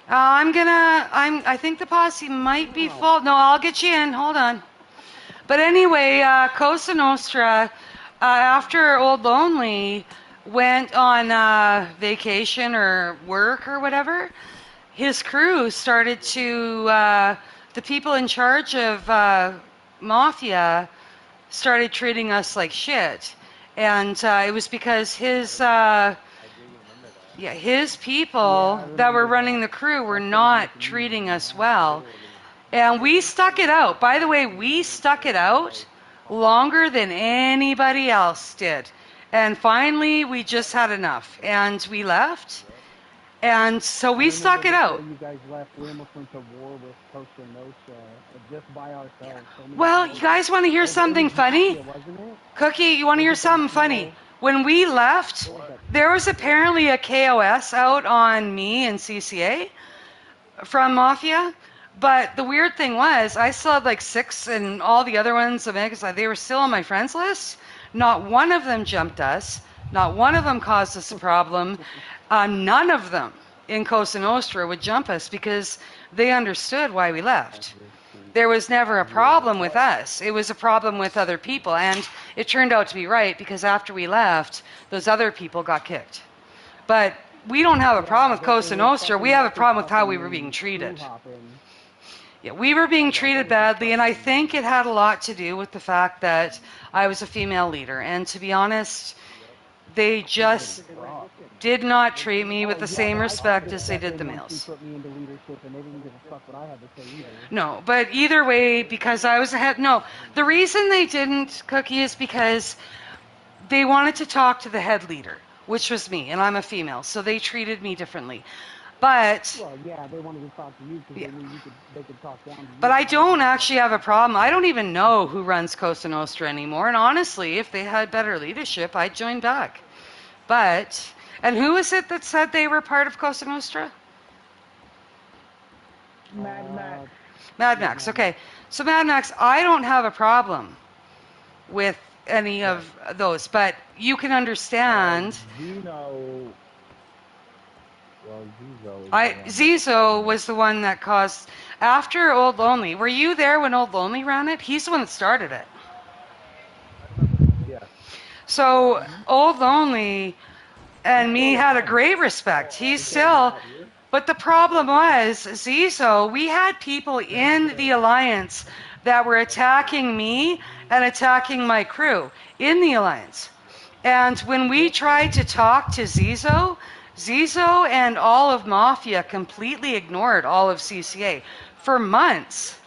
I think the posse might be full. No, I'll get you in. Hold on. But anyway, Cosa Nostra, after Old Lonely went on vacation or work or whatever, his crew started to, the people in charge of Mafia started treating us like shit. And it was because his, his people that were running the crew were not treating us well. And we stuck it out. By the way, we stuck it out longer than anybody else did. And finally, we just had enough. And we left. And so we stuck it out. You guys left. We almost went to war with Costa Nostra just by ourselves. Well, you guys want to hear something funny? Cookie, you want to hear something funny? When we left, there was apparently a KOS out on me and CCA from Mafia. But the weird thing was, I still had like 6, and all the other ones, they were still on my friends list. Not one of them jumped us. Not one of them caused us a problem. None of them in Cosa Nostra would jump us because they understood why we left. There was never a problem with us. It was a problem with other people. And it turned out to be right because after we left, those other people got kicked. But we don't have a problem with Cosa Nostra. We have a problem with how we were being treated. Yeah, we were being treated badly, and I think it had a lot to do with the fact that I was a female leader. And to be honest, they just did not treat me with the same respect as they did the males. No, but either way, because I was ahead. No, the reason they didn't, Cookie, is because they wanted to talk to the head leader, which was me, and I'm a female, so they treated me differently. But they wanted to talk to you because they knew they could talk down to you. But I don't actually have a problem. I don't even know who runs Cosa Nostra anymore. And honestly, if they had better leadership, I'd join back. But, and who is it that said they were part of Cosa Nostra? Mad Max. Mad Max, okay. So Mad Max, I don't have a problem with any of those, but you can understand. Zizo was the one that caused, after Old Lonely. Were you there when Old Lonely ran it? He's the one that started it. Yeah. So Old Lonely and me had a great respect. He's still, but the problem was Zizo. We had people in the alliance that were attacking me and attacking my crew in the alliance. And when we tried to talk to Zizo and all of Mafia completely ignored all of CCA for months.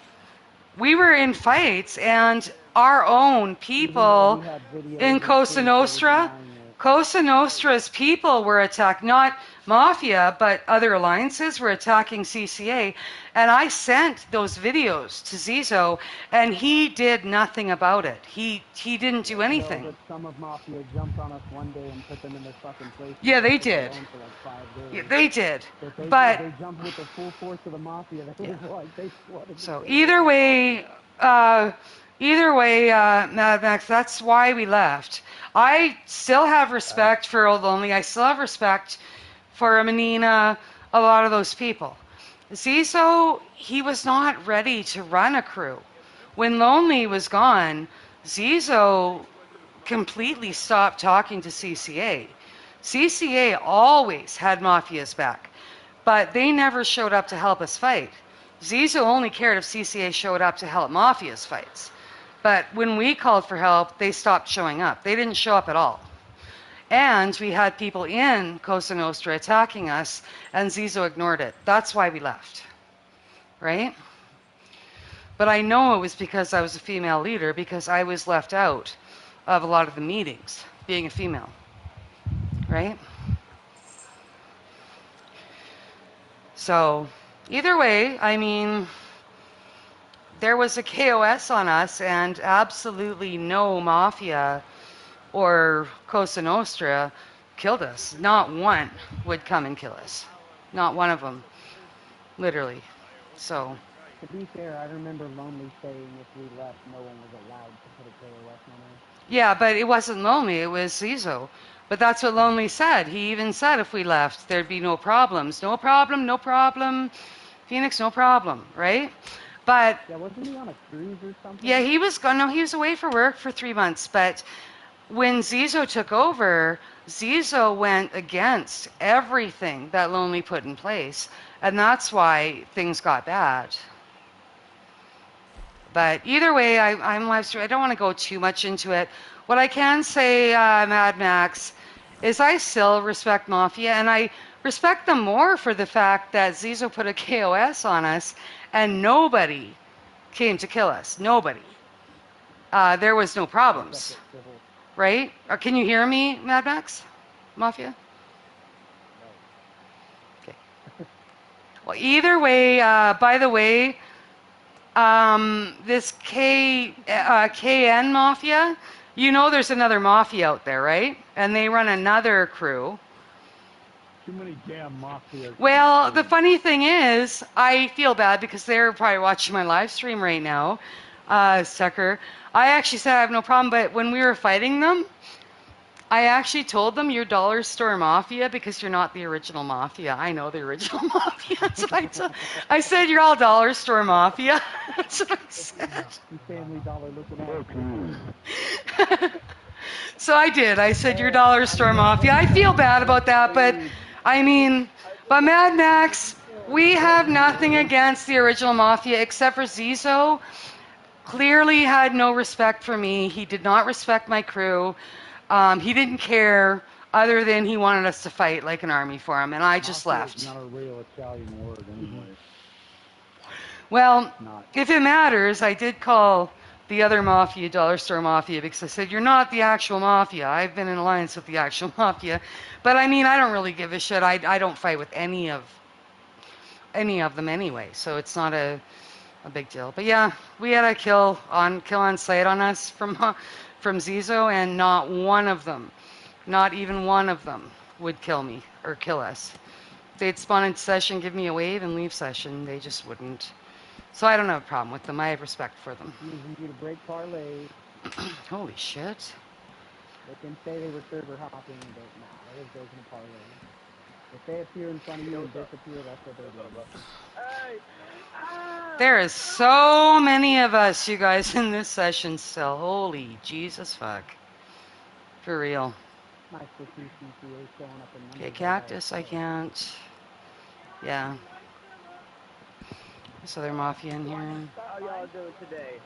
We were in fights, and our own people in Cosa Nostra, Cosa Nostra's people were attacked, not Mafia, but other alliances were attacking CCA. And I sent those videos to Zizo, and he did nothing about it. He didn't do anything. But some of Mafia jumped on us one day and put them in their fucking place. Yeah, they did. For like 5 days. Yeah, they did. But they jumped with the full force of the Mafia. So either way, Mad Max, that's why we left. I still have respect for Old Lonely. I still have respect for Menina, a lot of those people. Zizo, he was not ready to run a crew. When Lonely was gone, Zizo completely stopped talking to CCA. CCA always had Mafia's back, but they never showed up to help us fight. Zizo only cared if CCA showed up to help Mafia's fights. But when we called for help, they stopped showing up. They didn't show up at all. And we had people in Cosa Nostra attacking us, and Zizo ignored it. That's why we left, right? But I know it was because I was a female leader, because I was left out of a lot of the meetings, being a female, right? So either way, I mean, there was a KOS on us, and absolutely no mafia or Cosa Nostra killed us. Not one would come and kill us. Not one of them, literally. So, To be fair, I remember Lonely saying if we left, no one was allowed to put a KOS on us. yeah, but it wasn't Lonely, it was Zizo. But that's what Lonely said. He even said if we left, there'd be no problems. No problem, no problem. Phoenix, no problem, right? But Yeah, wasn't he on a cruise or something? yeah, he was gone. No, he was away for work for 3 months. But when Zizo took over, Zizo went against everything that Lonely put in place, and that's why things got bad. But either way, I'm live streaming. I don't want to go too much into it. What I can say, Mad Max, is I still respect Mafia, and I respect them more for the fact that Zizo put a KOS on us, and nobody came to kill us. Nobody. There was no problems, right? Can you hear me, Mad Max? Mafia? Okay. Well, either way, by the way, this KN Mafia, you know there's another Mafia out there, right? And they run another crew. Too many damn mafias. Well, the funny thing is, I feel bad because they're probably watching my live stream right now, sucker. I actually said I have no problem, but when we were fighting them, I actually told them you're dollar store mafia because you're not the original mafia. I know the original mafia. That's what I said you're all dollar store mafia. That's what I said. Family Dollar looking at So I did. I said you're dollar store mafia. I feel bad about that, but I mean, but Mad Max, we have nothing against the original mafia except for Zizo. Clearly had no respect for me. He did not respect my crew. He didn't care other than he wanted us to fight like an army for him, and I just left. It's not a real Italian word anyway. Well, if it matters, I did call the other mafia dollar store mafia because I said, you're not the actual mafia. I've been in alliance with the actual mafia. But I mean, I don't really give a shit. I don't fight with any of them anyway, so it's not a big deal. But yeah, we had a kill on sight on us from Zizo, and not one of them, not even one of them, would kill me or kill us. They'd spawn into session, give me a wave, and leave session. They just wouldn't. So I don't have a problem with them. I have respect for them. using you to break parlays. Holy shit. They can say they were server hopping, but nah, it was breaking a parlay. If they appear in front of you and disappear, that's what they're doing. There is so many of us, you guys, in this session still. Holy Jesus fuck. For real. Nice to see CCA showing up in numbers. Okay, Cactus, I can't. Yeah. This other mafia in here. How y'all doing today?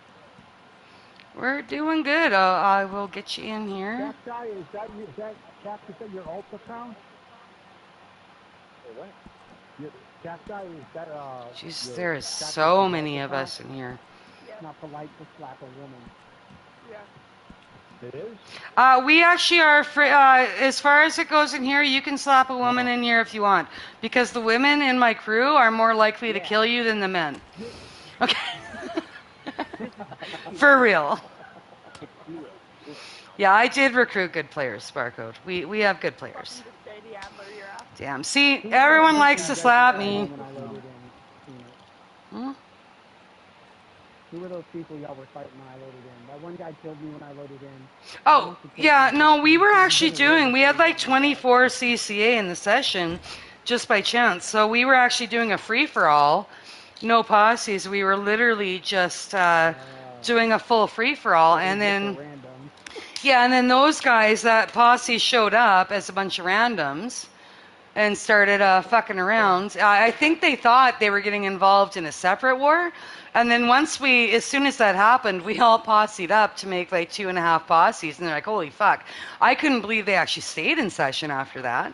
We're doing good. I will get you in here. That guy, is that Cactus at your alt account? Hey, what? That guy, is that Jeez, there is so many of us in here. It's not polite to slap a woman. Yeah. It is? We actually are free, as far as it goes in here, you can slap a woman in here if you want, because the women in my crew are more likely to kill you than the men. Okay. For real. Yeah, I did recruit good players, Sparkode. We have good players. Shady Adler, you're out. Damn. See, everyone likes to slap me. When I loaded in. Hmm? Who were those people y'all were fighting when I loaded in? That one guy killed me when I loaded in. Oh, yeah, no, we were actually we had like 24 CCA in the session, just by chance. So we were actually doing a free-for-all, no posses. We were literally just doing a full free-for-all, and then... Yeah, and then those guys, that posse showed up as a bunch of randoms and started fucking around. I think they thought they were getting involved in a separate war, And then as soon as that happened, we all posseed up to make like 2.5 posses, and they're like, holy fuck. I couldn't believe they actually stayed in session after that.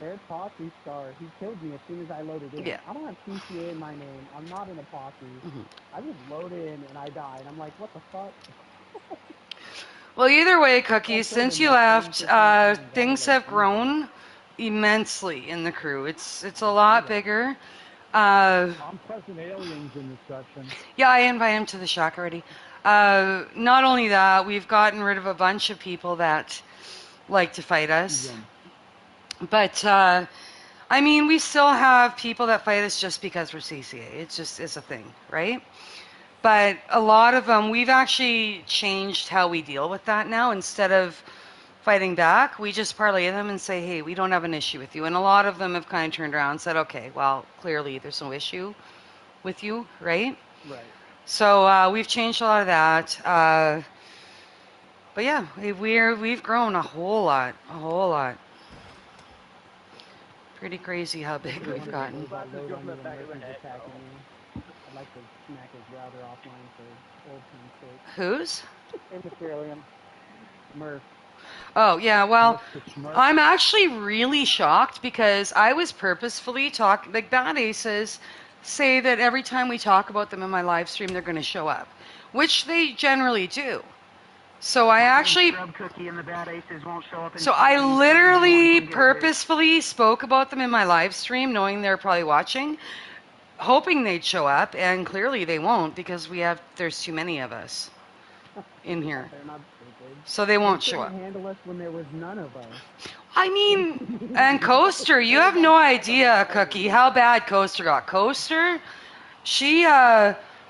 Their posse star, he killed me as soon as I loaded in. Yeah. I don't have CCA in my name. I'm not in a posse. Mhm. I just load in and I die. And I'm like, what the fuck? Well, either way, I Cookies, killed since him you like 10, left, 15 times. I had things like have 3 kills. grown immensely in the crew. It's a lot bigger. Uh, I'm pressing aliens in this section. yeah, I invite him to the shack already. Not only that, we've gotten rid of a bunch of people that like to fight us. But, I mean, we still have people that fight us just because we're CCA. It's a thing, right? But a lot of them, we've actually changed how we deal with that now. Instead of fighting back, we just parlay them and say, hey, we don't have an issue with you. And a lot of them have kind of turned around and said, okay, well, clearly there's no issue with you, right? Right. So we've changed a lot of that. But yeah, we've grown a whole lot. Pretty crazy how big One we've of gotten. those that load on you the when back of the Murphy's head, attacking bro. me. I'd like to smack his router offline for old time's sake. Whose? Immaterial. Murph. Oh, yeah, well, Mr. Smurf. I'm actually really shocked because I was purposefully talking, like Bad Aces say that every time we talk about them in my live stream, they're going to show up, which they generally do. So I actually, Cookie and the Bad Aces won't show up. so I literally purposefully spoke about them in my live stream, knowing they're probably watching, hoping they'd show up, and clearly they won't because there's too many of us in here. They're not stupid. So they won't They show couldn't up. handle us when there was none of us. I mean, and Coaster, you have no idea, Cookie, how bad Coaster got. Coaster, she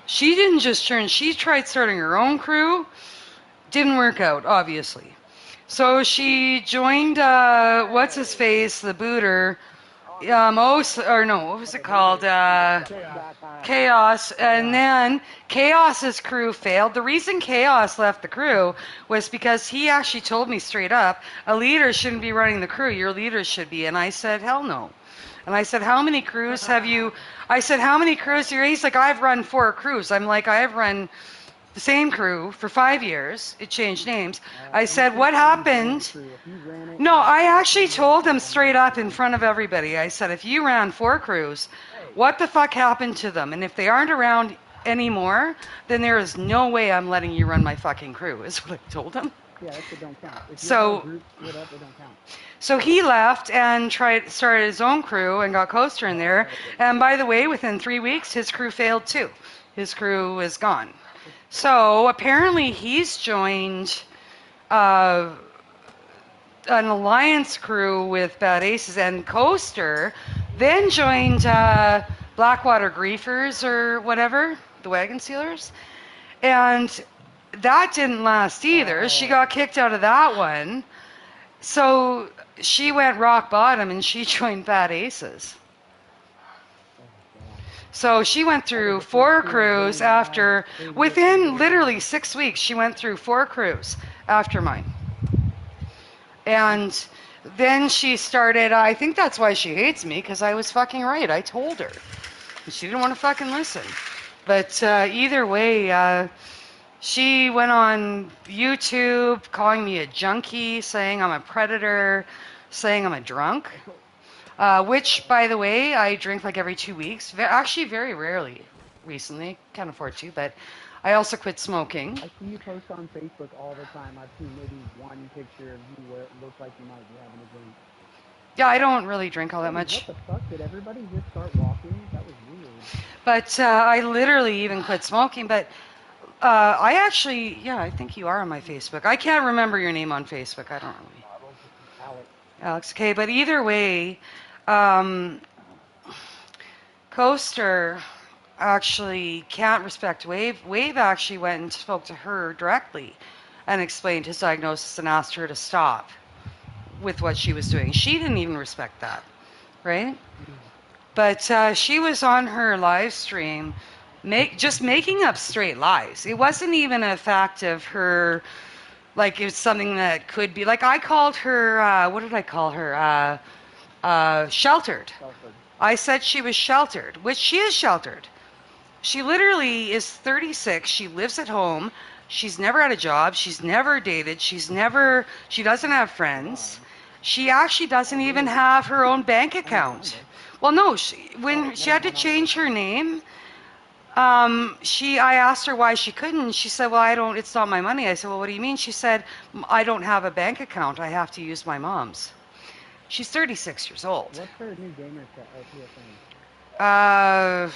didn't just turn, she tried starting her own crew. Didn't work out, obviously. So she joined, what's his face, the booter, what was it called? Chaos, and then Chaos's crew failed. The reason Chaos left the crew was because he actually told me straight up, a leader shouldn't be running the crew, your leader should be. And I said, hell no. And I said, how many crews have you, he's like, I've run 4 crews. I'm like, I've run the same crew for 5 years. It changed names. I said, what happened? No, I actually told him straight up in front of everybody. I said, if you ran 4 crews, what the fuck happened to them? And if they aren't around anymore, then there is no way I'm letting you run my fucking crew, is what I told him. Yeah, that shit don't count. If So- your group split up, it don't count. So he left and started his own crew and got Coaster in there. And by the way, within 3 weeks, his crew failed too. His crew is gone. So apparently he's joined an alliance crew with Bad Aces, and Coaster then joined Blackwater Griefers or whatever, the Wagon Sealers. And that didn't last either. She got kicked out of that one. So she went rock bottom and she joined Bad Aces. So she went through 4 crews after, within literally 6 weeks, she went through 4 crews after mine. And then she started, I think that's why she hates me, because I was fucking right. I told her. And she didn't want to fucking listen. But either way, she went on YouTube calling me a junkie, saying I'm a predator, saying I'm a drunk. Which, by the way, I drink like every 2 weeks. Actually, very rarely recently. Can't afford to, but I also quit smoking. I see you post on Facebook all the time. I've seen maybe one picture of you where it looks like you might be having a drink. Yeah, I don't really drink all that much. What the fuck? Did everybody just start walking? That was weird. But I literally even quit smoking. But I actually, yeah, I think you are on my Facebook. I can't remember your name on Facebook. I don't really. Alex. Okay, but either way, Coaster actually can't respect Wave. Wave actually went and spoke to her directly and explained his diagnosis and asked her to stop with what she was doing. She didn't even respect that, right? But she was on her live stream just making up straight lies. It wasn't even a fact of her, like it was something that could be, like I called her, what did I call her? Sheltered. I said she was sheltered, which she is sheltered. She literally is 36. She lives at home. She's never had a job. She's never dated. She doesn't have friends. She actually doesn't even have her own bank account. Well, no, when she had to change her name, I asked her why she couldn't. She said, well, it's not my money. I said, well, what do you mean? She said, I don't have a bank account. I have to use my mom's. She's 36 years old. What's her new gamer PSN? Uh,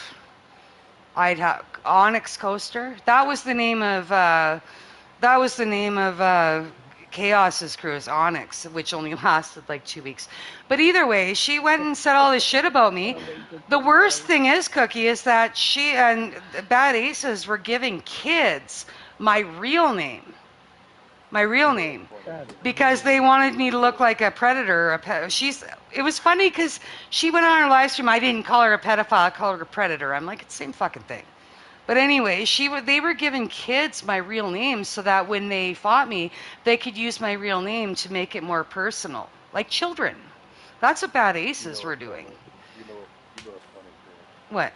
I'd have Onyx Coaster. That was the name of Chaos's cruise, Onyx, which only lasted like 2 weeks. But either way, she went and said all this shit about me. The worst thing is, Cookie, is that she and Bad Aces were giving kids my real name. My real name. Because they wanted me to look like a predator. It was funny because she went on her live stream. I didn't call her a pedophile. I called her a predator. I'm like, it's the same fucking thing. But anyway, they were giving kids my real name so that when they fought me, they could use my real name to make it more personal, like children. That's what Bad Aces were doing. You know what's funny, Chris? What?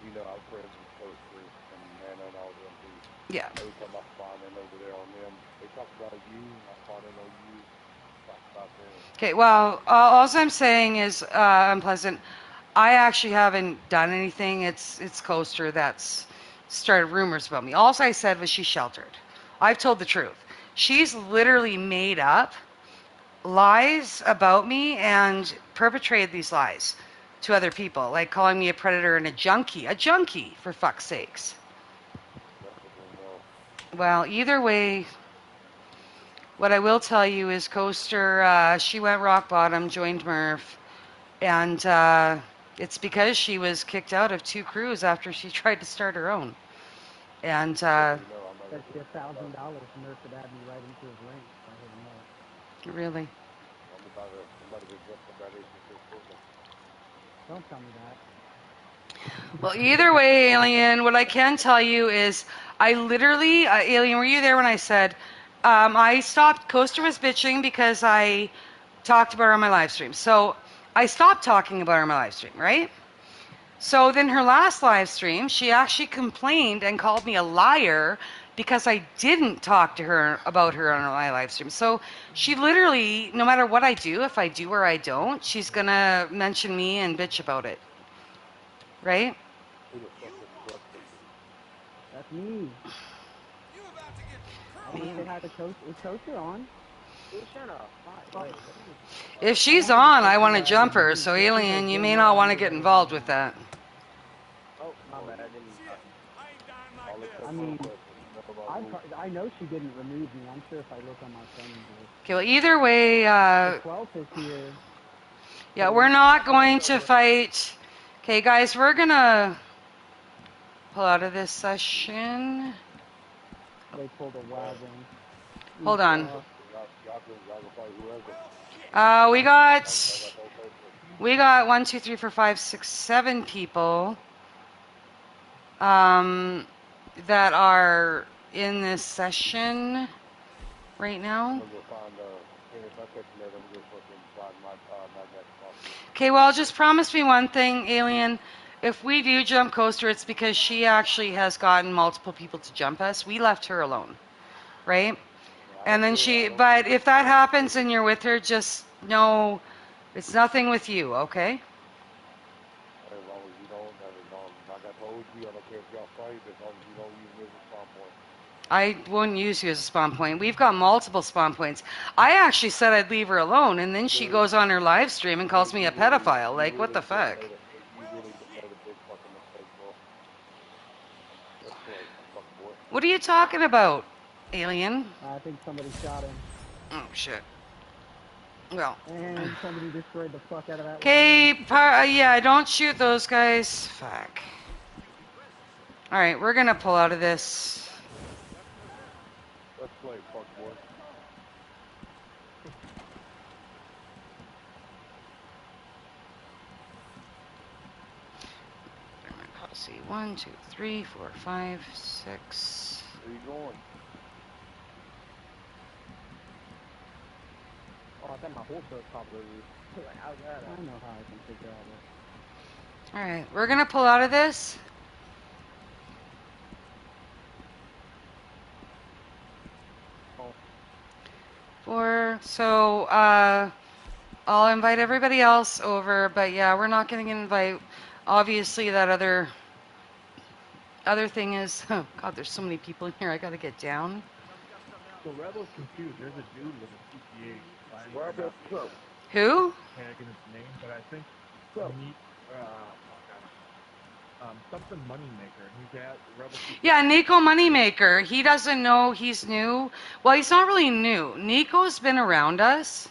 You know, I'm friends with Coach Chris and Nana and all them too. Yeah. Every time I spawn in over there on them, they talk about you, and I spawn in on you, talk about them. Okay, well, all I'm saying is, Unpleasant, I actually haven't done anything. It's Coaster that's started rumors about me. All I said was she's sheltered. I've told the truth. She's literally made up lies about me and perpetrated these lies to other people, like calling me a predator and a junkie, for fuck's sakes. Well, either way, what I will tell you is Coaster, she went rock bottom, joined Murph, and it's because she was kicked out of 2 crews after she tried to start her own. And $1,000 Murph would add me right into his ranks. I hit him up. Really? Don't tell me that. Well, either way, Alien, what I can tell you is I literally, Alien, were you there when I said I stopped, Coaster was bitching because I talked about her on my live stream. So I stopped talking about her on my live stream, right? So then her last live stream, she actually complained and called me a liar because I didn't talk to her about her on my live stream. So she literally, no matter what I do, if I do or I don't, she's going to mention me and bitch about it. Right? That's me. I want to say hi to Coach. Is Coaster on? If she's on, I want to jump her. So, Alien, you may not want to get involved with that. Oh, my bad. I didn't. I mean, I know she didn't remove me. I'm sure if I look on my phone. Okay, well, either way, The 12th is here. Yeah, we're not going to fight. Okay, guys, we're going to pull out of this session. They pulled a wagon. Hold on. We got 1, 2, 3, 4, 5, 6, 7 people that are in this session right now. Okay, well, just promise me one thing, Alien. If we do jump Coaster, it's because she actually has gotten multiple people to jump us. We left her alone, right? And then but if that happens and you're with her, just know it's nothing with you, okay? As long as you don't, like I told you, I don't care if y'all fight, as long as you don't use me as a spawn point. I wouldn't use you as a spawn point. We've got multiple spawn points. I actually said I'd leave her alone, and then she goes on her live stream and calls me a pedophile. Like, what the fuck? You really made a big fucking mistake, bro. That's right, fuck boy. What are you talking about, Alien? I think somebody shot him. Oh, shit. Well. And somebody destroyed the fuck out of that. Okay, yeah, don't shoot those guys. Fuck. Alright, we're gonna pull out of this. Let's play, fuck boy. Let's see, 1, 2, 3, 4, 5, 6. Where you going? Oh, I thought my horse was probably. Like, how's that? I know how I can figure out this. Alright, we're gonna pull out of this. So, I'll invite everybody else over, but yeah, we're not going to invite. Obviously, that other thing is, oh God, there's so many people in here. I got to get down. So Rebel's confused. There's a dude with a CCA sign or Rebel not Trump. Who? tagging his name, but I think Trump. he something moneymaker, and he's at Rebel CCA. Yeah, Nico Moneymaker. He doesn't know he's new. Well, he's not really new. Nico's been around us.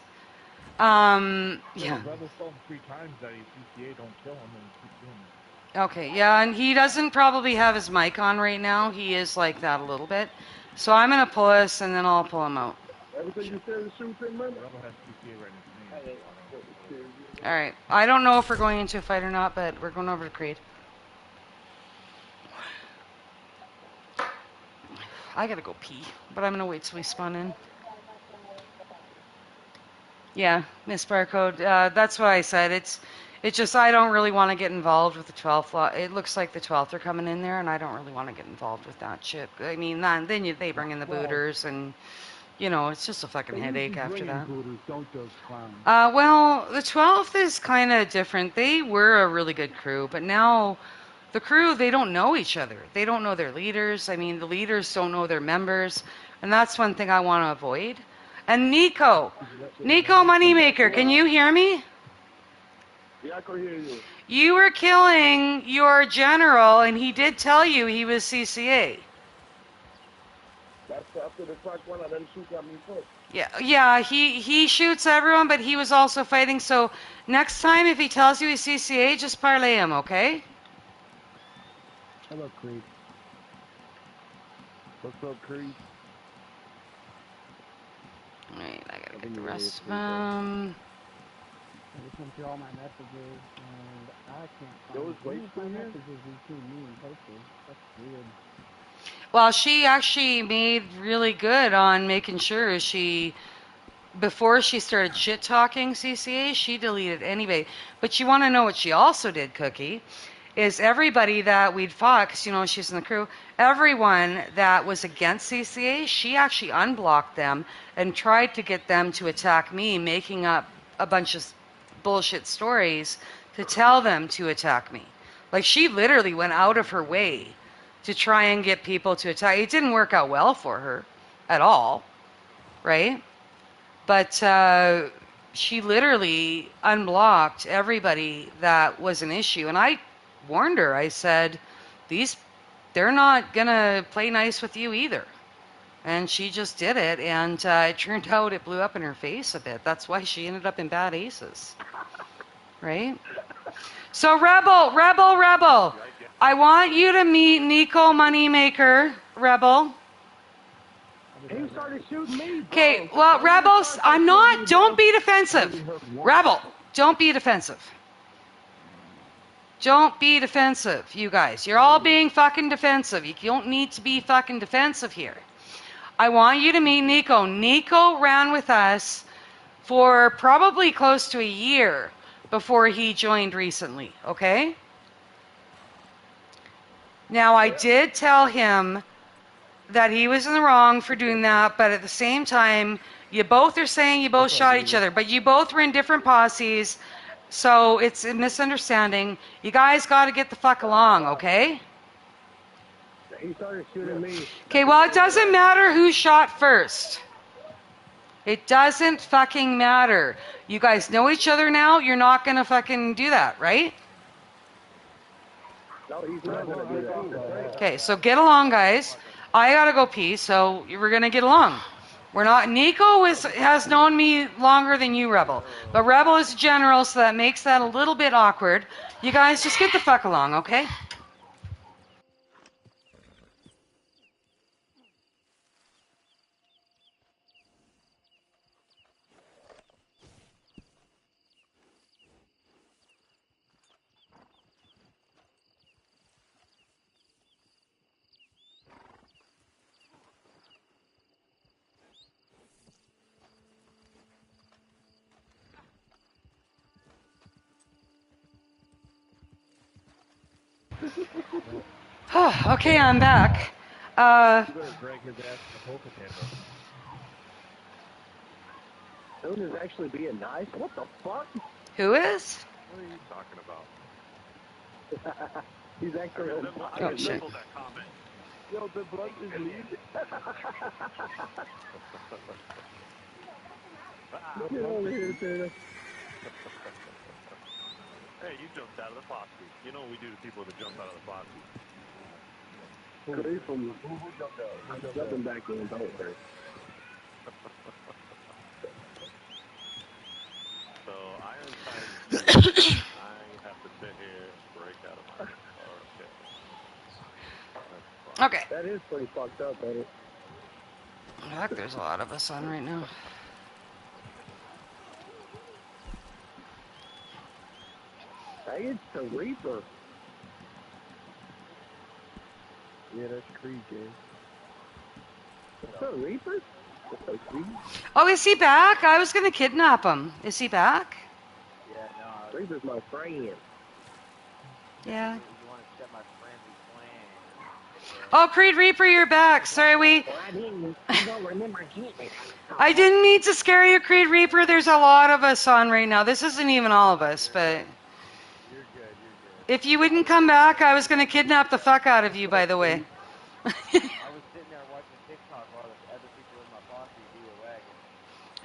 Yeah. Rebel's told him 3 times that he's CCA, don't kill him, and he keeps doing it. Okay, yeah, and he doesn't probably have his mic on right now. He is like that a little bit. So I'm going to pull us, and then I'll pull him out. Everything you say is true, man. Rebel has CCA right in his name. All right. I don't know if we're going into a fight or not, but we're going over to Creed. I got to go pee, but I'm going to wait till we spawn in. Yeah, Miss Barcode. That's what I said. It's just I don't really want to get involved with the 12th law. It looks like the 12th are coming in there, and I don't really want to get involved with that shit. I mean, then they bring in the booters, and it's just a fucking headache after that. Booters, don't those clowns. Well, the 12th is kind of different. They were a really good crew, but now the crew, they don't know each other. They don't know their leaders. I mean, the leaders don't know their members, and that's one thing I want to avoid. And Nico Moneymaker, can you hear me? Yeah, I can hear you. You were killing your general, and he did tell you he was CCA. That's after the track one, and then shoot at me first. Yeah, he shoots everyone, but he was also fighting. So next time, if he tells you he's CCA, just parlay him, okay? Hello, Creed. What's up, Creed? Alright, I gotta get the rest of them. I just went through all my messages, and I can't There find was any weights of my in here? messages between me and Tofu. That's weird. Well, she actually made really good on making sure before she started shit talking CCA, she deleted anybody. But you want to know what she also did, Cookie? Is everybody that we'd fought, because she's in the crew, everyone that was against CCA, she actually unblocked them and tried to get them to attack me, making up a bunch of bullshit stories to tell them to attack me. Like, she literally went out of her way to try and get people to attack. It didn't work out well for her at all, right? But she literally unblocked everybody that was an issue. And I warned her. I said, they're not going to play nice with you either. And she just did it. And it turned out it blew up in her face a bit. That's why she ended up in bad aces. Right? So Rebel. I want you to meet Nico Moneymaker, Rebel. He started shooting me, bro. Okay, well, Rebels, don't be defensive. Rebel, don't be defensive. Don't be defensive, you guys. You're all being fucking defensive. You don't need to be fucking defensive here. I want you to meet Nico. Nico ran with us for probably close to a year before he joined recently, okay? Now, I did tell him that he was in the wrong for doing that, but at the same time, you both are saying you both shot each other, but you both were in different posses, so it's a misunderstanding. You guys got to get the fuck along, okay? He started shooting me. Okay, well, it doesn't matter who shot first. It doesn't fucking matter. You guys know each other now. You're not going to fucking do that, right? No, he's not going to do that. Okay, so get along, guys. I gotta go pee, so we're gonna get along. We're not. Nico has known me longer than you, Rebel, but Rebel is a general, so that makes that a little bit awkward. You guys just get the fuck along, okay? Okay, I'm back. You better drag his ass to the poker table. Tune is actually being nice? What the fuck? Who is? What are you talking about? He's actually on I Oh, shit. resemble that comment. Yo, the blood is lead. Get over here, Tuna. Hey, you jumped out of the posse. You know what we do to people that jump out of the posse. Cody from who jumped out? I'm jumping back in, don't worry. So Ironside, I have to sit here and break out of my okay. That's fine. Okay. That is pretty fucked up, ain't it? Heck, there's a lot of us on right now. Hey, it's the Reaper. Yeah, that's Creed, gang. It's the Reaper? Oh, is he back? I was gonna kidnap him. Is he back? Yeah, no. Reaper's my friend. Yeah. You want to set my friendly plan. Oh, Creed Reaper, you're back. Sorry, we. I didn't mean to scare you, Creed Reaper. There's a lot of us on right now. This isn't even all of us, but. You're good. If you wouldn't come back, I was gonna kidnap the fuck out of you, by the way. I was sitting there watching TikTok while the other people in my posse do a wagon.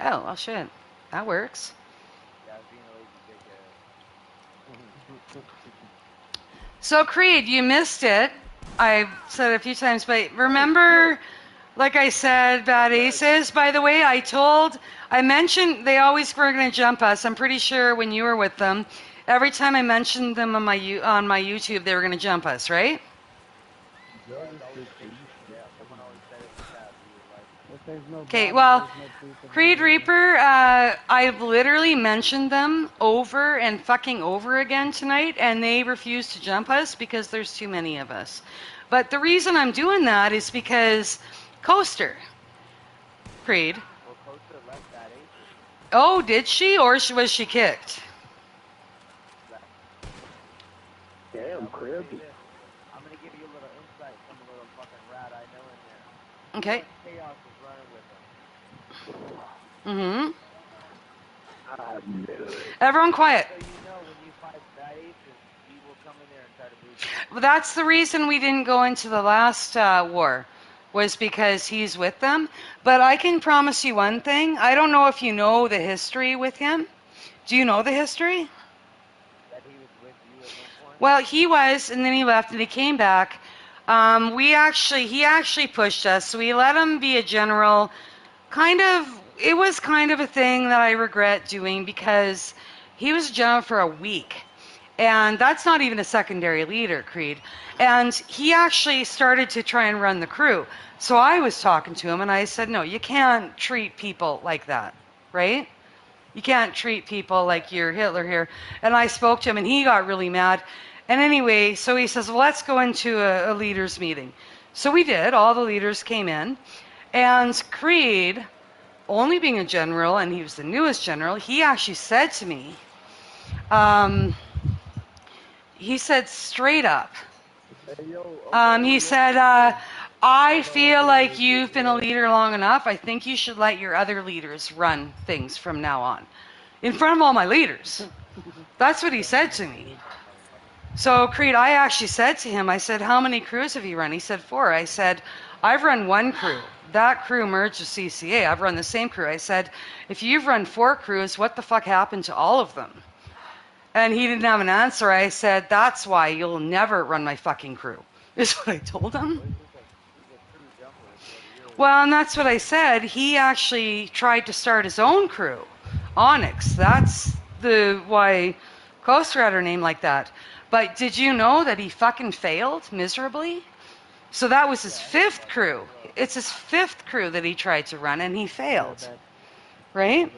Oh, well, shit. That works. Yeah, I was being a lazy dickhead. So, Creed, you missed it. I said it a few times, but remember, like I said, Bad Aces, by the way, I mentioned they always were going to jump us. I'm pretty sure when you were with them, every time I mentioned them on my YouTube, they were going to jump us, right? Yeah, it's always someone always said it was that we were like. If there's no Okay, God, well, there's no proof of Creed anything. Reaper, I've literally mentioned them over and fucking over again tonight, and they refuse to jump us because there's too many of us. But the reason I'm doing that is because Coaster, Creed. Well, Coaster left that Aces. Oh, did she, or was she kicked? Damn, crazy. I'm gonna give you a little insight from a little fucking rat I know in there. Okay. Chaos is running with him. Everyone quiet. So you know when you fight bad Aces, he will come in there and try to boot you. Well, that's the reason we didn't go into the last war, was because he's with them. But I can promise you one thing. I don't know if you know the history with him. Do you know the history? That he was with you at one point? Well, he was, and then he left, and he came back. He actually pushed us, so we let him be a general. It was kind of a thing that I regret doing because he was a general for a week. And that's not even a secondary leader, Creed. And he actually started to try and run the crew. So I was talking to him, and I said, no, you can't treat people like that, right? You can't treat people like you're Hitler here. And I spoke to him, and he got really mad. And anyway, so he says, well, let's go into a leaders meeting. So we did. All the leaders came in. And Creed, only being a general, and he was the newest general, he actually said to me, he said straight up, he said, I feel like you've been a leader long enough. I think you should let your other leaders run things from now on. In front of all my leaders. That's what he said to me. So, Creed, I actually said to him, I said, how many crews have you run? He said 4. I said, I've run 1 crew. That crew merged with CCA. I've run the same crew. I said, if you've run 4 crews, what the fuck happened to all of them? And he didn't have an answer. I said, that's why you'll never run my fucking crew, is what I told him. Well, and that's what I said. He actually tried to start his own crew, Onyx. That's why Coaster had her name like that. But did you know that he fucking failed miserably? So that was his 5th crew. It's his 5th crew that he tried to run, and he failed. Right?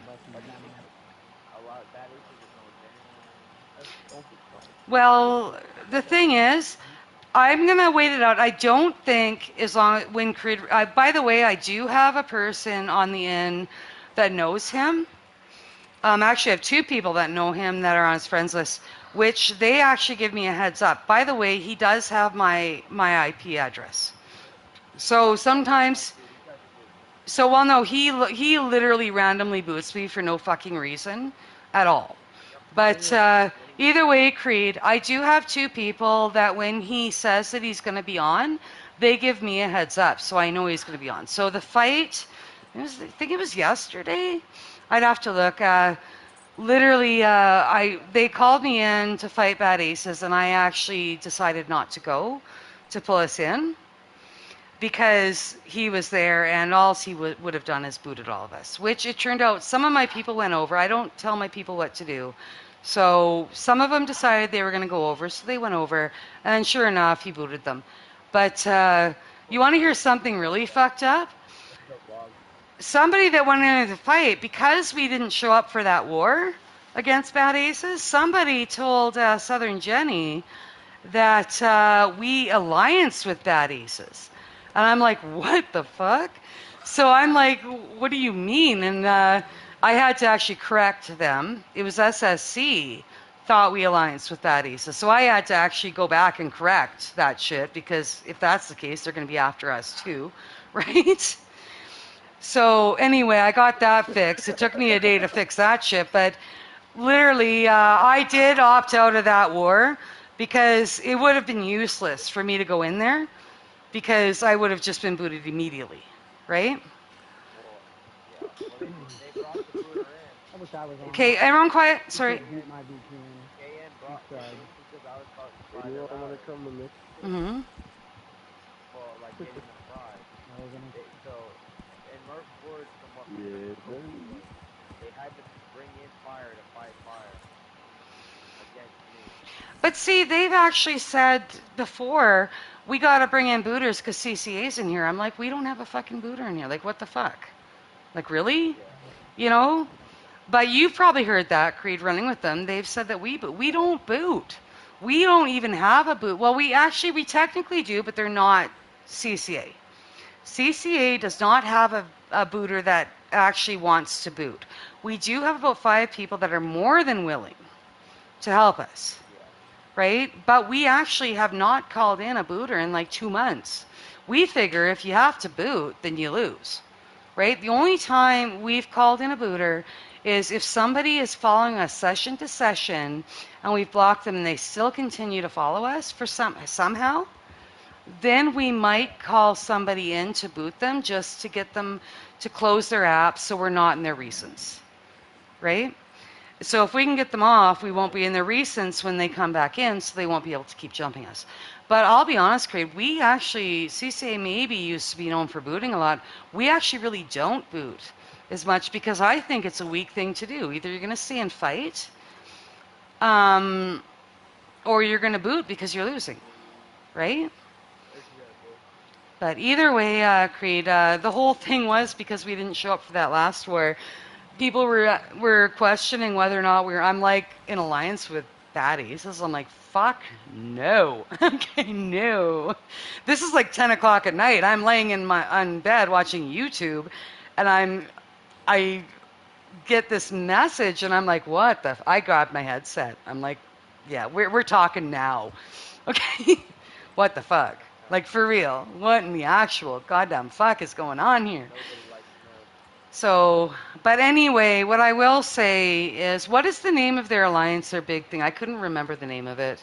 Well, the thing is, I'm going to wait it out. I don't think when Creed... by the way, I do have a person on the inn that knows him. Actually, I have 2 people that know him that are on his friends list, which they actually give me a heads up. By the way, he does have my IP address. So sometimes... So, well, no, he literally randomly boots me for no fucking reason at all. But either way, Creed, I do have two people that when he says that he's going to be on, they give me a heads up, so I know he's going to be on. So the fight, I think it was yesterday. I'd have to look. Literally, they called me in to fight Bad Aces, and I actually decided not to go to pull us in because he was there, and all he would have done is booted all of us, which it turned out some of my people went over. I don't tell my people what to do. So some of them decided they were going to go over, so they went over, and sure enough, he booted them. But you want to hear something really fucked up? Somebody that went into the fight, because we didn't show up for that war against Bad Aces, somebody told Southern Jenny that we allianced with Bad Aces. And I'm like, what the fuck? So I'm like, what do you mean? And I had to actually correct them. It was SSC thought we allianced with Bad Aces. So I had to actually go back and correct that shit because if that's the case, they're going to be after us too, right? So anyway, I got that fixed. It took me a day to fix that shit, but literally, I did opt out of that war because it would have been useless for me to go in there because I would have just been booted immediately, right? Well, yeah. Well, they brought the booter in. I wish I was on. Okay, everyone quiet. You Sorry. can't beat my VPN. KN brought. It was because I was about to fly their Anyone want to router. come to me? Mm-hmm. Well, like getting them fried. I was gonna. So, in Murph's words, from what Yeah, Murph told me then. was they had to bring in fire to fight fire against me. But see, they've actually said before, we got to bring in booters because CCA's in here. I'm like, we don't have a fucking booter in here. Like, what the fuck? Like, really? Yeah. You know? But you've probably heard that, Creed, running with them. They've said that we boot. We don't boot. We don't even have a boot. Well, we technically do, but they're not CCA. CCA does not have a booter that actually wants to boot. We do have about 5 people that are more than willing to help us, Yeah. right? But we actually have not called in a booter in like 2 months. We figure if you have to boot, then you lose, right? The only time we've called in a booter is if somebody is following us session to session and we've blocked them and they still continue to follow us for somehow, then we might call somebody in to boot them just to get them to close their app so we're not in their recents, right? So if we can get them off, we won't be in their recents when they come back in, so they won't be able to keep jumping us. But I'll be honest, Craig, we actually, CCA maybe used to be known for booting a lot. We actually really don't boot as much because I think it's a weak thing to do. Either you're going to stay and fight, or you're going to boot because you're losing, right? Exactly. But either way, Creed, the whole thing was because we didn't show up for that last war. People were questioning whether or not I'm like in alliance with baddies. I'm like, fuck no. Okay, no. This is like 10 o'clock at night. I'm laying on bed watching YouTube, and I get this message, and I'm like, what the? I grabbed my headset. I'm like, yeah, we're talking now. Okay, what the fuck? Like for real, what in the actual goddamn fuck is going on here? Nobody likes Murph. So, but anyway, what I will say is, what is the name of their alliance, their big thing? I couldn't remember the name of it.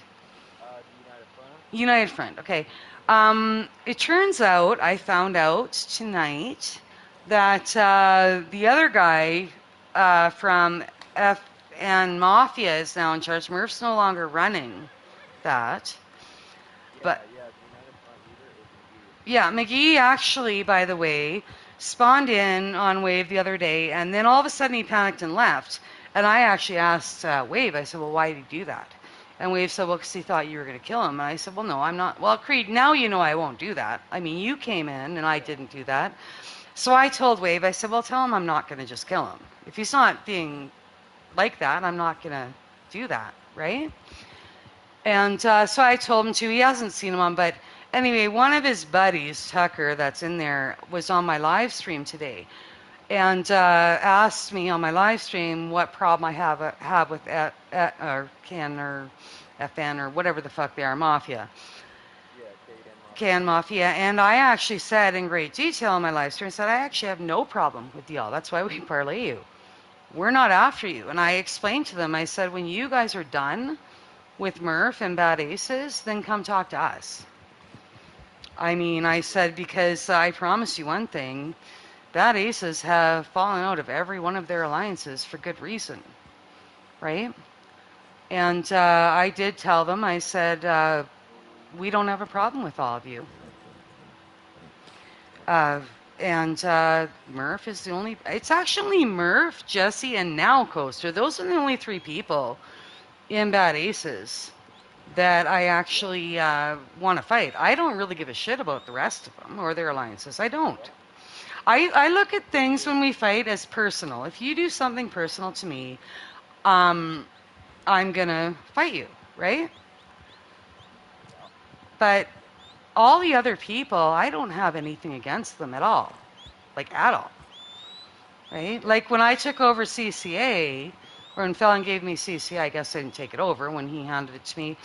The United Front. United Front, okay. It turns out, I found out tonight that the other guy from FN Mafia is now in charge. Murph's no longer running that. But Yeah, the United Front leader is McGee. yeah, McGee actually, by the way, spawned in on Wave the other day, and then all of a sudden he panicked and left. And I actually asked Wave, I said, well, why did he do that? And Wave said, well, because he thought you were going to kill him. And I said, well, no, I'm not. Well, Creed, now you know I won't do that. I mean, you came in, and I didn't do that. So I told Wave, I said, well, tell him I'm not going to just kill him. If he's not being like that, I'm not going to do that, right? And so I told him to. He hasn't seen him on, but anyway, one of his buddies, Tucker, that's in there, was on my live stream today, and asked me on my live stream what problem I have with or Ken or FN or whatever the fuck they are, Mafia. Yeah, KN Can Mafia, and I actually said in great detail in my live stream, I said, I actually have no problem with y'all. That's why we parlay you. We're not after you. And I explained to them, I said, when you guys are done with Murph and Bad Aces, then come talk to us. I mean, I said, because I promise you one thing, Bad Aces have fallen out of every one of their alliances for good reason, right? And I did tell them, I said, we don't have a problem with all of you. And Murph is the only, it's actually Murph, Jesse, and now Coaster. Those are the only three people in Bad Aces that I actually want to fight. I don't really give a shit about the rest of them or their alliances. I don't. I look at things when we fight as personal. If you do something personal to me, I'm gonna fight you, right? But all the other people, I don't have anything against them at all, like at all, right? Like when I took over CCA, or when Fallon gave me CCA, I guess I didn't take it over when he handed it to me.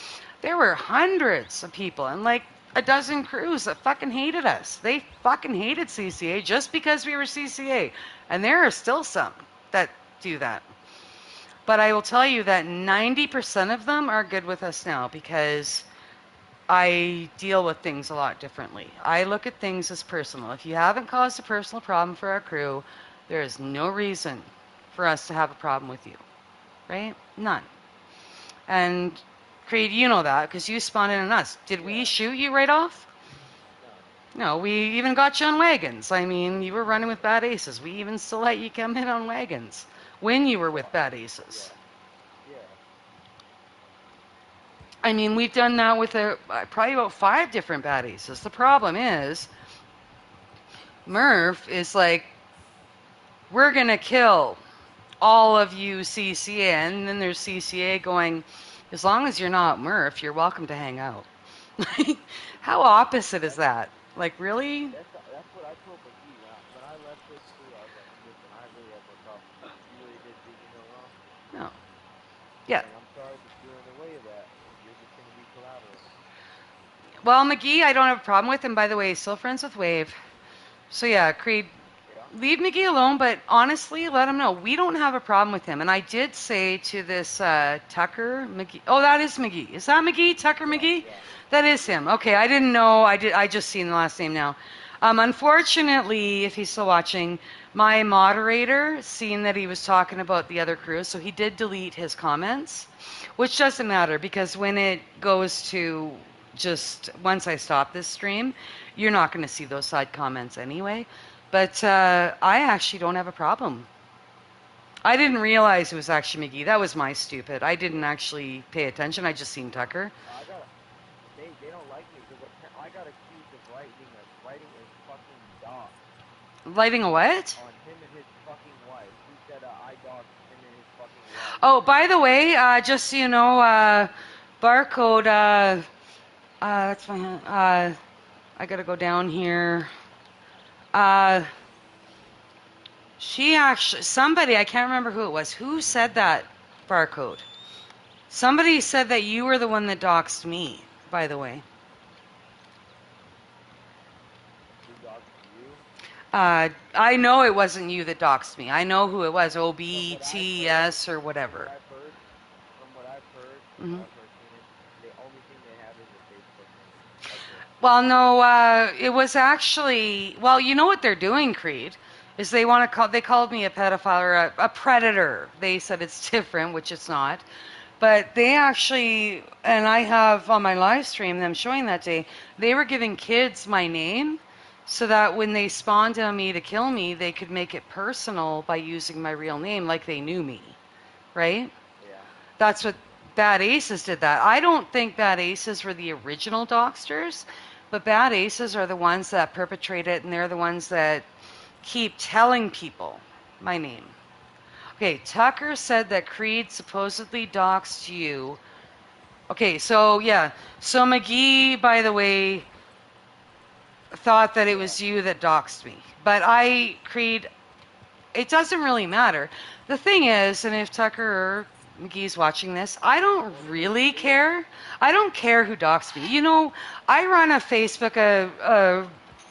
There were hundreds of people and like a dozen crews that fucking hated us. They fucking hated CCA just because we were CCA, and there are still some that do that. But I will tell you that 90% of them are good with us now because I deal with things a lot differently. I look at things as personal. If you haven't caused a personal problem for our crew, there is no reason for us to have a problem with you, right? None. And Creed, you know that because you spawned in on us. Did we shoot you right off? No, we even got you on wagons. I mean, you were running with Bad Aces. We even still let you come in on wagons when you were with Bad Aces. I mean, we've done that with probably about 5 different Bad Aces. The problem is, Murph is like, we're going to kill all of you CCA. And then there's CCA going, as long as you're not Murph, you're welcome to hang out. How opposite is that? Like, really? That's what I told McGee when I left his crew. I was like, listen, I really have no problem with you. You really did do me no wrong. No. Yeah. And I'm sorry that you're in the way of that. You're just going to be collateral. Well, McGee, I don't have a problem with him. By the way, he's still friends with Wave. So yeah, Creed, leave McGee alone, but honestly, let him know. We don't have a problem with him. And I did say to this Tucker McGee. Oh, that is McGee. Is that McGee? Tucker McGee? Yeah. That is him. Okay, I didn't know. I just seen the last name now. Unfortunately, if he's still watching, my moderator seen that he was talking about the other crew, so he did delete his comments, which doesn't matter because when it goes to just once I stop this stream, you're not going to see those side comments anyway. But I actually don't have a problem. I didn't realize it was actually McGee. That was my stupid. I didn't actually pay attention. I just seen Tucker. They don't like me because I got accused of writing a fucking dog. Lighting a what? On him and his fucking wife. He said I dogged him and his fucking wife. Oh, by the way, just so you know, barcode. That's fine. I gotta go down here. She actually, somebody, I can't remember who it was, who said that, barcode. Somebody said that you were the one that doxed me, by the way. Who doxed you? I know it wasn't you that doxed me. I know who it was, OBTS or whatever. From what I've heard, the only thing they have is a Facebook name. Well, no, it was actually, well, you know what they're doing, Creed, is they called me a pedophile or a predator. They said it's different, which it's not. But they actually, and I have on my live stream them showing that day, they were giving kids my name so that when they spawned on me to kill me, they could make it personal by using my real name like they knew me, right? Yeah. That's what Bad Aces did that. I don't think Bad Aces were the original doxters, but Bad Aces are the ones that perpetrate it, and they're the ones that keep telling people my name. Okay, Tucker said that Creed supposedly doxed you. Okay, so yeah. So McGee, by the way, thought that it was you that doxed me. But Creed, it doesn't really matter. The thing is, and if Tucker McGee's watching this. I don't really care. I don't care who doxed me. You know, I run a Facebook,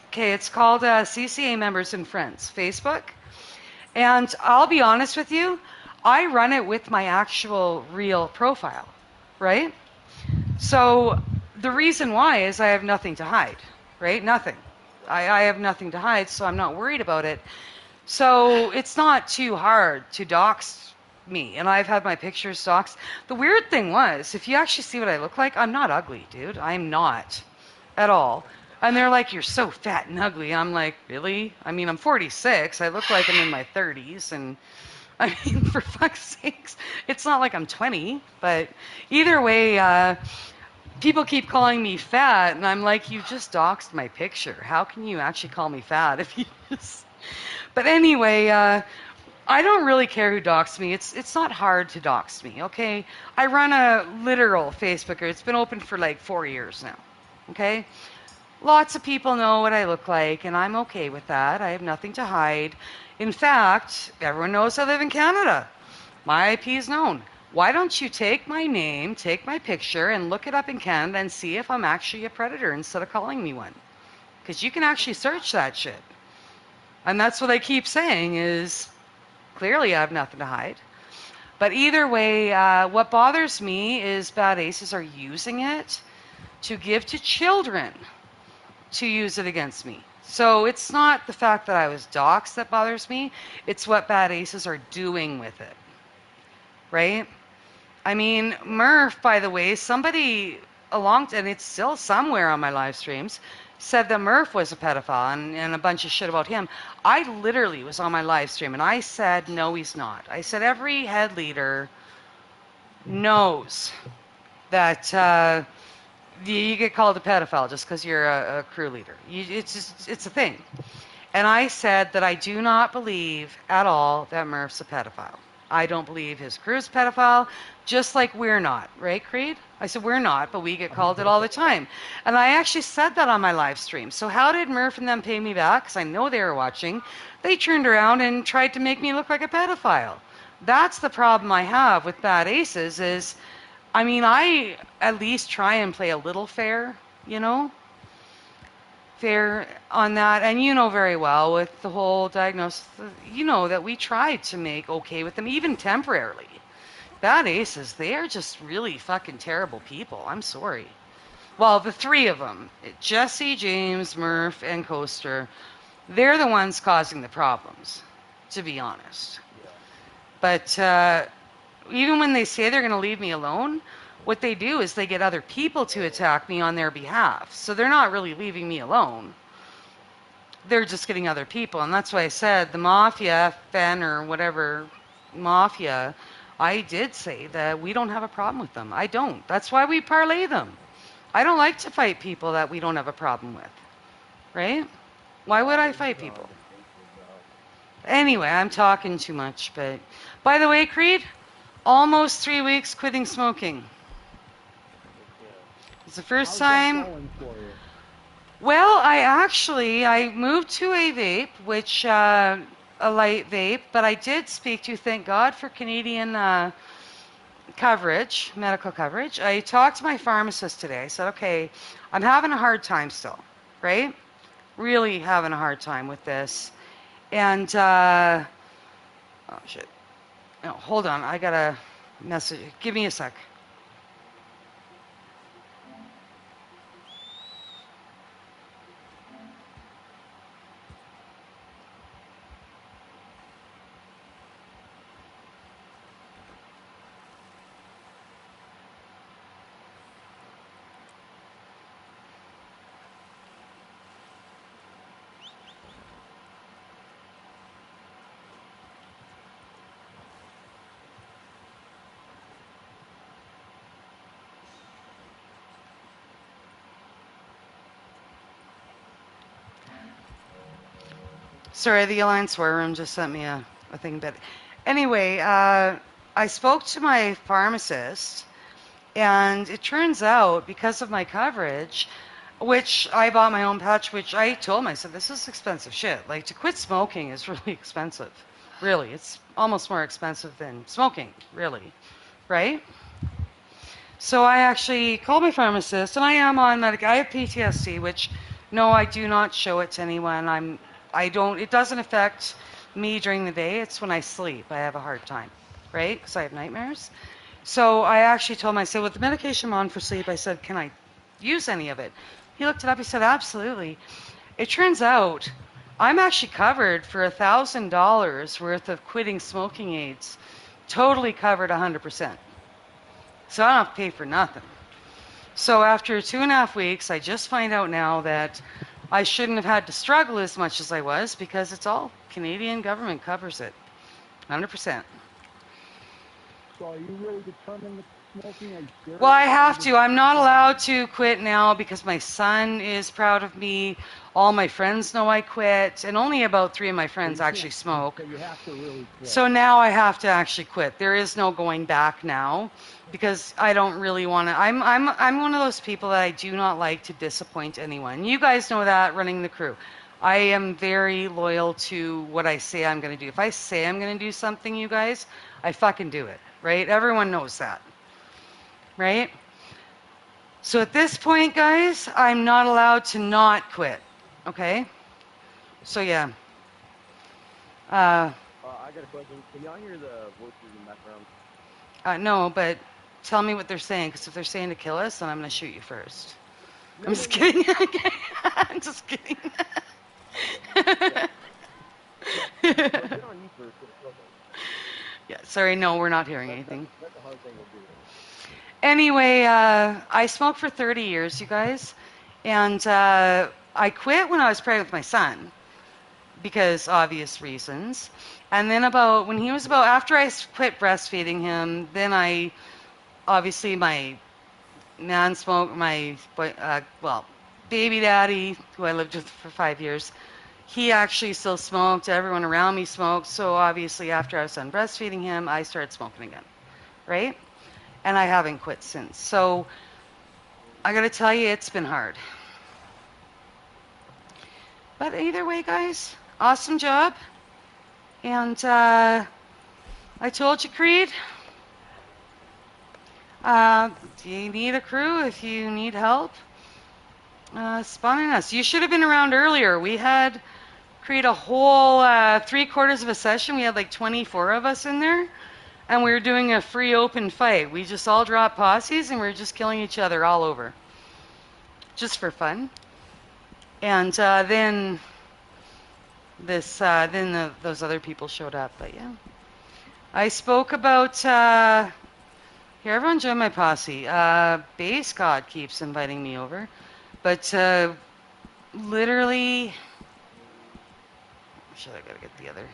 okay, it's called CCA Members and Friends Facebook. And I'll be honest with you, I run it with my actual real profile, right? So the reason why is I have nothing to hide, right? Nothing. I have nothing to hide, so I'm not worried about it. So it's not too hard to dox me, and I've had my pictures doxed. The weird thing was, if you actually see what I look like, I'm not ugly, dude. I'm not at all. And they're like, you're so fat and ugly. I'm like, really? I mean, I'm 46. I look like I'm in my 30s, and I mean, for fuck's sakes, it's not like I'm 20. But either way, people keep calling me fat, and I'm like, you just doxed my picture. How can you actually call me fat if you just... But anyway, I don't really care who doxed me. It's not hard to dox me, okay? I run a literal Facebook. It's been open for like 4 years now, okay? Lots of people know what I look like, and I'm okay with that. I have nothing to hide. In fact, everyone knows I live in Canada. My IP is known. Why don't you take my name, take my picture, and look it up in Canada and see if I'm actually a predator instead of calling me one? Because you can actually search that shit. And that's what I keep saying is clearly I have nothing to hide. But either way, what bothers me is bad aces are using it to give to children to use it against me. So it's not the fact that I was doxxed that bothers me. It's what bad aces are doing with it. Right? I mean, Murph, by the way, somebody and it's still somewhere on my live streams, said that Murph was a pedophile and a bunch of shit about him. I literally was on my live stream and I said, no, he's not. I said, every head leader knows that you get called a pedophile just because you're a crew leader. It's a thing. And I said that I do not believe at all that Murph's a pedophile. I don't believe his crew's a pedophile, just like we're not, right, Creed? I said we're not, but we get called it all the time. And I actually said that on my live stream. So how did Murph and them pay me back? Because I know they were watching. They turned around and tried to make me look like a pedophile. That's the problem I have with bad aces is, I mean, I at least try and play a little fair, you know? Fair on that. And you know very well with the whole diagnosis, you know that we tried to make okay with them, even temporarily. Bad aces, they are just really fucking terrible people. I'm sorry. Well, the three of them, Jesse, James, Murph, and Coaster, they're the ones causing the problems, to be honest. But even when they say they're going to leave me alone, what they do is they get other people to attack me on their behalf. So they're not really leaving me alone. They're just getting other people. And that's why I said the mafia, Fen or whatever, mafia, I did say that we don't have a problem with them. I don't. That's why we parlay them. I don't like to fight people that we don't have a problem with. Right? Why would I fight people? Anyway, I'm talking too much. But by the way, Creed, almost 3 weeks quitting smoking. It's the first time. How's that going for you? Well, I moved to a vape, which a light vape, but I did speak to, thank God for Canadian coverage, medical coverage. I talked to my pharmacist today. I said, okay, I'm having a hard time still, right? Really having a hard time with this. And, oh shit. No, hold on. I got a message. Give me a sec. Sorry, the Alliance War Room just sent me a thing. But anyway, I spoke to my pharmacist, and it turns out because of my coverage, which I bought my own patch, which I told him, I said, this is expensive shit. Like, to quit smoking is really expensive. Really, it's almost more expensive than smoking, really, right? So I actually called my pharmacist, and I am on I have PTSD, which no, I do not show it to anyone. I don't. It doesn't affect me during the day. It's when I sleep I have a hard time, right? Because I have nightmares. So I actually told him, I said, with the medication I'm on for sleep, I said, can I use any of it? He looked it up. He said, absolutely. It turns out I'm actually covered for $1,000 worth of quitting smoking aids, totally covered 100%. So I don't have to pay for nothing. So after 2.5 weeks, I just find out now that I shouldn't have had to struggle as much as I was because it's all Canadian government covers it, 100%. So are you really determined that smoking? Are you serious? Well, I have to. I'm not allowed to quit now because my son is proud of me. All my friends know I quit, and only about 3 of my friends actually smoke. So you have to really quit. So now I have to actually quit. There is no going back now because I don't really want to. I'm one of those people that I do not like to disappoint anyone. You guys know that running the crew. I am very loyal to what I say I'm going to do. If I say I'm going to do something, you guys, I fucking do it, right? Everyone knows that. Right? So at this point, guys, I'm not allowed to not quit. Okay? So yeah. I got a question. Can y'all hear the voices in the background? No, but tell me what they're saying, because if they're saying to kill us, then I'm going to shoot you first. I'm just kidding. I'm just kidding. Yeah, sorry, no, we're not hearing anything. That's a hard thing to do. Anyway, I smoked for 30 years, you guys, and I quit when I was pregnant with my son because obvious reasons. And then when he was after I quit breastfeeding him, then obviously my baby daddy, who I lived with for 5 years, he actually still smoked. Everyone around me smoked. So obviously after I was done breastfeeding him, I started smoking again, right? And I haven't quit since. So I got to tell you, it's been hard. But either way, guys, awesome job. And I told you, Creed, do you need a crew if you need help? Spawn in us. You should have been around earlier. We had Creed a whole 3/4 of a session. We had like 24 of us in there. And we were doing a free open fight. We just all dropped posses and we were just killing each other all over. Just for fun. And then those other people showed up. But yeah. I spoke about here, everyone join my posse. Base God keeps inviting me over. But literally shit, I gotta get the other.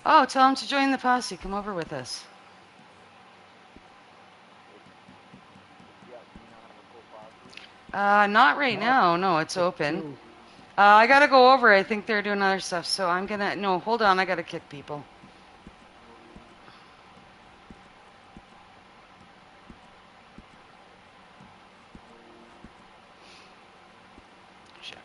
Oh, tell him to join the posse. Come over with us. Not right now. No, it's open. I gotta go over. I think they're doing other stuff, so I'm gonna. No, hold on. I gotta kick people. Shit.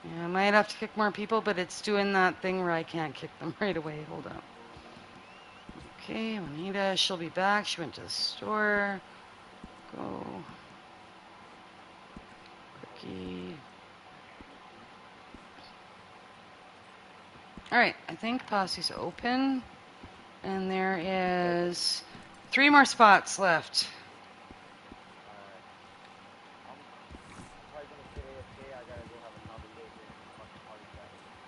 Yeah, I might have to kick more people, but it's doing that thing where I can't kick them right away. Hold on. Okay, Juanita, she'll be back. She went to the store. Go. Cookie. All right, I think posse's open, and there is 3 more spots left.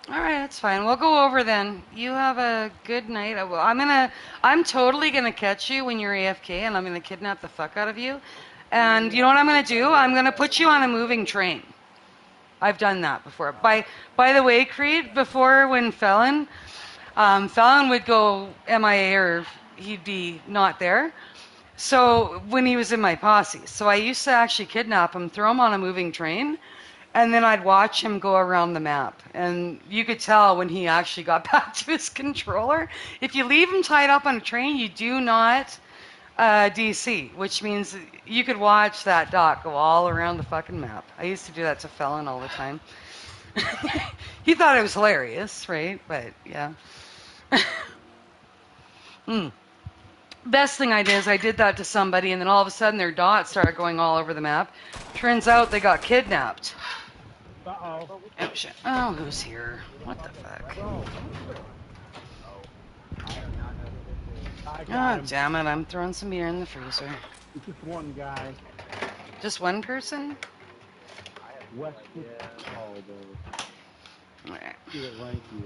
All right, that's fine. We'll go over then. You have a good night. I'm totally gonna catch you when you're AFK, and I'm gonna kidnap the fuck out of you. And you know what I'm gonna do? I'm gonna put you on a moving train. I've done that before. By the way, Creed, before when Felon would go MIA or he'd be not there. So when he was in my posse, so I used to actually kidnap him, throw him on a moving train, and then I'd watch him go around the map. And you could tell when he actually got back to his controller. If you leave him tied up on a train, you do not DC, which means you could watch that dot go all around the fucking map. I used to do that to Felon all the time. He thought it was hilarious, right? But yeah. Best thing I did is I did that to somebody, and then all of a sudden their dots started going all over the map. Turns out they got kidnapped. Uh-oh. Oh shit! Oh, who's here? What the fuck? Oh, I do not know who this is. I got Oh him. damn it! I'm throwing some beer in the freezer. It's just one guy. Just one person? I have no West idea. Oh, the Alright. see what rank he is.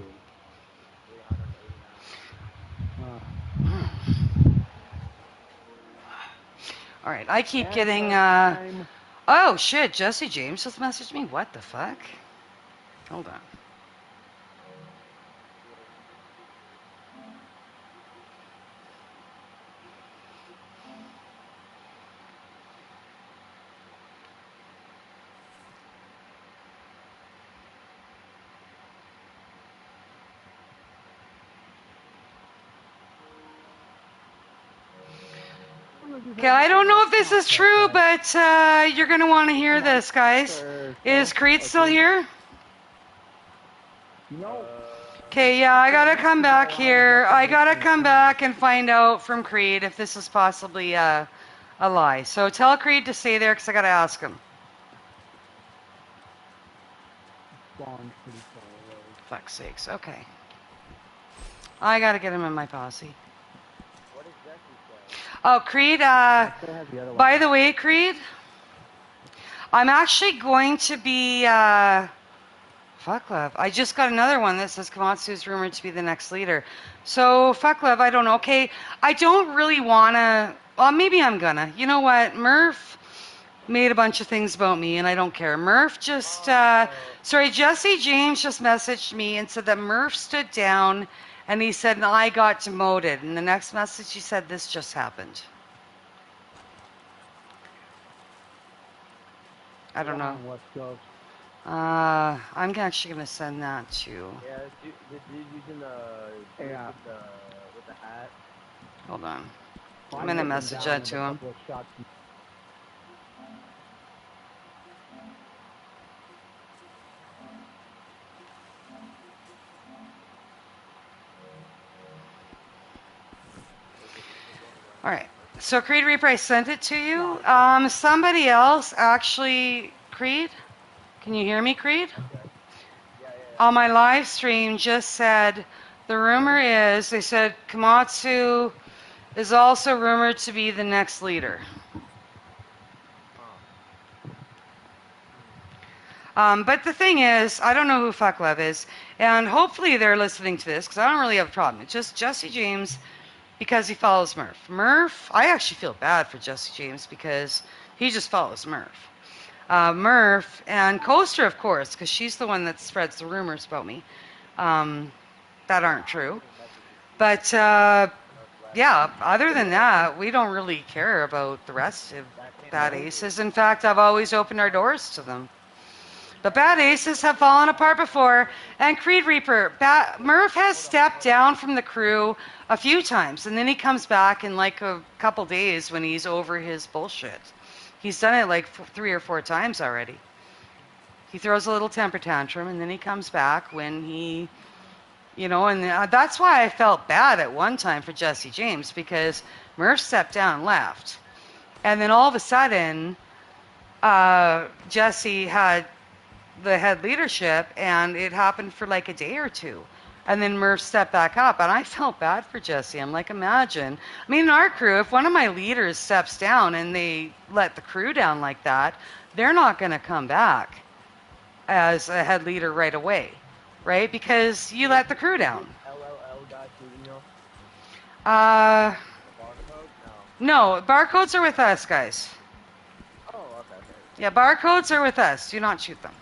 389. Alright, I keep And getting, time. oh shit, Jesse James just messaged me? What the fuck? Hold on. Okay, I don't know if this is true, but you're going to want to hear this, guys. Is Creed still here? No. Okay, yeah, I gotta come back here. I gotta come back and find out from Creed if this is possibly a lie. So tell Creed to stay there because I gotta ask him. Spawn's pretty far away. Fuck's sakes, okay. I gotta get him in my posse. What does Jesse say? Oh, Creed, by the way, Creed, I'm actually going to be, fuck love. I just got another one that says Komatsu is rumored to be the next leader. So, fuck love, I don't know. Okay, I don't really wanna, well, maybe I'm gonna. You know what, Murph made a bunch of things about me, and I don't care. Murph just, sorry, Jesse James just messaged me and said that Murph stood down, and he said, and I got demoted. And the next message, he said, this just happened. I don't know. West Coast. I'm actually gonna send that to. Yeah, the dude using Yeah. with the hat. Hold on. I I'm gonna took him message down that to with a him. couple of shots. All right. So Creed Reaper, I sent it to you. Somebody else actually, Creed. Can you hear me, Creed? Yeah. On my live stream, just said the rumor is they said Komatsu is also rumored to be the next leader. But the thing is, I don't know who Fucklev is, and hopefully they're listening to this because I don't really have a problem. It's just Jesse James because he follows Murph. Murph, I actually feel bad for Jesse James because he just follows Murph. Murph and Coaster, of course, because she's the one that spreads the rumors about me that aren't true. But yeah, other than that, we don't really care about the rest of Bad Aces. In fact, I've always opened our doors to them. The Bad Aces have fallen apart before, and Creed Reaper, Murph has stepped down from the crew a few times, and then he comes back in like a couple days when he's over his bullshit. He's done it like 3 or 4 times already. He throws a little temper tantrum, and then he comes back when he, you know, and that's why I felt bad at one time for Jesse James, because Murph stepped down and left. And then all of a sudden, Jesse had the head leadership, and it happened for like a day or two. And then Murph stepped back up, and I felt bad for Jesse. I'm like, imagine. I mean, in our crew, if one of my leaders steps down and they let the crew down like that, they're not going to come back as a head leader right away, right? Because you let the crew down. LLL guy shooting you? Uh, Barcode? no, barcodes are with us, guys. Oh, okay. Yeah, barcodes are with us. Do not shoot them.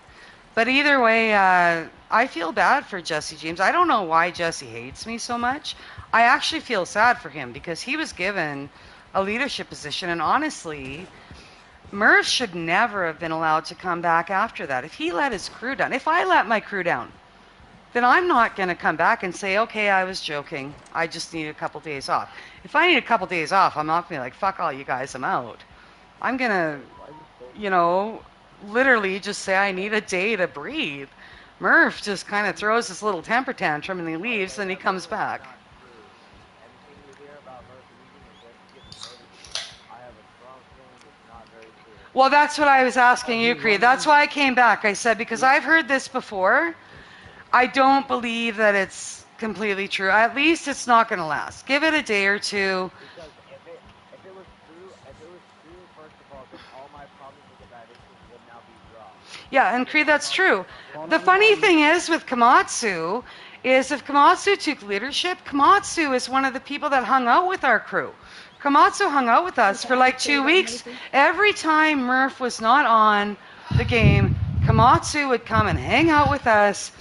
But either way, I feel bad for Jesse James. I don't know why Jesse hates me so much. I actually feel sad for him because he was given a leadership position, and honestly, Murph should never have been allowed to come back after that. If he let his crew down, if I let my crew down then I'm not going to come back and say, okay, I was joking. I just need a couple days off. If I need a couple days off, I'm not going to be like, fuck all you guys, I'm out. I'm going to, you know, literally just say I need a day to breathe. Murph just kind of throws this little temper tantrum and he leaves and he comes back. Not true. Anything you hear about Murph leaving and Jesse getting promoted, I have a strong feeling it's not very true. Well, that's what I was asking you, Creed. That's why I came back. I said, because I've heard this before, I don't believe that it's completely true. At least it's not going to last. Give it a day or two. Because if it was true, first of all, then all my problems with the bad aces would now be dropped. Yeah, and Creed, that's true. The funny thing is with Komatsu is if Komatsu took leadership, Komatsu is one of the people that hung out with our crew. Komatsu hung out with us for like 2 weeks. Every time Murph was not on the game, Komatsu would come and hang out with us,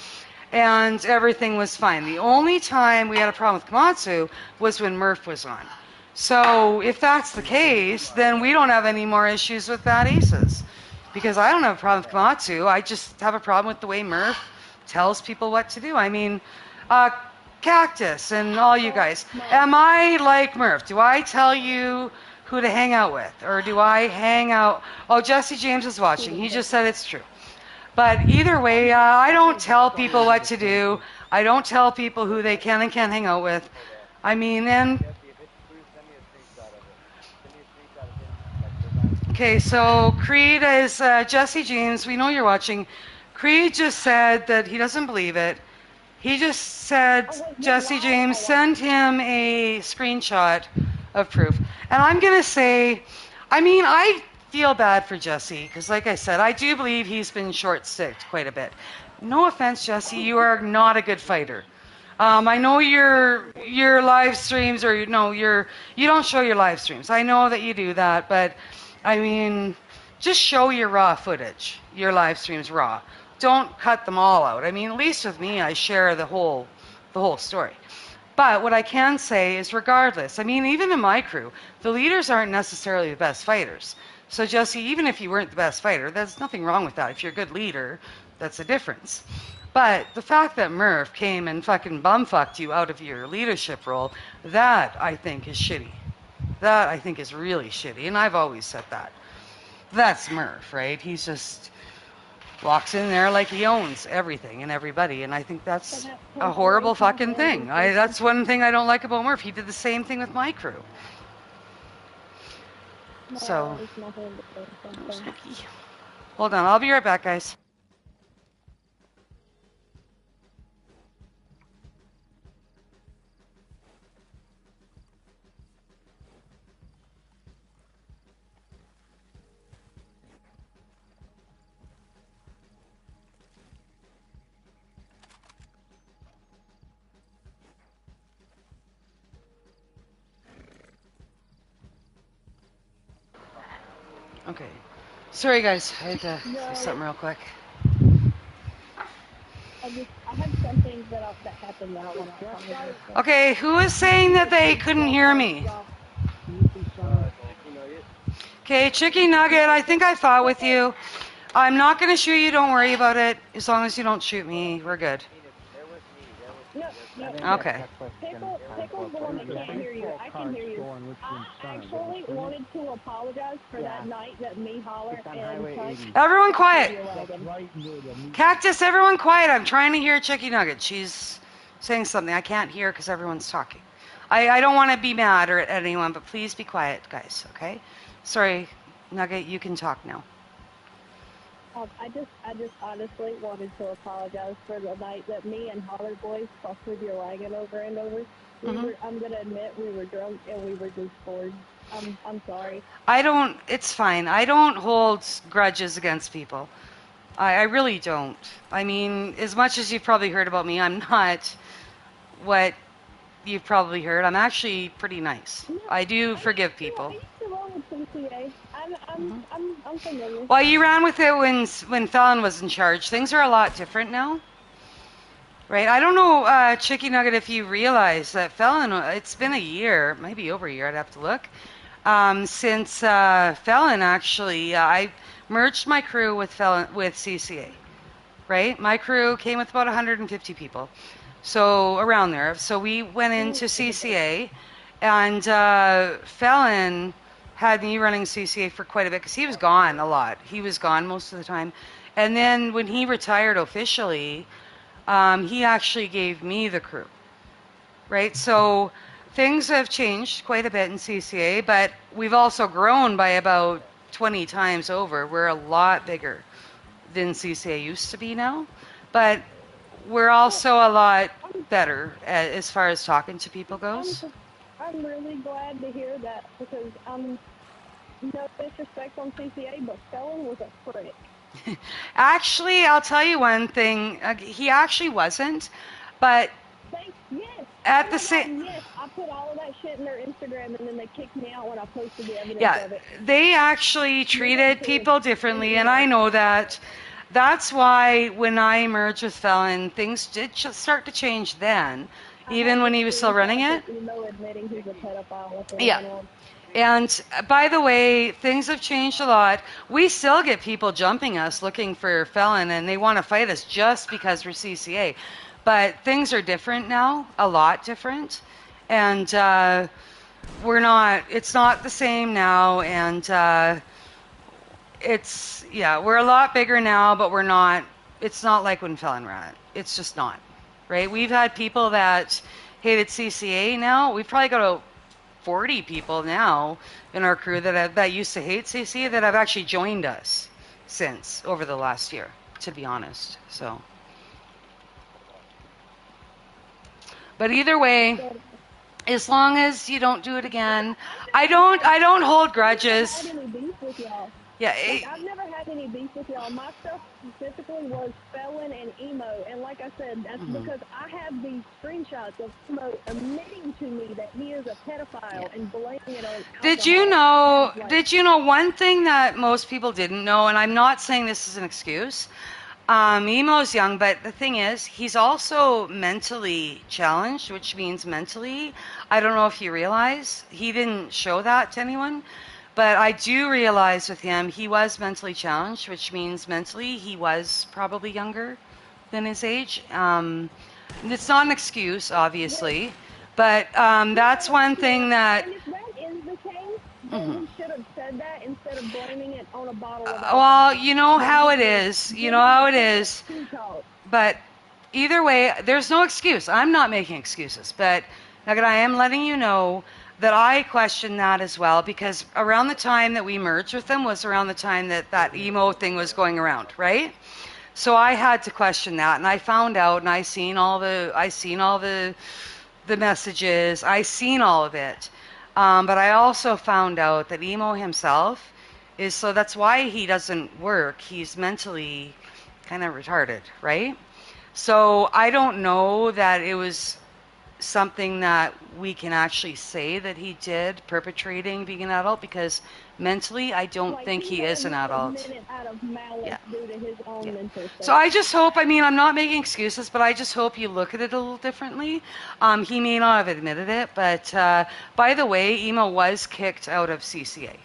and everything was fine. The only time we had a problem with Komatsu was when Murph was on. So if that's the case, then we don't have any more issues with bad aces. Because I don't have a problem with Komatsu. I just have a problem with the way Murph tells people what to do. I mean, Cactus and all you guys, am I like Murph? Do I tell you who to hang out with? Or do I hang out? Oh, Jesse James is watching. He just said it's true. But either way, I don't tell people what to do. I don't tell people who they can and can't hang out with. I mean, and... Jesse, if it's true, send me a screenshot of it. Send me a screenshot of him, like, resigning. Okay, so Creed is Jesse James. We know you're watching. Creed just said that he doesn't believe it. He just said, Jesse James, send him a screenshot of proof. And I'm going to say, I mean, I feel bad for Jesse because, like I said, I do believe he's been short-sticked quite a bit. No offense, Jesse, you are not a good fighter. I know your live streams, or you don't show your live streams. I know that you do that, but I mean, just show your raw footage, your live streams raw. Don't cut them all out. I mean, at least with me, I share the whole story. But what I can say is, regardless, I mean, even in my crew, the leaders aren't necessarily the best fighters. So Jesse, even if you weren't the best fighter, there's nothing wrong with that. If you're a good leader, that's a difference. But the fact that Murph came and fucking bumfucked you out of your leadership role, that I think is shitty. That I think is really shitty, and I've always said that. That's Murph, right? He's just walks in there like he owns everything and everybody, and I think that's a horrible fucking thing. That's one thing I don't like about Murph. He did the same thing with my crew. So, hold on, I'll be right back, guys. Okay. Sorry, guys. I had to say something real quick. I had something that happened now when I Okay, who is saying that they couldn't hear me? Okay, Chicky Nugget, I think I fought with you. I'm not going to shoot you. Don't worry about it. As long as you don't shoot me, we're good. Okay. Pickle's the one that can't hear you. I can hear you. I actually wanted to apologize for that night that me, Holler, and Touch. Everyone quiet. Cactus, everyone quiet. I'm trying to hear Chicky Nugget. She's saying something. I can't hear because everyone's talking. I don't want to be mad or at anyone, but please be quiet, guys, okay? Sorry, Nugget, you can talk now. I just honestly wanted to apologize for the night that me and Holler Boys fucked with your wagon over and over. I'm gonna admit we were drunk and we were just bored. I'm sorry. It's fine. I don't hold grudges against people. I really don't. I mean, as much as you've probably heard about me, I'm not what you've probably heard. I'm actually pretty nice. I do forgive people. I used to roll with Cca. I'm familiar. Well, you ran with it when Fallon was in charge. Things are a lot different now. Right? I don't know, Chicky Nugget, if you realize that Fallon, it's been a year, maybe over a year, I'd have to look, since Fallon actually, I merged my crew with Cca. right? My crew came with about 150 people, so around there. So we went into CCA, and Fallon had me running CCA for quite a bit because he was gone a lot. He was gone most of the time. And then when he retired officially, he actually gave me the crew, right? So things have changed quite a bit in CCA, but we've also grown by about 20 times over. We're a lot bigger than CCA used to be now, but we're also a lot better as far as talking to people goes. I'm really glad to hear that because no disrespect on CCA, but Felon was a prick. Actually, I'll tell you one thing. He actually wasn't, but Yes. at Oh the my same, God, yes. I put all of that shit in their Instagram, and then they kicked me out when I posted the evidence yeah, of it. they actually treated people differently, and I know that. That's why when I merged with Felon, things did start to change then, even when he was still running it. Admitting he's a pedophile. Yeah. And by the way, things have changed a lot. We still get people jumping us looking for Felon, and they want to fight us just because we're CCA. But things are different now, a lot different. And it's not the same now. And we're a lot bigger now, but it's not like when Felon ran it. It's just not, right? We've had people that hated CCA now. We've probably got 40 people now in our crew that used to hate CCA that have actually joined us since over the last year, to be honest. So, but either way, as long as you don't do it again, I don't hold grudges. Yeah, I've never had any beef with y'all. My stuff specifically was Felon and Emo, and like I said, that's because I have these screenshots of Emo admitting to me that he is a pedophile and blaming it on alcohol. Did you know one thing that most people didn't know, and I'm not saying this is an excuse. Emo's young, but the thing is, he's also mentally challenged, which means mentally, I don't know if you realize, he didn't show that to anyone, but I do realize with him, he was mentally challenged, which means mentally he was probably younger than his age. It's not an excuse, obviously, but that's one thing that... And if that is the case, then he should have said that instead of blaming it on a bottle of alcohol. Well, you know how it is. You know how it is. But either way, there's no excuse. I'm not making excuses. But Nugget, I am letting you know that I question that as well, because around the time that we merged with them was around the time that emo thing was going around, right? So I had to question that, and I found out, and I seen all the messages, I seen all of it. But I also found out that emo himself so that's why he doesn't work. He's mentally kind of retarded, right? So I don't know that it was something that we can actually say that he did perpetrating being an adult, because mentally I don't think he is an adult. So I just hope, I'm not making excuses, but I just hope you look at it a little differently. He may not have admitted it, but by the way, emo was kicked out of CCA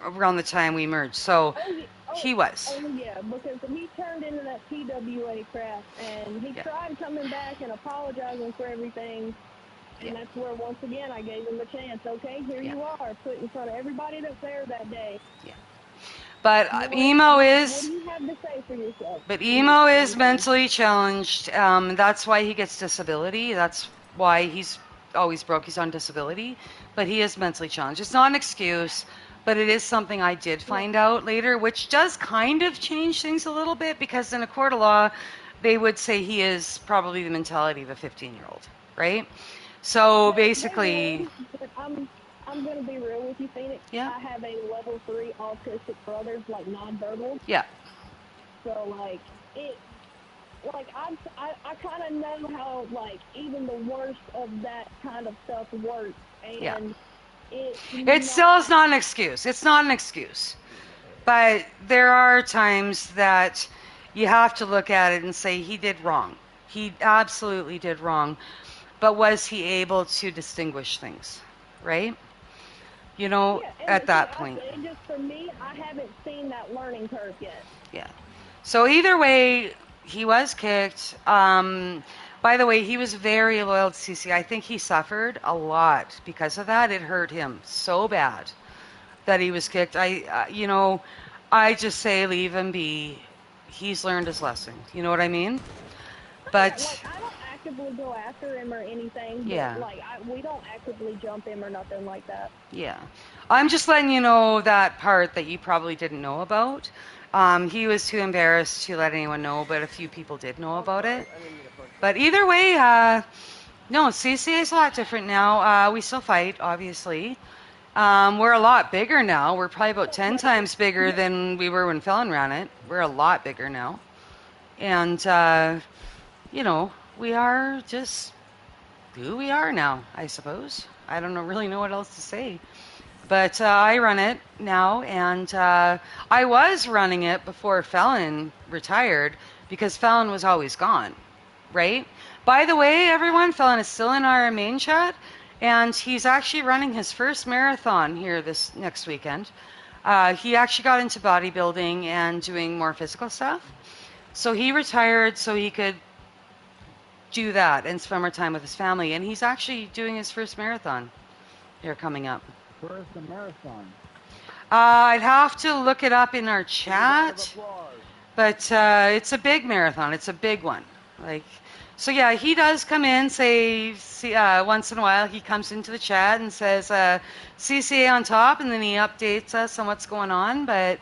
around the time we merged, so he was. Oh yeah, because he turned into that PWA crap, and he tried coming back and apologizing for everything, and that's where once again I gave him a chance. Okay, here you are, put in front of everybody that's there that day. Yeah. But emo is. What do you have to say for yourself? But emo is mentally challenged. That's why he gets disability. That's why he's always broke. He's on disability, but he is mentally challenged. It's not an excuse, but it is something I did find out later, which does kind of change things a little bit, because in a court of law, they would say he is probably the mentality of a 15-year-old, right? So basically... I'm going to be real with you, Phoenix. Yeah. I have a level 3 autistic brother, like nonverbal. Yeah. So, I kind of know how, even the worst of that kind of stuff works. And it still is not an excuse. It's not an excuse. But there are times that you have to look at it and say he did wrong. He absolutely did wrong. But was he able to distinguish things, right? At that point. Just for me, I haven't seen that learning curve yet. Yeah. So either way, he was kicked. By the way, he was very loyal to CC. I think he suffered a lot because of that. It hurt him so bad that he was kicked. I just say leave him be. He's learned his lesson. You know what I mean? But yeah, like I don't actively go after him or anything, but yeah. like we don't actively jump him or nothing like that. Yeah. I'm just letting you know that part that you probably didn't know about. He was too embarrassed to let anyone know, but a few people did know about it. I didn't mean to punch you. But either way, no, CCA is a lot different now. We still fight, obviously. We're a lot bigger now. We're probably about 10 times bigger than we were when Felon ran it. We're a lot bigger now. And, we are just who we are now, I suppose. I don't really know what else to say. But I run it now, and I was running it before Felon retired because Felon was always gone, right? By the way, everyone, Felon is still in our main chat, and he's actually running his first marathon here this next weekend. He actually got into bodybuilding and doing more physical stuff. So he retired so he could do that and spend more time with his family, and he's actually doing his first marathon here coming up. Where is the marathon? I'd have to look it up in our chat, but it's a big marathon. It's a big one. So yeah, he does come in, once in a while he comes into the chat and says CCA on top, and then he updates us on what's going on, but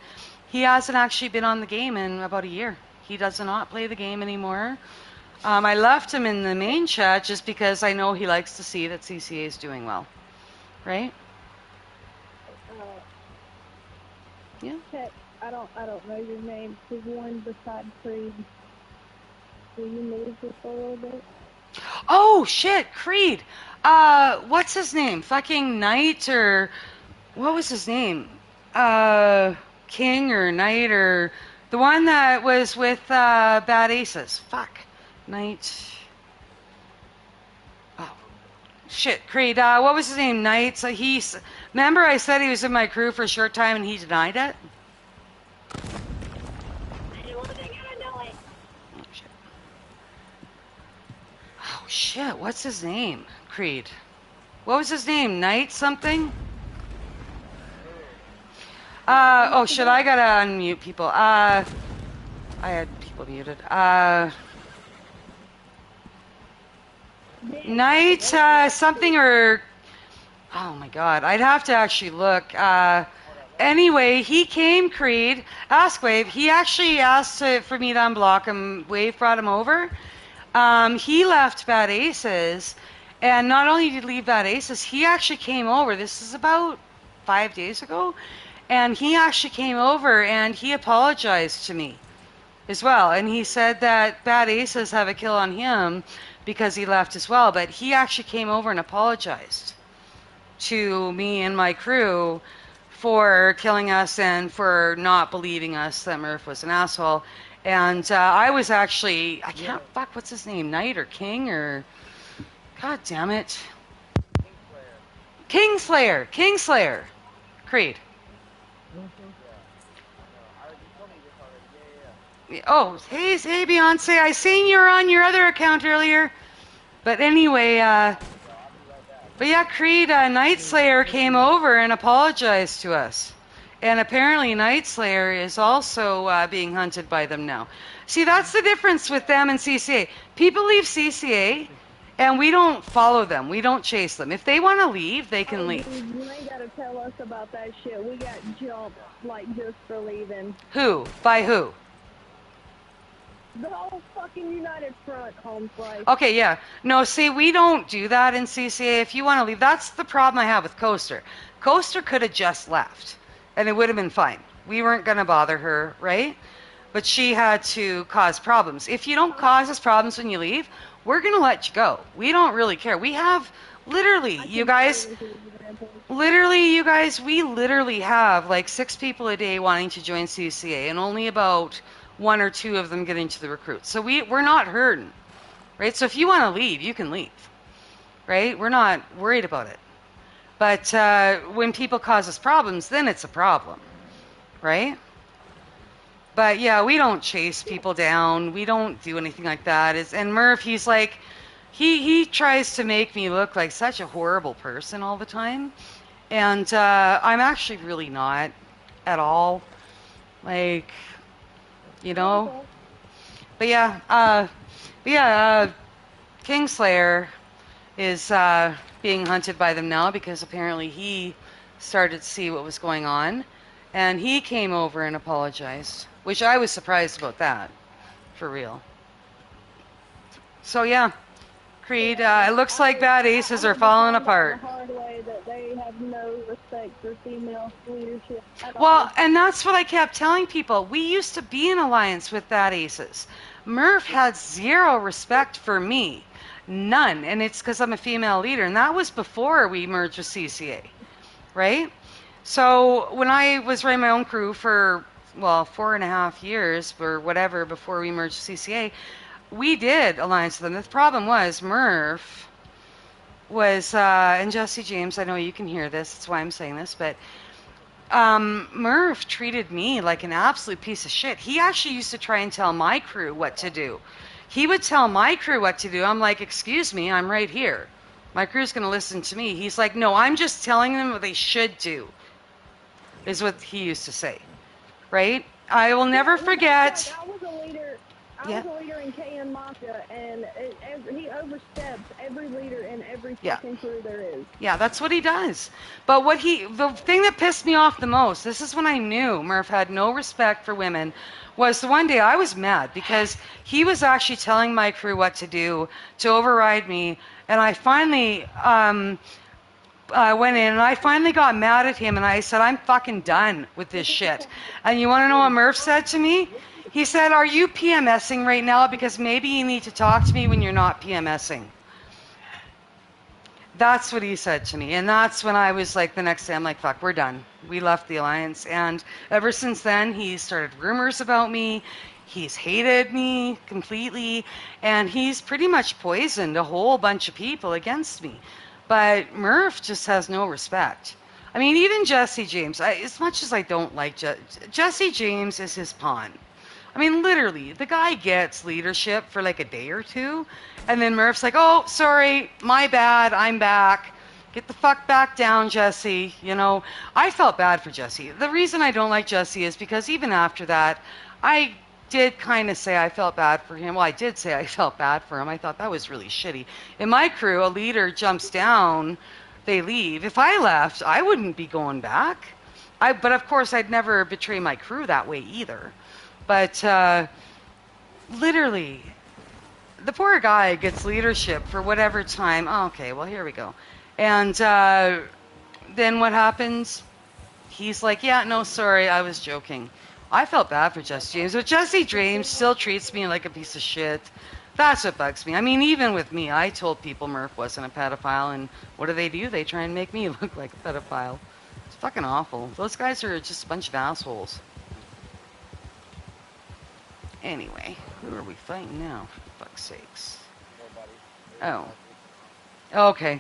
he hasn't actually been on the game in about a year. He does not play the game anymore. I left him in the main chat just because I know he likes to see that CCA is doing well, right? Yeah. Heck, I don't know your name. There's one beside Creed. Will you move just a little bit? Oh shit, Creed. What's his name? Fucking Knight or what was his name? King or Knight or the one that was with Bad Aces. Fuck. Knight. Oh. Shit, Creed. What was his name? Knight. So remember I said he was in my crew for a short time and he denied it? Oh shit, what's his name? Creed. What was his name? Knight something? Oh shit, I gotta unmute people. I had people muted. Knight something or oh my god, I'd have to actually look. Anyway, he came, Creed, ask Wave. He actually asked for me to unblock him. Wave brought him over. He left Bad Aces, and not only did he leave Bad Aces, he actually came over. This is about 5 days ago, and he actually came over and he apologized to me as well. And he said that Bad Aces have a kill on him because he left as well, but he actually came over and apologized to me and my crew for killing us and for not believing us that Murph was an asshole. And I was actually, what's his name? Knight or King or, god damn it. Kingslayer. Creed. Oh, hey Beyonce, I seen you were on your other account earlier. But anyway, but yeah, Creed, Nightslayer came over and apologized to us. And apparently Nightslayer is also being hunted by them now. See, that's the difference with them and CCA. People leave CCA, and we don't follow them. We don't chase them. If they want to leave, they can leave. Dude, you ain't got to tell us about that shit. We got jumped, just for leaving. Who? By who? The whole fucking United Front, home slice. Okay, yeah. No, see, we don't do that in CCA. If you want to leave, that's the problem I have with Coaster. Coaster could have just left, and it would have been fine. We weren't going to bother her, right? But she had to cause problems. If you don't cause us problems when you leave, we're going to let you go. We don't really care. We have, literally, you guys, we literally have like 6 people a day wanting to join CCA, and only about 1 or 2 of them get into the recruits. So we're not hurting, right? So if you want to leave, you can leave, right? We're not worried about it. But when people cause us problems, then it's a problem, right? But yeah, we don't chase people down. We don't do anything like that. And Murph, he's like, he tries to make me look like such a horrible person all the time. And I'm actually really not at all. Like, you know. Okay. But yeah, Kingslayer is being hunted by them now because apparently he started to see what was going on, and he came over and apologized, which I was surprised about that, for real. So yeah, Creed, it looks like bad aces are falling apart. The hard way that they have no respect for female leadership at all. Well, and that's what I kept telling people. We used to be in alliance with bad aces. Murph had zero respect for me. None. And it's because I'm a female leader. And that was before we merged with CCA, right? So when I was running my own crew for, well, 4.5 years or whatever before we merged with CCA, we did alliance with them. The problem was Murph was, and Jesse James, I know you can hear this, that's why I'm saying this, but Murph treated me like an absolute piece of shit. He actually used to try and tell my crew what to do. He would tell my crew what to do. I'm like, excuse me, I'm right here. My crew's going to listen to me. He's like, no, I'm just telling them what they should do, is what he used to say. Right? I will never forget. I was a leader. I was a leader in Cca1 Mafia, and he oversteps every leader in every fucking crew there is. Yeah, that's what he does. But the thing that pissed me off the most, this is when I knew Murph had no respect for women, was the one day I was mad because he was actually telling my crew what to do to override me, and I finally went in and I finally got mad at him and I said, I'm fucking done with this shit. And you want to know what Murph said to me? He said, are you PMSing right now? Because maybe you need to talk to me when you're not PMSing. That's what he said to me. And that's when I was like, the next day, I'm like, fuck, we're done. We left the alliance. And ever since then, he started rumors about me. He's hated me completely. And he's pretty much poisoned a whole bunch of people against me. But Murph just has no respect. I mean, even Jesse James, as much as I don't like Jesse James is his pawn. I mean, literally, the guy gets leadership for like a day or two, and then Murph's like, oh, sorry, my bad, I'm back. Get the fuck back down, Jesse. You know, I felt bad for Jesse. The reason I don't like Jesse is because even after that, I did kind of say I felt bad for him. Well, I did say I felt bad for him. I thought that was really shitty. In my crew, a leader jumps down, they leave. If I left, I wouldn't be going back. But of course, I'd never betray my crew that way either. But literally, the poor guy gets leadership for whatever time. Oh, okay, well, here we go. And then what happens? He's like, yeah, no, sorry, I was joking. I felt bad for Jesse James, but Jesse James still treats me like a piece of shit. That's what bugs me. I mean, even with me, I told people Murph wasn't a pedophile, and what do? They try and make me look like a pedophile. It's fucking awful. Those guys are just a bunch of assholes. Anyway, who are we fighting now? For fuck's sakes. Oh. Okay.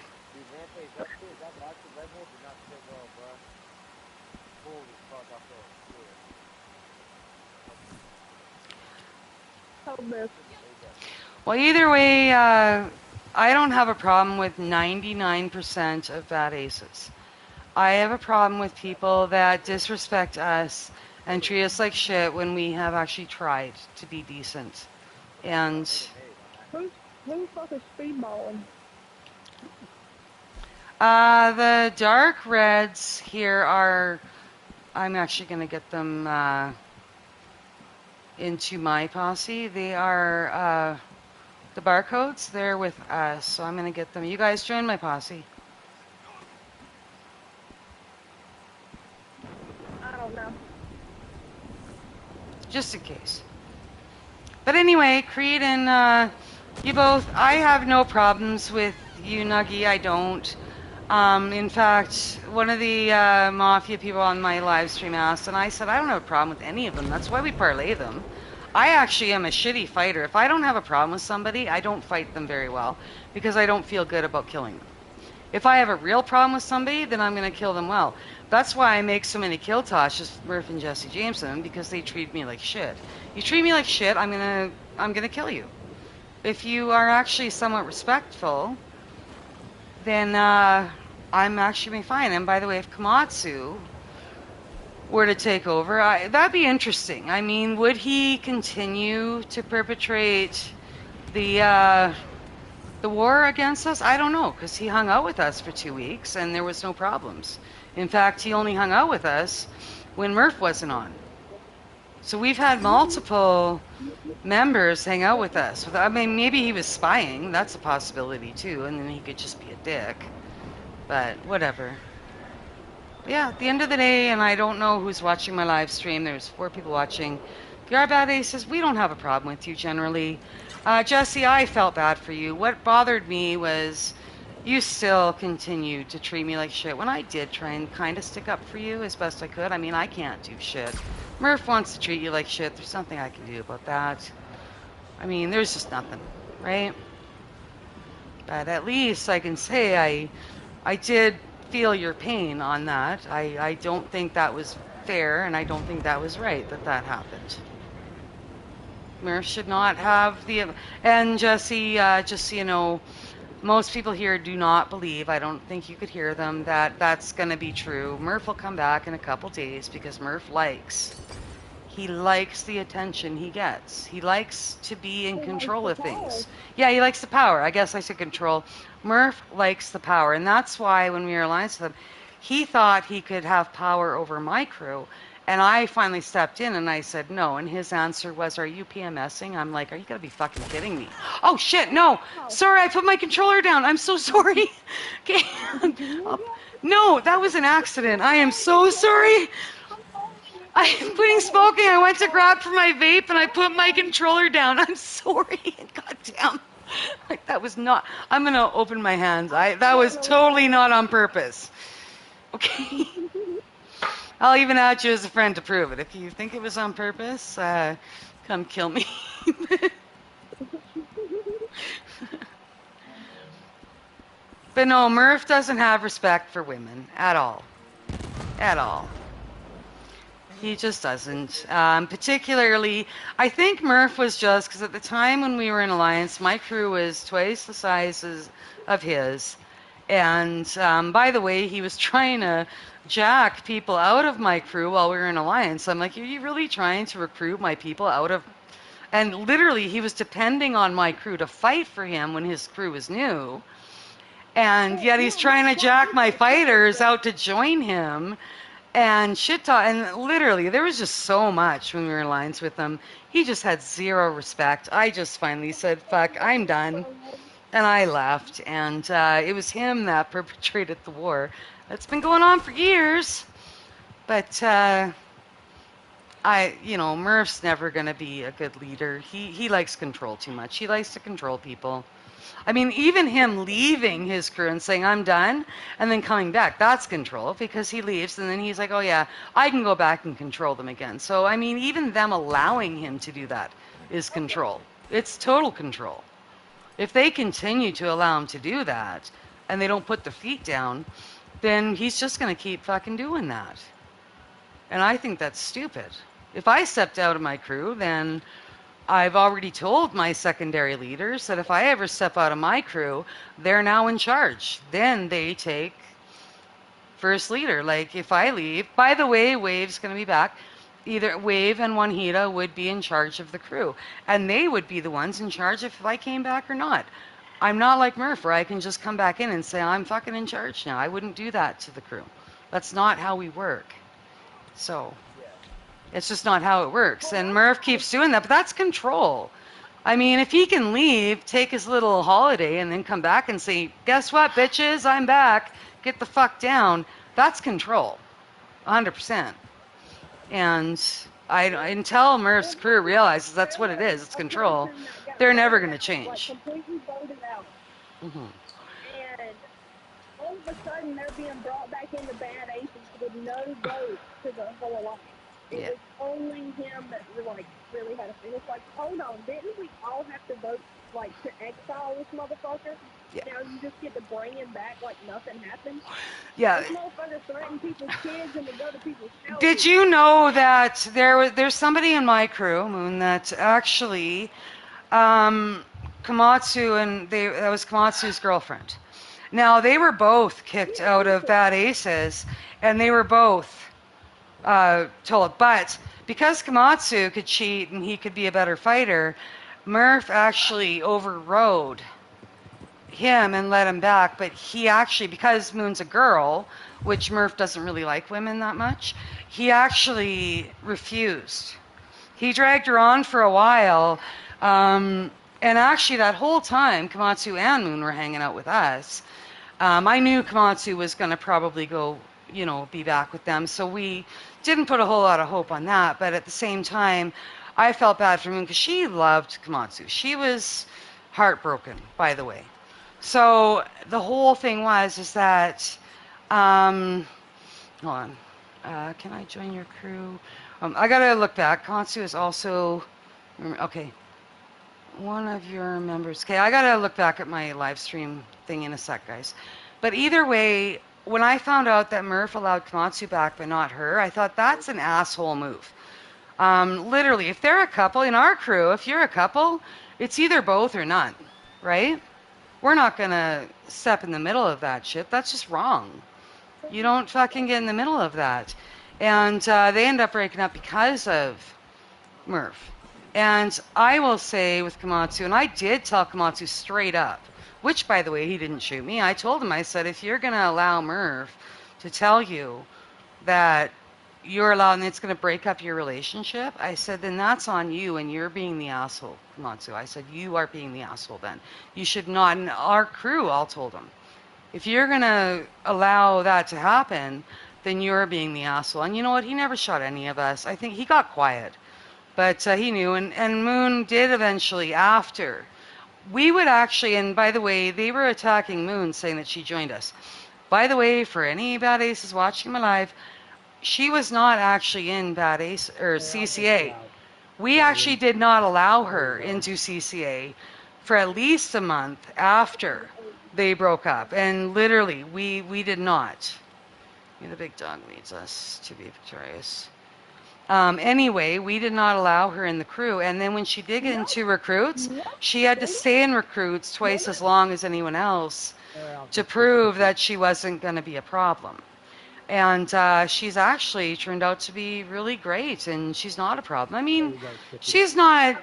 Well, either way, I don't have a problem with 99% of bad aces. I have a problem with people that disrespect us and treat us like shit when we have actually tried to be decent. And who's fucking speedballing? The dark reds here are, I'm actually going to get them into my posse. They are the barcodes. They're with us, so I'm going to get them. You guys join my posse. I don't know. Just in case. But anyway, Creed and you both, I have no problems with you, Nuggy. I don't. In fact, one of the Mafia people on my live stream asked, and I said, I don't have a problem with any of them. That's why we parlay them. I actually am a shitty fighter. If I don't have a problem with somebody, I don't fight them very well because I don't feel good about killing them. If I have a real problem with somebody, then I'm going to kill them well. That's why I make so many kill toshes, Murph and Jesse Jameson, because they treat me like shit. You treat me like shit, I'm gonna kill you. If you are actually somewhat respectful, then I'm actually fine. And by the way, if Komatsu were to take over, that'd be interesting. I mean, would he continue to perpetrate the war against us? I don't know, because he hung out with us for 2 weeks and there was no problems. In fact, he only hung out with us when Murph wasn't on. So we've had multiple members hang out with us. I mean, maybe he was spying. That's a possibility too, and then he could just be a dick. But whatever. Yeah, at the end of the day, and I don't know who's watching my live stream. There's 4 people watching. If you are bad aces, we don't have a problem with you generally. Jesse, I felt bad for you. What bothered me was you still continued to treat me like shit when I did try and kind of stick up for you as best I could. I mean, I can't do shit. Murph wants to treat you like shit. There's nothing I can do about that. I mean, there's just nothing, right? But at least I can say I did feel your pain on that. I don't think that was fair, and I don't think that was right that happened. Murph should not have the. And Jesse, just so you know, most people here do not believe, I don't think you could hear them, that that's going to be true. Murph will come back in a couple days because Murph likes. He likes the attention he gets. He likes to be in control of things. Yeah, he likes the power. I guess I said control. Murph likes the power. And that's why when we were alliance with him, he thought he could have power over my crew. And I finally stepped in and I said no. And his answer was, "Are you PMSing?" I'm like, "Are you going to be fucking kidding me?" Oh, shit, no. Sorry, I put my controller down. I'm so sorry. Okay. No, that was an accident. I am so sorry. I'm putting smoking. I went to grab for my vape and I put my controller down. I'm sorry. Goddamn. Like that was not. I'm gonna open my hands. That was totally not on purpose. Okay. I'll even add you as a friend to prove it. If you think it was on purpose, come kill me. But no, Murph doesn't have respect for women at all. At all. He just doesn't. Particularly, I think Murph was just because at the time when we were in Alliance, my crew was twice the size of his. And by the way, he was trying to jack people out of my crew while we were in Alliance. I'm like, are you really trying to recruit my people out of. And literally, he was depending on my crew to fight for him when his crew was new. And yet he's trying to jack my fighters out to join him. And shit talk, and literally, there was just so much when we were in lines with him. He just had zero respect. I just finally said, fuck, I'm done. And I left. And it was him that perpetrated the war. That's been going on for years. But, Murph's never going to be a good leader. He likes control too much. He likes to control people. I mean, even him leaving his crew and saying, I'm done, and then coming back, that's control because he leaves and then he's like, oh, yeah, I can go back and control them again. So, I mean, even them allowing him to do that is control. It's total control. If they continue to allow him to do that and they don't put their feet down, then he's just going to keep fucking doing that. And I think that's stupid. If I stepped out of my crew, then I've already told my secondary leaders that if I ever step out of my crew, they're now in charge. Then they take first leader. Like if I leave, by the way, Wave's going to be back. Either Wave and Juanita would be in charge of the crew, and they would be the ones in charge if I came back or not. I'm not like Murph where I can just come back in and say, I'm fucking in charge now. I wouldn't do that to the crew. That's not how we work. So it's just not how it works. And Murph keeps doing that, but that's control. I mean, if he can leave, take his little holiday, and then come back and say, guess what, bitches, I'm back. Get the fuck down. That's control. 100%. And until Murph's crew realizes that's what it is, it's control, they're never going to change. Completely voted out. Mm-hmm. And all of a sudden, they're being brought back into bad aces with no vote to the whole alliance. It Yeah. was only him that like really had a thing. It's like, hold on, didn't we all have to vote like to exile this motherfucker? Yeah. Now you just get to bring him back like nothing happened. Yeah. This motherfucker threatened people's kids and would go to people's Did houses. you know that there's somebody in my crew, Moon, that actually Komatsu and that was Komatsu's girlfriend. Now they were both kicked Yeah, out of seriously. Bad Aces, and they were both told. But because Komatsu could cheat and he could be a better fighter, Murph actually overrode him and let him back. But he actually, because Moon's a girl, which Murph doesn't really like women that much, he actually refused. He dragged her on for a while. And actually, that whole time, Komatsu and Moon were hanging out with us. I knew Komatsu was going to probably go, be back with them. So we didn't put a whole lot of hope on that. But at the same time, I felt bad for Moon because she loved Komatsu. She was heartbroken, by the way. So the whole thing is that, hold on. Can I join your crew? I gotta look back. Komatsu is also, okay, one of your members. Okay, I gotta look back at my live stream thing in a sec, guys. But either way, when I found out that Murph allowed Komatsu back but not her, I thought that's an asshole move. Literally, if they're a couple in our crew, if you're a couple, it's either both or none, right? We're not gonna step in the middle of that shit. That's just wrong. You don't fucking get in the middle of that. And they end up breaking up because of Murph. And I will say with Komatsu, and I did tell Komatsu straight up, which, by the way, he didn't shoot me. I told him, I said, if you're going to allow Murph to tell you that you're allowed and it's going to break up your relationship, I said, then that's on you and you're being the asshole, Komatsu. I said, you are being the asshole then. You should not. And our crew all told him, if you're going to allow that to happen, then you're being the asshole. And you know what? He never shot any of us. I think he got quiet. But he knew, and Moon did eventually after. We would actually, and by the way, they were attacking Moon, saying that she joined us. By the way, for any Bad Aces watching my live, she was not actually in Bad Ace or Hey, I'll get you CCA. out. We Sorry. actually did not allow There you her go. into CCA for at least a month after they broke up, and literally, we did not. The big dog needs us to be victorious. Anyway, we did not allow her in the crew. And then when she did get into recruits, she had to stay in recruits twice as long as anyone else Hey, I'll to get you. prove that she wasn't going to be a problem. And she's actually turned out to be really great, and she's not a problem. I There mean, you go, Chippy. she's not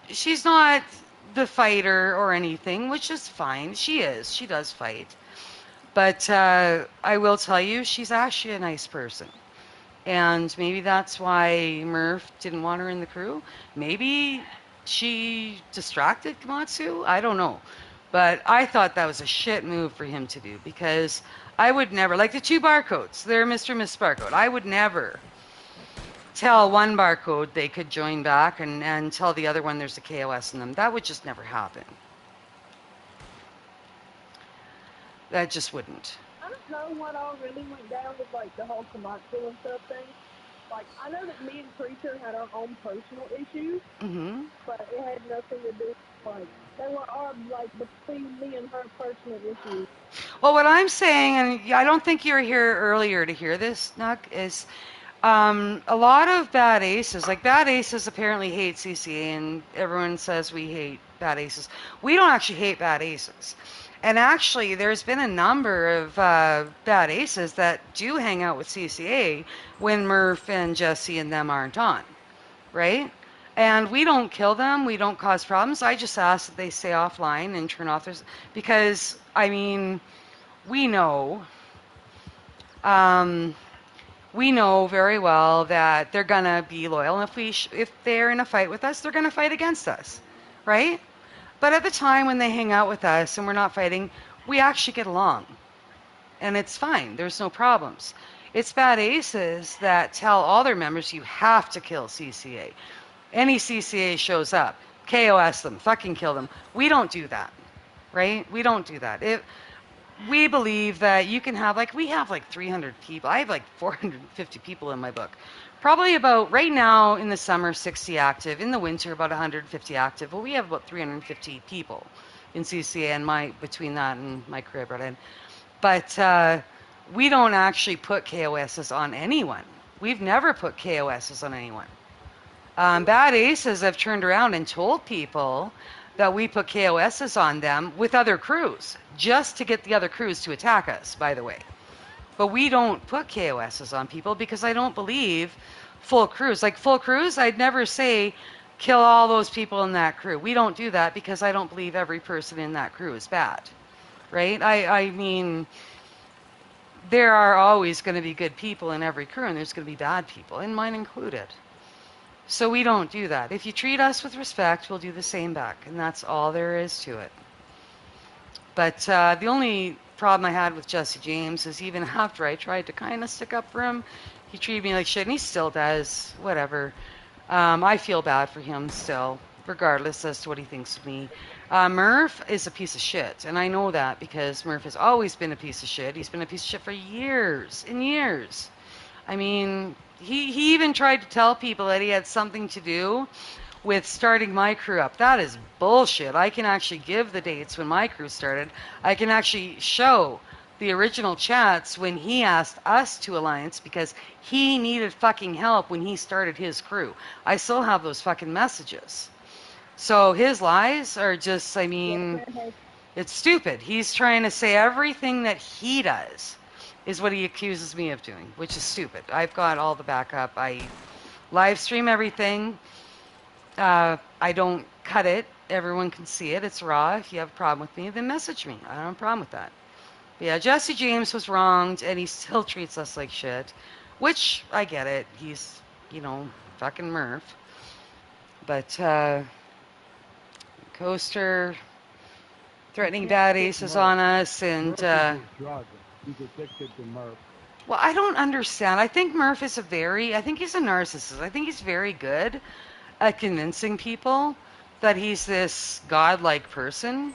she's not the fighter or anything, which is fine. She is. She does fight. But I will tell you, she's actually a nice person. And maybe that's why Murph didn't want her in the crew. Maybe she distracted Komatsu. I don't know. But I thought that was a shit move for him to do because I would never, like the two barcodes, they're Mr. and Miss Barcode. I would never tell one barcode they could join back and tell the other one there's a KOS in them. That would just never happen. That just wouldn't. I don't know what all really went down with like the whole Komatsu and stuff thing. Like I know that me and Creature had our own personal issues, Hmm. but it had nothing to do. Like they were all like between me and her personal issues. Well, what I'm saying, and I don't think you were here earlier to hear this, Nuck, is a lot of bad aces, like bad aces apparently hate CCA, and everyone says we hate bad aces. We don't actually hate bad aces. And actually, there's been a number of bad aces that do hang out with CCA when Murph and Jesse and them aren't on, right? And we don't kill them, we don't cause problems. I just ask that they stay offline and turn off their, because, I mean, we know. Um, we know very well that they're gonna be loyal, and if they're in a fight with us, they're gonna fight against us, right? But at the time when they hang out with us and we're not fighting, we actually get along, and it's fine. There's no problems. It's bad aces that tell all their members you have to kill CCA. Any CCA shows up, KOS them, fucking kill them. We don't do that, right? We don't do that. we believe that you can have, like, we have like 300 people. I have like 450 people in my book. Probably about, right now in the summer, 60 active. In the winter, about 150 active. But we have about 350 people in CCA and between that and my career brought in. But we don't actually put KOSs on anyone. We've never put KOSs on anyone. Bad Aces have turned around and told people that we put KOSs on them with other crews, just to get the other crews to attack us, by the way. But we don't put KOSs on people because I don't believe full crews. Like full crews, I'd never say kill all those people in that crew. We don't do that because I don't believe every person in that crew is bad, right? I mean, there are always going to be good people in every crew, and there's going to be bad people, and mine included. So we don't do that. If you treat us with respect, we'll do the same back, and that's all there is to it. But the only problem I had with Jesse James is even after I tried to kind of stick up for him, he treated me like shit, and he still does. Whatever. I feel bad for him still, regardless as to what he thinks of me. Murph is a piece of shit, and I know that because Murph has always been a piece of shit. He's been a piece of shit for years and years. I mean, he even tried to tell people that he had something to do with starting my crew up. That is bullshit. I can actually give the dates when my crew started. I can actually show the original chats when he asked us to alliance because he needed fucking help when he started his crew. I still have those fucking messages. So his lies are just, I mean, it's stupid. He's trying to say everything that he does is what he accuses me of doing, which is stupid. I've got all the backup. I live stream everything. I don't cut it. Everyone can see it. It's raw. If you have a problem with me, then message me. I don't have a problem with that. But yeah, Jesse James was wronged, and he still treats us like shit, which I get it. He's, fucking Murph. But Coaster threatening bad aces on us, and Murph is a drug. He's addicted to Murph. well, I don't understand. I think Murph is I think he's a narcissist. I think he's very good at convincing people that he's this godlike person.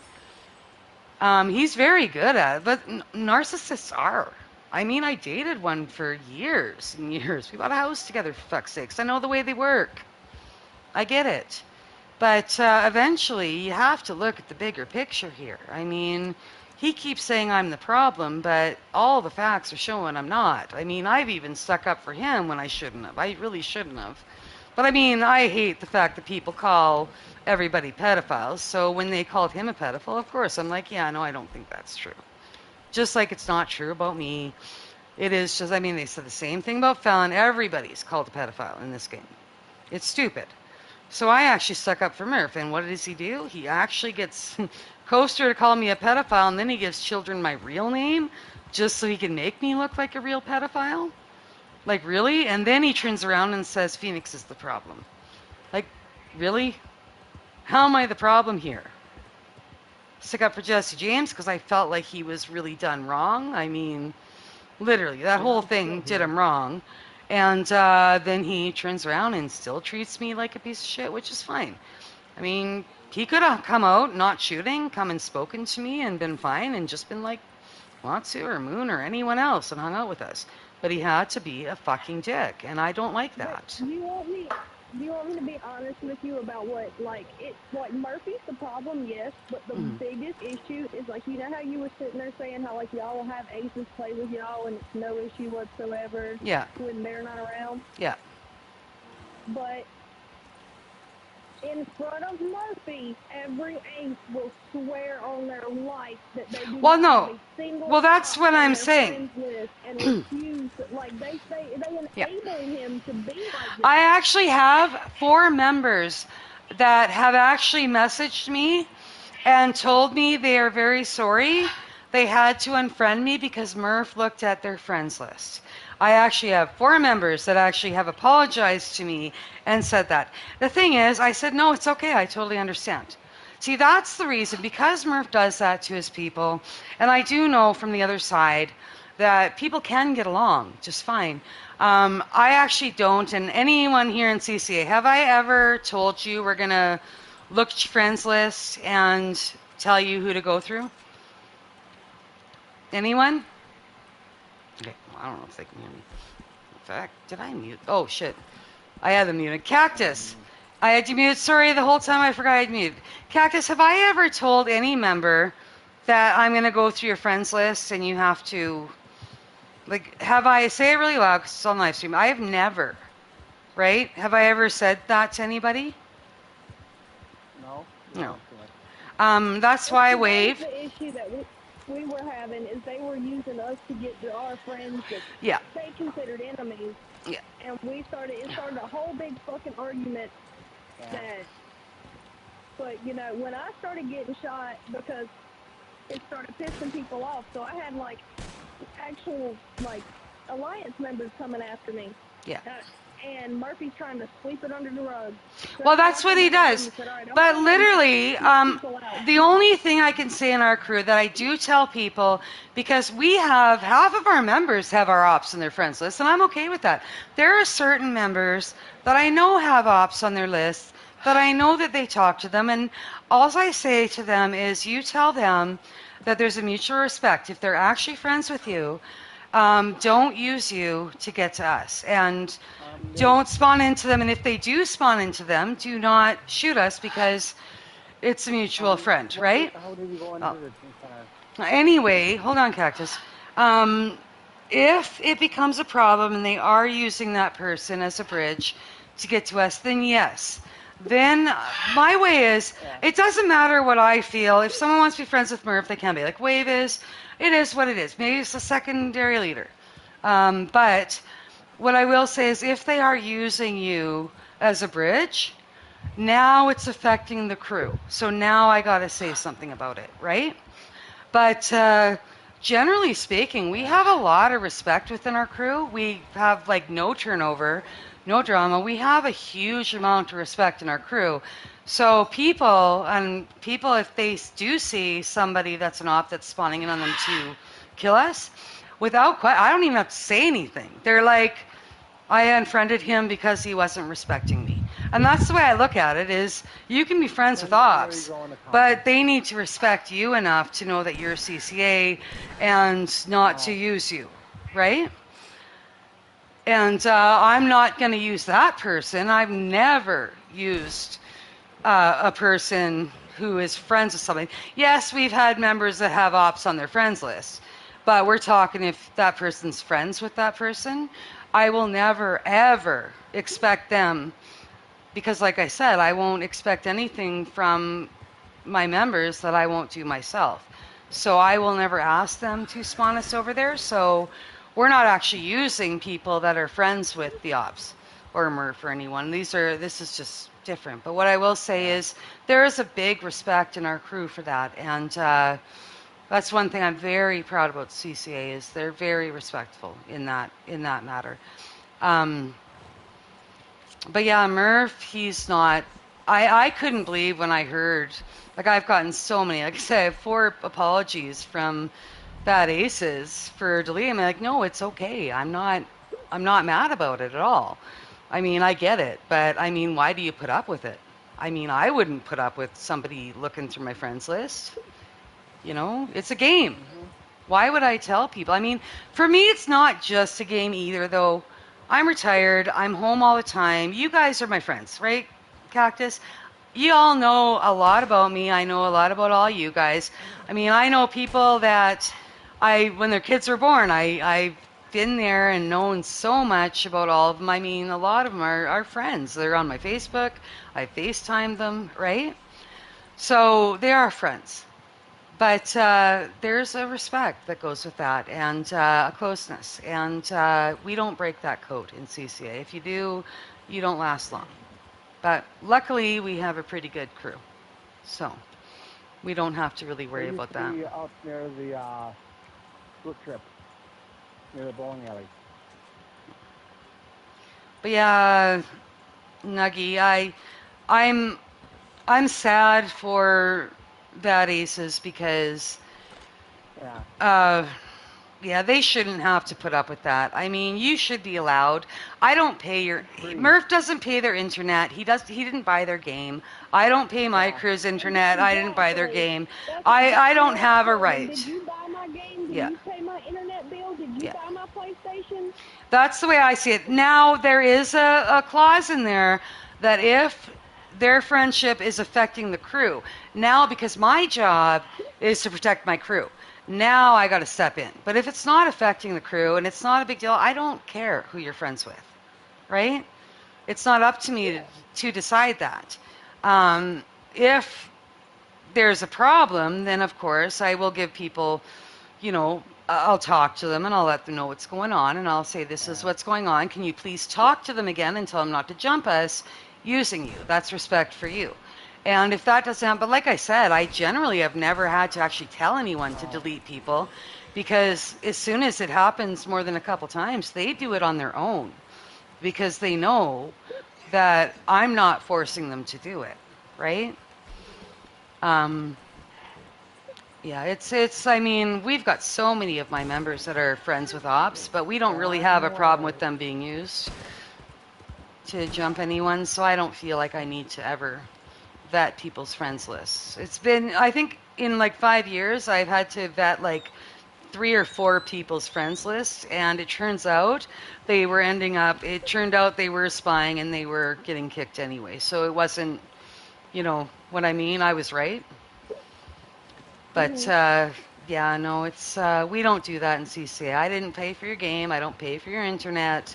He's very good at it, but narcissists are. I mean, I dated one for years and years. We bought a house together, for fuck's sakes. I know the way they work. I get it. But eventually, you have to look at the bigger picture here. I mean, he keeps saying I'm the problem, but all the facts are showing I'm not. I mean, I've even stuck up for him when I shouldn't have. I really shouldn't have. But I mean, I hate the fact that people call everybody pedophiles. So when they called him a pedophile, of course, I'm like, yeah, no, I don't think that's true. Just like it's not true about me. It is just, I mean, they said the same thing about Fallon. Everybody's called a pedophile in this game. It's stupid. So I actually stuck up for Murph. And what does he do? He actually gets Coaster to call me a pedophile, and then he gives children my real name just so he can make me look like a real pedophile. Like, really? And then he turns around and says Phoenix is the problem. Like, really? How am I the problem here? Stick up for Jesse James because I felt like he was really done wrong. I mean, literally, that whole thing did him wrong. And then he turns around and still treats me like a piece of shit, which is fine. I mean, he could have come out not shooting, come and spoken to me and been fine and just been like Watsu or Moon or anyone else and hung out with us. But he had to be a fucking dick, and I don't like that. Do you want me to be honest with you about what, like, it's like Murphy's the problem, yes, but the biggest issue is, like, you know how you were sitting there saying how, like, y'all will have aces play with y'all and it's no issue whatsoever when they're not around? Yeah. But in front of Murphy, every ace will swear on their life that they do not have a single well, that's what I'm saying. And refuse, like, they enable him to be like this. I actually have 4 members that have actually messaged me and told me they are very sorry. They had to unfriend me because Murph looked at their friends list. I actually have 4 members that actually have apologized to me and said that. The thing is, I said, no, it's okay. I totally understand. See, that's the reason, because Murph does that to his people, and I do know from the other side that people can get along just fine. I actually don't, and anyone here in CCA, have I ever told you we're going to look at your friends list and tell you who to go through? Anyone? Okay, well, I don't know if they can hear me. In fact, did I mute? Oh, shit. I had them muted. Cactus. I had you muted. Sorry, the whole time I forgot I had muted. Cactus, have I ever told any member that I'm going to go through your friends list and you have to, like, have I, say it really loud because it's on live stream. I have never, right? Have I ever said that to anybody? No. No. No. That's why I That was wave. the issue that we were having is they were using us to get to our friends that Yeah. they considered enemies. Yeah. And it started a whole big fucking argument that, but you know, when I started getting shot because it started pissing people off, so I had like actual like alliance members coming after me. Yeah. And Murphy's trying to sweep it under the rug. So Well, that's what he does. But literally, the only thing I can say in our crew that I do tell people, because we have half of our members have our ops on their friends list, and I'm okay with that. There are certain members that I know have ops on their list, that I know that they talk to them, and all I say to them is you tell them that there's a mutual respect. If they're actually friends with you, don't use you to get to us. And don't spawn into them. And if they do spawn into them, do not shoot us because it's a mutual friend, right? How did you go into the center? Anyway, hold on, Cactus. If it becomes a problem and they are using that person as a bridge to get to us, then yes. Then my way is, it doesn't matter what I feel. If someone wants to be friends with Murph, they can be. Like Wave is, it is what it is. Maybe it's a secondary leader. But what I will say is if they are using you as a bridge, now it's affecting the crew. So now I got to say something about it, right? But generally speaking, we have a lot of respect within our crew. We have like no turnover, no drama. We have a huge amount of respect in our crew. So people, if they do see somebody that's an op that's spawning in on them to kill us, I don't even have to say anything. They're like, I unfriended him because he wasn't respecting me. And that's the way I look at it is you can be friends with ops, but they need to respect you enough to know that you're a CCA and not to use you, right? And I'm not going to use that person. I've never used a person who is friends with somebody. Yes, we've had members that have ops on their friends list, but we're talking if that person's friends with that person. I will never, ever expect them, because like I said, I won't expect anything from my members that I won't do myself. So I will never ask them to spawn us over there. So we're not actually using people that are friends with the ops or Murph or anyone. This is just different. But what I will say is there is a big respect in our crew for that. And that's one thing I'm very proud about CCA is they're very respectful in that matter. But yeah, Murph, he's not. I couldn't believe when I heard. Like I've gotten so many. Like I said, I have 4 apologies from Bad Aces for deleting. I'm like, no, it's okay. I'm not mad about it at all. I mean, I get it, but I mean, why do you put up with it? I mean, I wouldn't put up with somebody looking through my friends list. You know, it's a game. Why would I tell people? I mean, for me, it's not just a game either, though. I'm retired. I'm home all the time. You guys are my friends, right, Cactus? You all know a lot about me. I know a lot about all you guys. I mean, I know people that when their kids were born, I've been there and known so much about all of them. I mean, a lot of them are friends. They're on my Facebook. I FaceTime them, right? So they are friends. But there's a respect that goes with that and a closeness. And we don't break that code in CCA. If you do, you don't last long. But luckily, we have a pretty good crew. So we don't have to really worry about that. Up near the foot trip, near the bowling alley. But yeah, Nuggy, I'm sad for Bad Aces because yeah, they shouldn't have to put up with that. I mean, you should be allowed. I don't pay Murph doesn't pay their internet. He didn't buy their game. I don't pay my crew's internet. I didn't buy their game. I don't have a right. Did you buy my my game? Do Yeah. you pay my internet bill? Did you Yeah. buy my PlayStation? That's the way I see it. Now, there is a clause in there that if their friendship is affecting the crew, now because my job is to protect my crew, now I got to step in. But if it's not affecting the crew and it's not a big deal, I don't care who you're friends with, right? It's not up to me to decide that. If there's a problem, then of course I will give people, I'll talk to them and I'll let them know what's going on and I'll say, this is what's going on. Can you please talk to them again and tell them not to jump us using you? That's respect for you. And if that doesn't happen, but like I said, I generally have never had to actually tell anyone to delete people because as soon as it happens more than a couple times, they do it on their own because they know that I'm not forcing them to do it, right? Um, Yeah, I mean, we've got so many of my members that are friends with ops, but we don't really have a problem with them being used to jump anyone, so I don't feel like I need to ever vet people's friends lists. It's been, I think in like 5 years, I've had to vet like 3 or 4 people's friends lists, and it turns out it turned out they were spying and they were getting kicked anyway. So it wasn't, what I mean? I was right. But yeah, no, it's we don't do that in CCA. I didn't pay for your game. I don't pay for your internet.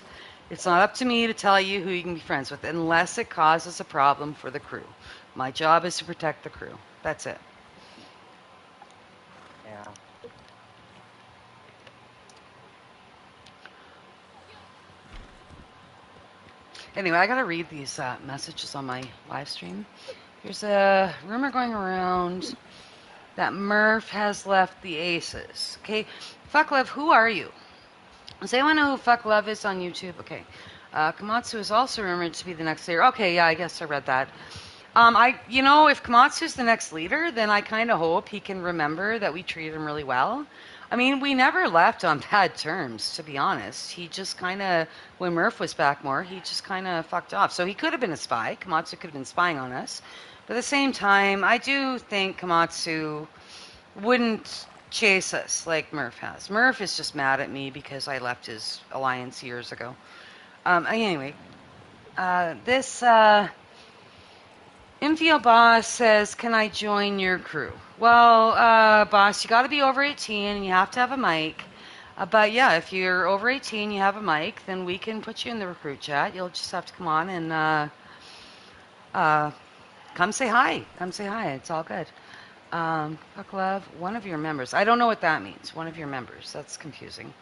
It's not up to me to tell you who you can be friends with unless it causes a problem for the crew. My job is to protect the crew. That's it. Yeah. Anyway, I gotta read these messages on my live stream. There's a rumor going around that Murph has left the Aces. Okay, fuck love. Who are you? Does anyone know who Fuck Love is on YouTube? Okay. Komatsu is also rumored to be the next leader. Okay, yeah, I guess I read that. If Komatsu's the next leader, then I kind of hope he can remember that we treated him really well. I mean, we never left on bad terms, to be honest. He just kind of, when Murph was back more, he just kind of fucked off. So he could have been a spy. Komatsu could have been spying on us. But at the same time, I do think Komatsu wouldn't chase us like Murph has. Murph is just mad at me because I left his alliance years ago. Anyway, this Infio Boss says, can I join your crew? Well, Boss, you got to be over 18 and you have to have a mic. But yeah, if you're over 18, you have a mic, then we can put you in the recruit chat. You'll just have to come on and come say hi. Come say hi. It's all good. Fuck Love, one of your members. I don't know what that means. One of your members. That's confusing.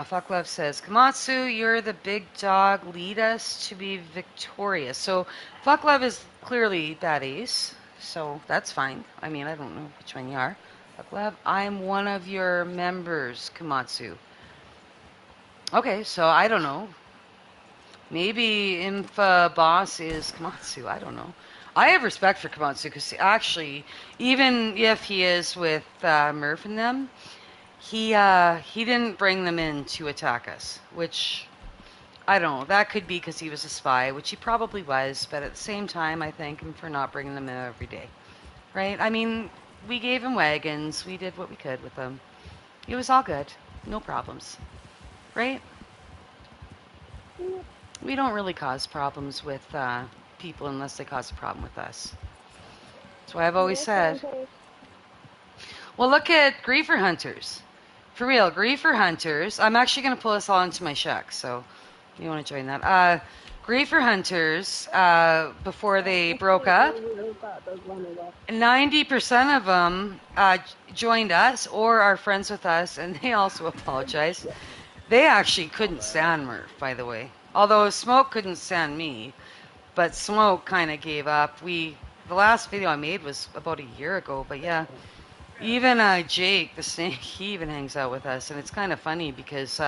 Fuck Love says, Komatsu, you're the big dog. Lead us to be victorious. So Fuck Love is clearly bad ace. So that's fine. I mean, I don't know which one you are. Fuck Love, I'm one of your members, Komatsu. Okay, so I don't know. Maybe Infa Boss is Komatsu. I don't know. I have respect for Komatsu because actually, even if he is with Murph and them, he didn't bring them in to attack us, which I don't know. That could be because he was a spy, which he probably was. But at the same time, I thank him for not bringing them in every day, right? I mean, we gave him wagons. We did what we could with them. It was all good. No problems, right? We don't really cause problems with people unless they cause a problem with us. That's why I've always said. Well, look at Griefer Hunters. For real, Griefer Hunters. I'm actually going to pull this all into my shack, so you want to join that. Griefer Hunters, before they broke up, 90% of them joined us or are friends with us, and they also apologize. They actually couldn't stand Murph, by the way. Although Smoke couldn't stand me, but Smoke kind of gave up. The last video I made was about a year ago, but yeah. Even Jake, the snake, he even hangs out with us, and it's kind of funny because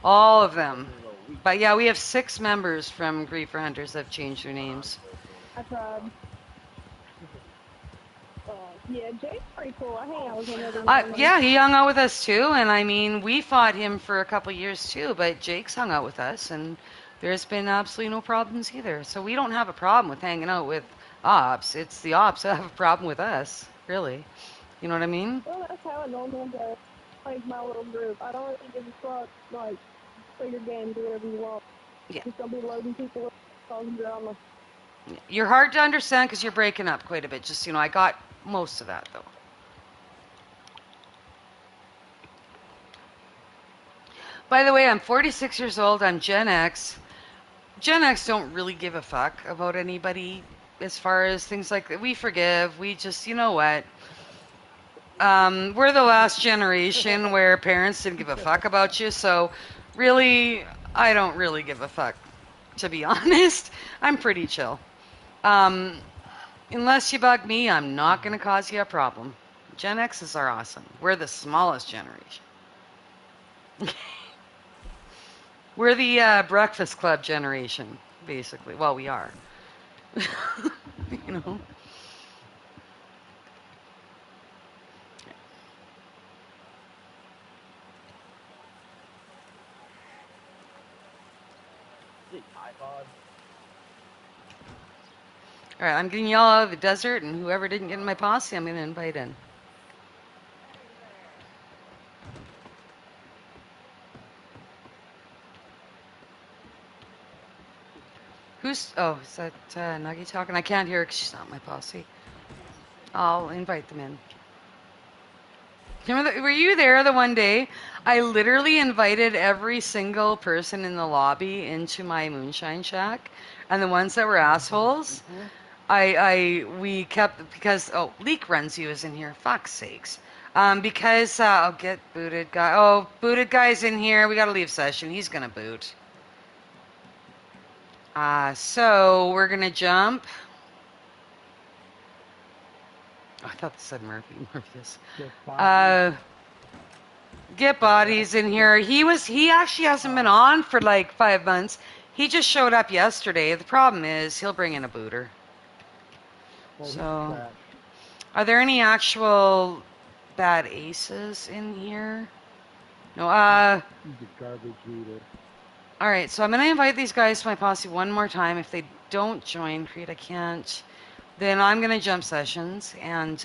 all of them. But yeah, we have 6 members from Griefer Hunters that have changed their names. I tried. Yeah, Jake's pretty cool. I hang out with him every now and then. Yeah, he hung out with us too, and I mean, we fought him for a couple years too, but Jake's hung out with us, and there's been absolutely no problems either. So we don't have a problem with hanging out with ops. It's the ops that have a problem with us, really. You know what I mean? Well, that's how it normally goes. like my little group. I don't really give a fuck, like, play your games or whatever you want. Yeah. Just don't be loading people up, causing drama. You're hard to understand because you're breaking up quite a bit. Just, I got most of that, though. By the way, I'm 46 years old. I'm Gen X. Gen X don't really give a fuck about anybody as far as things like that. We forgive. We just, you know what? We're the last generation where parents didn't give a fuck about you. So, really, I don't really give a fuck, to be honest. I'm pretty chill. Um, Unless you bug me, I'm not going to cause you a problem. Gen X's are awesome. We're the smallest generation. We're the Breakfast Club generation, basically. Well, we are. you know. Is it iPod? All right, I'm getting y'all out of the desert, and whoever didn't get in my posse, I'm going to invite in. Who's? Oh, is that Nuggy talking? I can't hear her 'cause she's not in my posse. I'll invite them in. Were you there the one day? I literally invited every single person in the lobby into my moonshine shack, and the ones that were assholes, we kept because Leak runs you is in here. Fuck's sakes. Because I'll get booted guy. Oh, booted guy's in here. We gotta leave session. He's gonna boot. So we're gonna jump. Oh, I thought this said Murphy. Murphy's. Get bodies in here. He actually hasn't been on for like 5 months. He just showed up yesterday. The problem is he'll bring in a booter. So, are there any actual bad aces in here? No. He's a garbage leader. All right. So I'm gonna invite these guys to my posse one more time. If they don't join, Creed, I can't. Then I'm gonna jump sessions and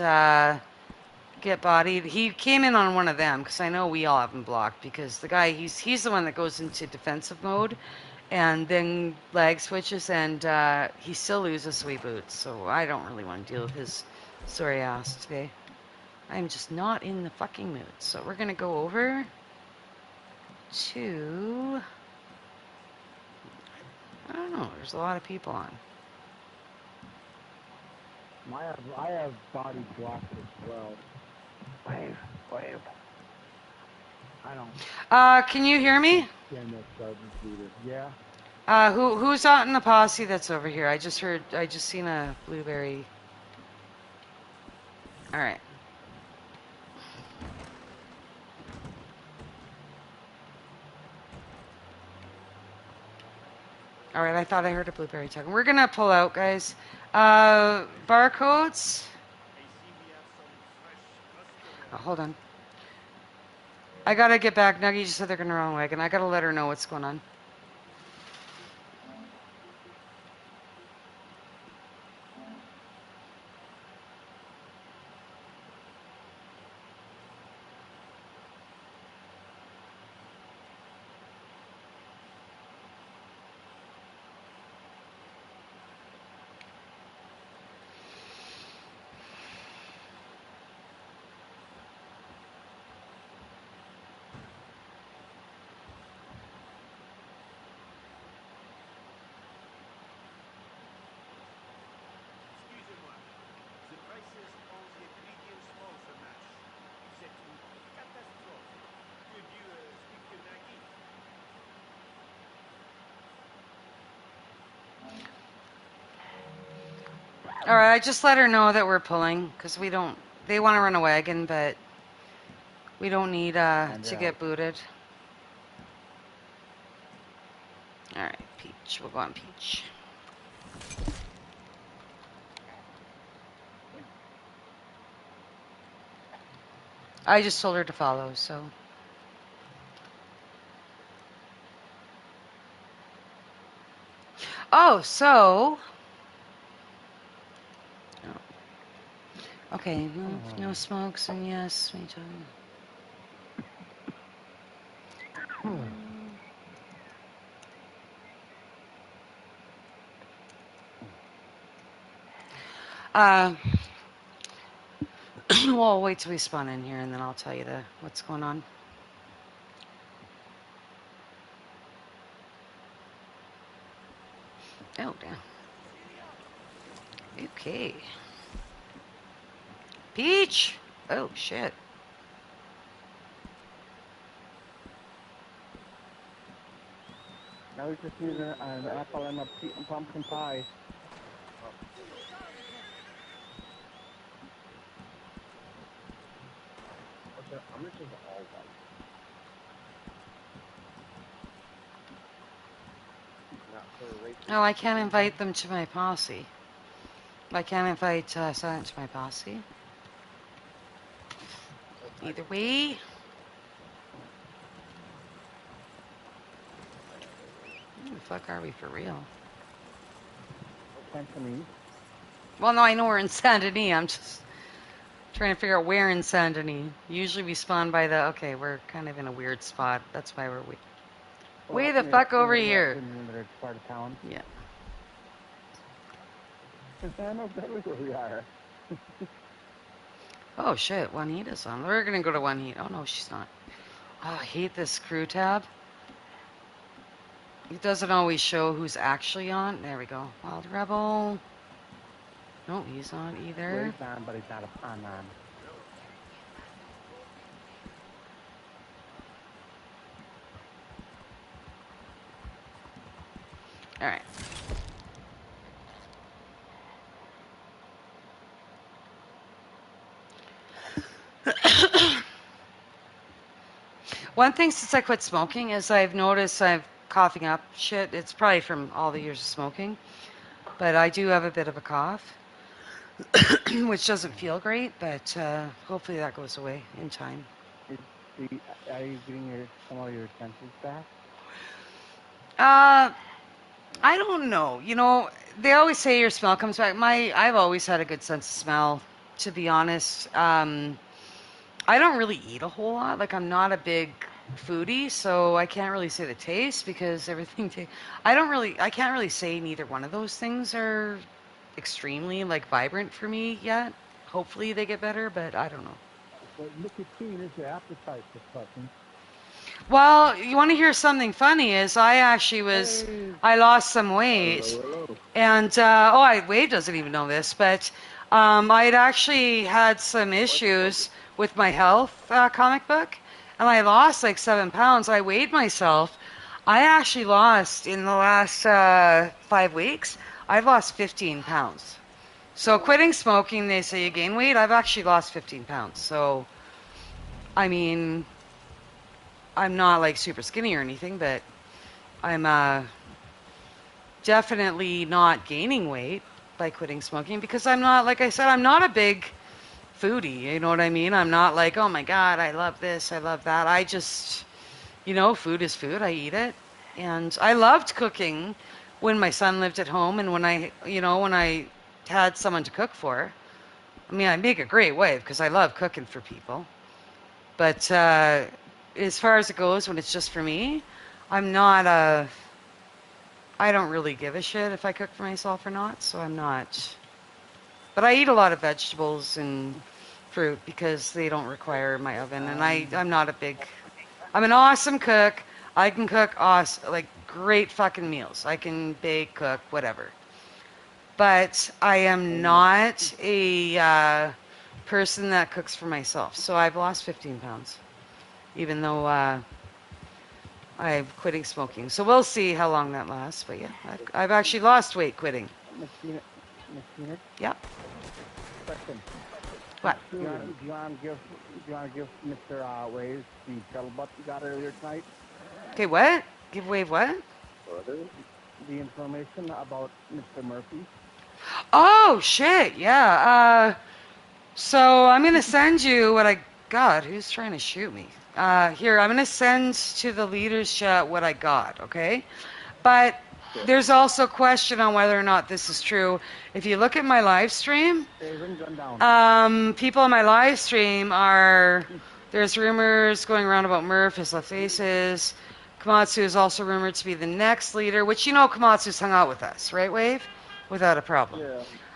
get bodied. He came in on one of them because I know we all have him blocked because the guy he's the one that goes into defensive mode and then lag switches and he still loses sweet boots. So I don't really want to deal with his sorry ass today. I'm just not in the fucking mood. So we're gonna go over to I don't know. There's a lot of people on. I have body blocked as well. Wave. I don't. Can you hear me? Stand that garbage leader. Yeah. Who's out in the posse that's over here? I just seen a blueberry. All right. All right, I thought I heard a blueberry talking. We're gonna pull out, guys. Barcodes. Oh, hold on. I gotta get back. Nuggy just said they're gonna run wagon. I gotta let her know what's going on. All right, I just let her know that we're pulling because we don't. They want to run a wagon, but we don't need to get booted. All right, Peach. We'll go on Peach. I just told her to follow, so. Oh, so. Okay, no smokes and yes, me too. Uh, well, wait till we spawn in here, and then I'll tell you what's going on. Oh, damn. Okay. Peach! Oh, shit. I was just using an apple and a pumpkin pie. Okay, I'm just all white. Not for a race. Oh, I can't invite them to my posse. I can't invite Silent to my posse. Either way. Who the fuck are we for real? Cantonese. Well, no, I know we're in Saint Denis. I'm just trying to figure out where in Saint Denis. Usually we spawn by the... Okay, we're kind of in a weird spot. That's why we're... Way the fuck over here. It's part of town. Yeah. I know exactly where we are. Oh, shit. Juanita's on. We're going to go to Juanita. Oh, no, she's not. Oh, I hate this crew tab. It doesn't always show who's actually on. There we go. Wild Rebel. No, he's on either. Well, he's on, but he's not on. All right. One thing since I quit smoking is I've noticed I'm coughing up shit. It's probably from all the years of smoking. But I do have a bit of a cough, which doesn't feel great, but hopefully that goes away in time. Are you getting some of your senses back? I don't know. You know, they always say your smell comes back. I've always had a good sense of smell, to be honest. I don't really eat a whole lot. Like, I'm not a big foodie, so I can't really say the taste because everything. I can't really say neither one of those things are extremely like vibrant for me yet. Hopefully they get better, but I don't know. But nicotine is the appetite suppressant. Well, you want to hear something funny? Is I lost some weight, and Wade doesn't even know this, but I had actually had some issues with my health comic book, and I lost like 7 pounds. I weighed myself. I actually lost in the last 5 weeks. I've lost 15 pounds. So quitting smoking, they say you gain weight. I've actually lost 15 pounds. So, I mean, I'm not like super skinny or anything, but I'm definitely not gaining weight by quitting smoking because I'm not, like I said, I'm not a big foodie. You know what I mean? I'm not like, oh my God, I love this, I love that. I just, food is food. I eat it. And I loved cooking when my son lived at home and when I had someone to cook for. I mean, I make a great wife because I love cooking for people. But as far as it goes, when it's just for me, I don't really give a shit if I cook for myself or not, so I'm not. But I eat a lot of vegetables and fruit because they don't require my oven, and I'm not a big. I'm an awesome cook. I can cook like great fucking meals. I can bake, cook, whatever. But I am not a person that cooks for myself. So I've lost 15 pounds, even though I'm quitting smoking. So we'll see how long that lasts. But yeah, I've actually lost weight quitting. Miss Phoenix? Yep. Question. What? Do you want to give Mr. Waves the kettle butt you got earlier tonight? Okay, what? Give Wave what? The information about Mr. Murphy. Oh, shit, yeah. So I'm going to send you what I got. Who's trying to shoot me? Here, I'm going to send to the leaders chat what I got, okay? But there's also a question on whether or not this is true. If you look at my live stream, people on my live stream there's rumors going around about Murph, his left faces. Komatsu is also rumored to be the next leader, which Komatsu's hung out with us, right, Wave? Without a problem.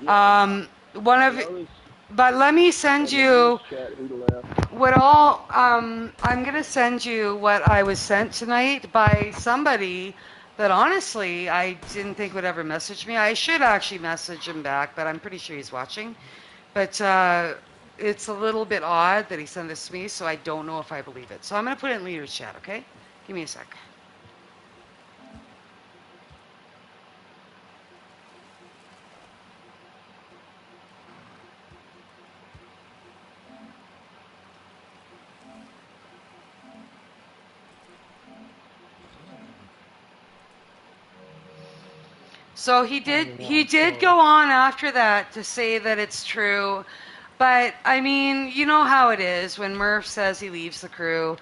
Yeah. One of, but let me send you I'm gonna send you what I was sent tonight by somebody that honestly I didn't think would ever message me. I should actually message him back, but I'm pretty sure he's watching. But it's a little bit odd that he sent this to me, so I don't know if I believe it. So I'm gonna put it in leaders chat, okay? Give me a sec. So he did go on after that to say that it's true. But I mean, you know how it is when Murph says he leaves the crew.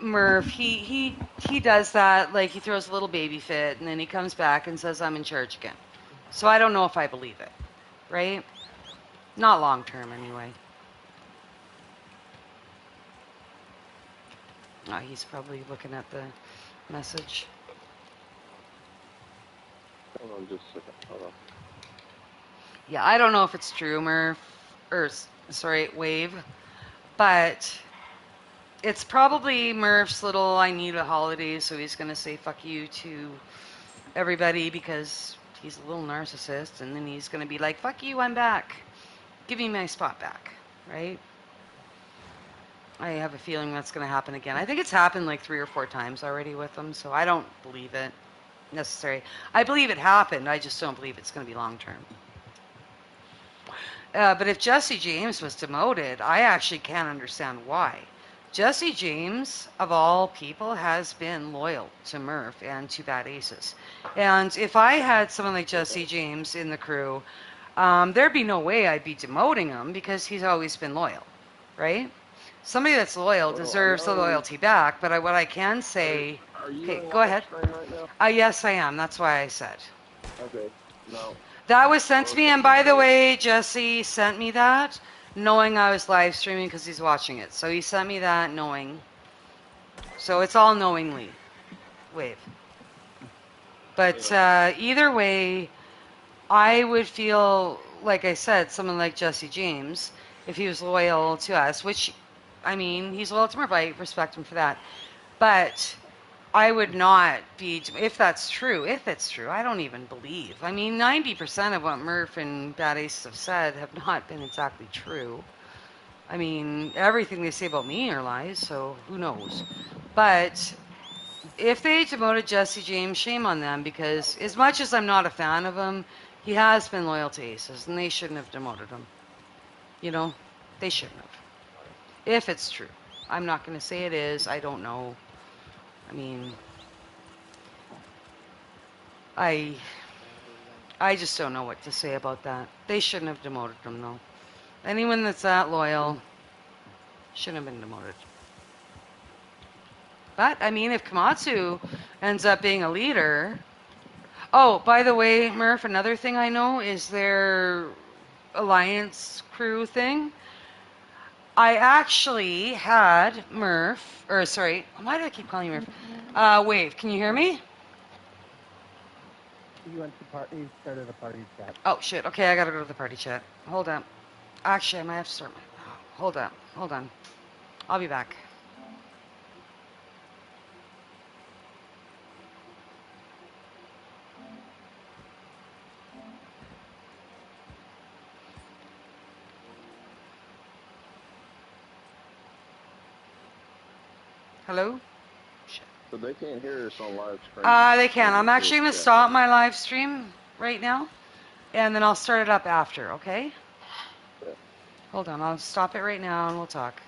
Murph, he does that, like he throws a little baby fit and then he comes back and says I'm in charge again. So I don't know if I believe it, right? Not long term anyway. Oh, he's probably looking at the message. Hold on just a second. Hold on. Yeah, I don't know if it's true, Murph, or sorry, Wave, but it's probably Murph's little I need a holiday, so he's gonna say fuck you to everybody because he's a little narcissist, and then he's gonna be like, fuck you, I'm back. Give me my spot back, right? I have a feeling that's gonna happen again. I think it's happened like 3 or 4 times already with him, so I don't believe it necessary. I believe it happened, I just don't believe it's gonna be long term. But if Jesse James was demoted, I actually can't understand why. Jesse James, of all people, has been loyal to Murph and to Bad Aces. And if I had someone like Jesse James in the crew, there'd be no way I'd be demoting him because he's always been loyal, right? Somebody that's loyal deserves the loyalty back. But what I can say, okay, go ahead. Right Yes, I am. That's why I said. okay. No. That was sent to me, and by the way, Jesse sent me that knowing I was live streaming because he's watching it. So he sent me that knowing. So it's all knowingly. Wave. But either way, I would feel, like I said, someone like Jesse James, if he was loyal to us, which, I mean, he's loyal to Murph. I respect him for that. But I would not be, if that's true, I don't even believe. I mean, 90% of what Murph and Bad Aces have said have not been exactly true. I mean, everything they say about me are lies, so who knows. But if they demoted Jesse James, shame on them, because as much as I'm not a fan of him, he has been loyal to Aces, and they shouldn't have demoted him. You know, they shouldn't have. If it's true. I'm not going to say it is. I don't know. I mean, I just don't know what to say about that. They shouldn't have demoted him, though. Anyone that's that loyal shouldn't have been demoted. But, I mean, if Komatsu ends up being a leader... Oh, by the way, Murph, another thing I know is their Alliance crew thing. I actually had Murph... Or, sorry, why do I keep calling you Murph? Wave, can you hear me? You went to party, started a party chat. Oh, shit. Okay, I gotta go to the party chat. Hold up. Actually, I might have to start... Hold up. Hold on. I'll be back. Hello? So they can't hear us on live stream. They can. I'm actually going to stop my live stream right now, and then I'll start it up after, okay? Yeah. Hold on. I'll stop it right now, and we'll talk.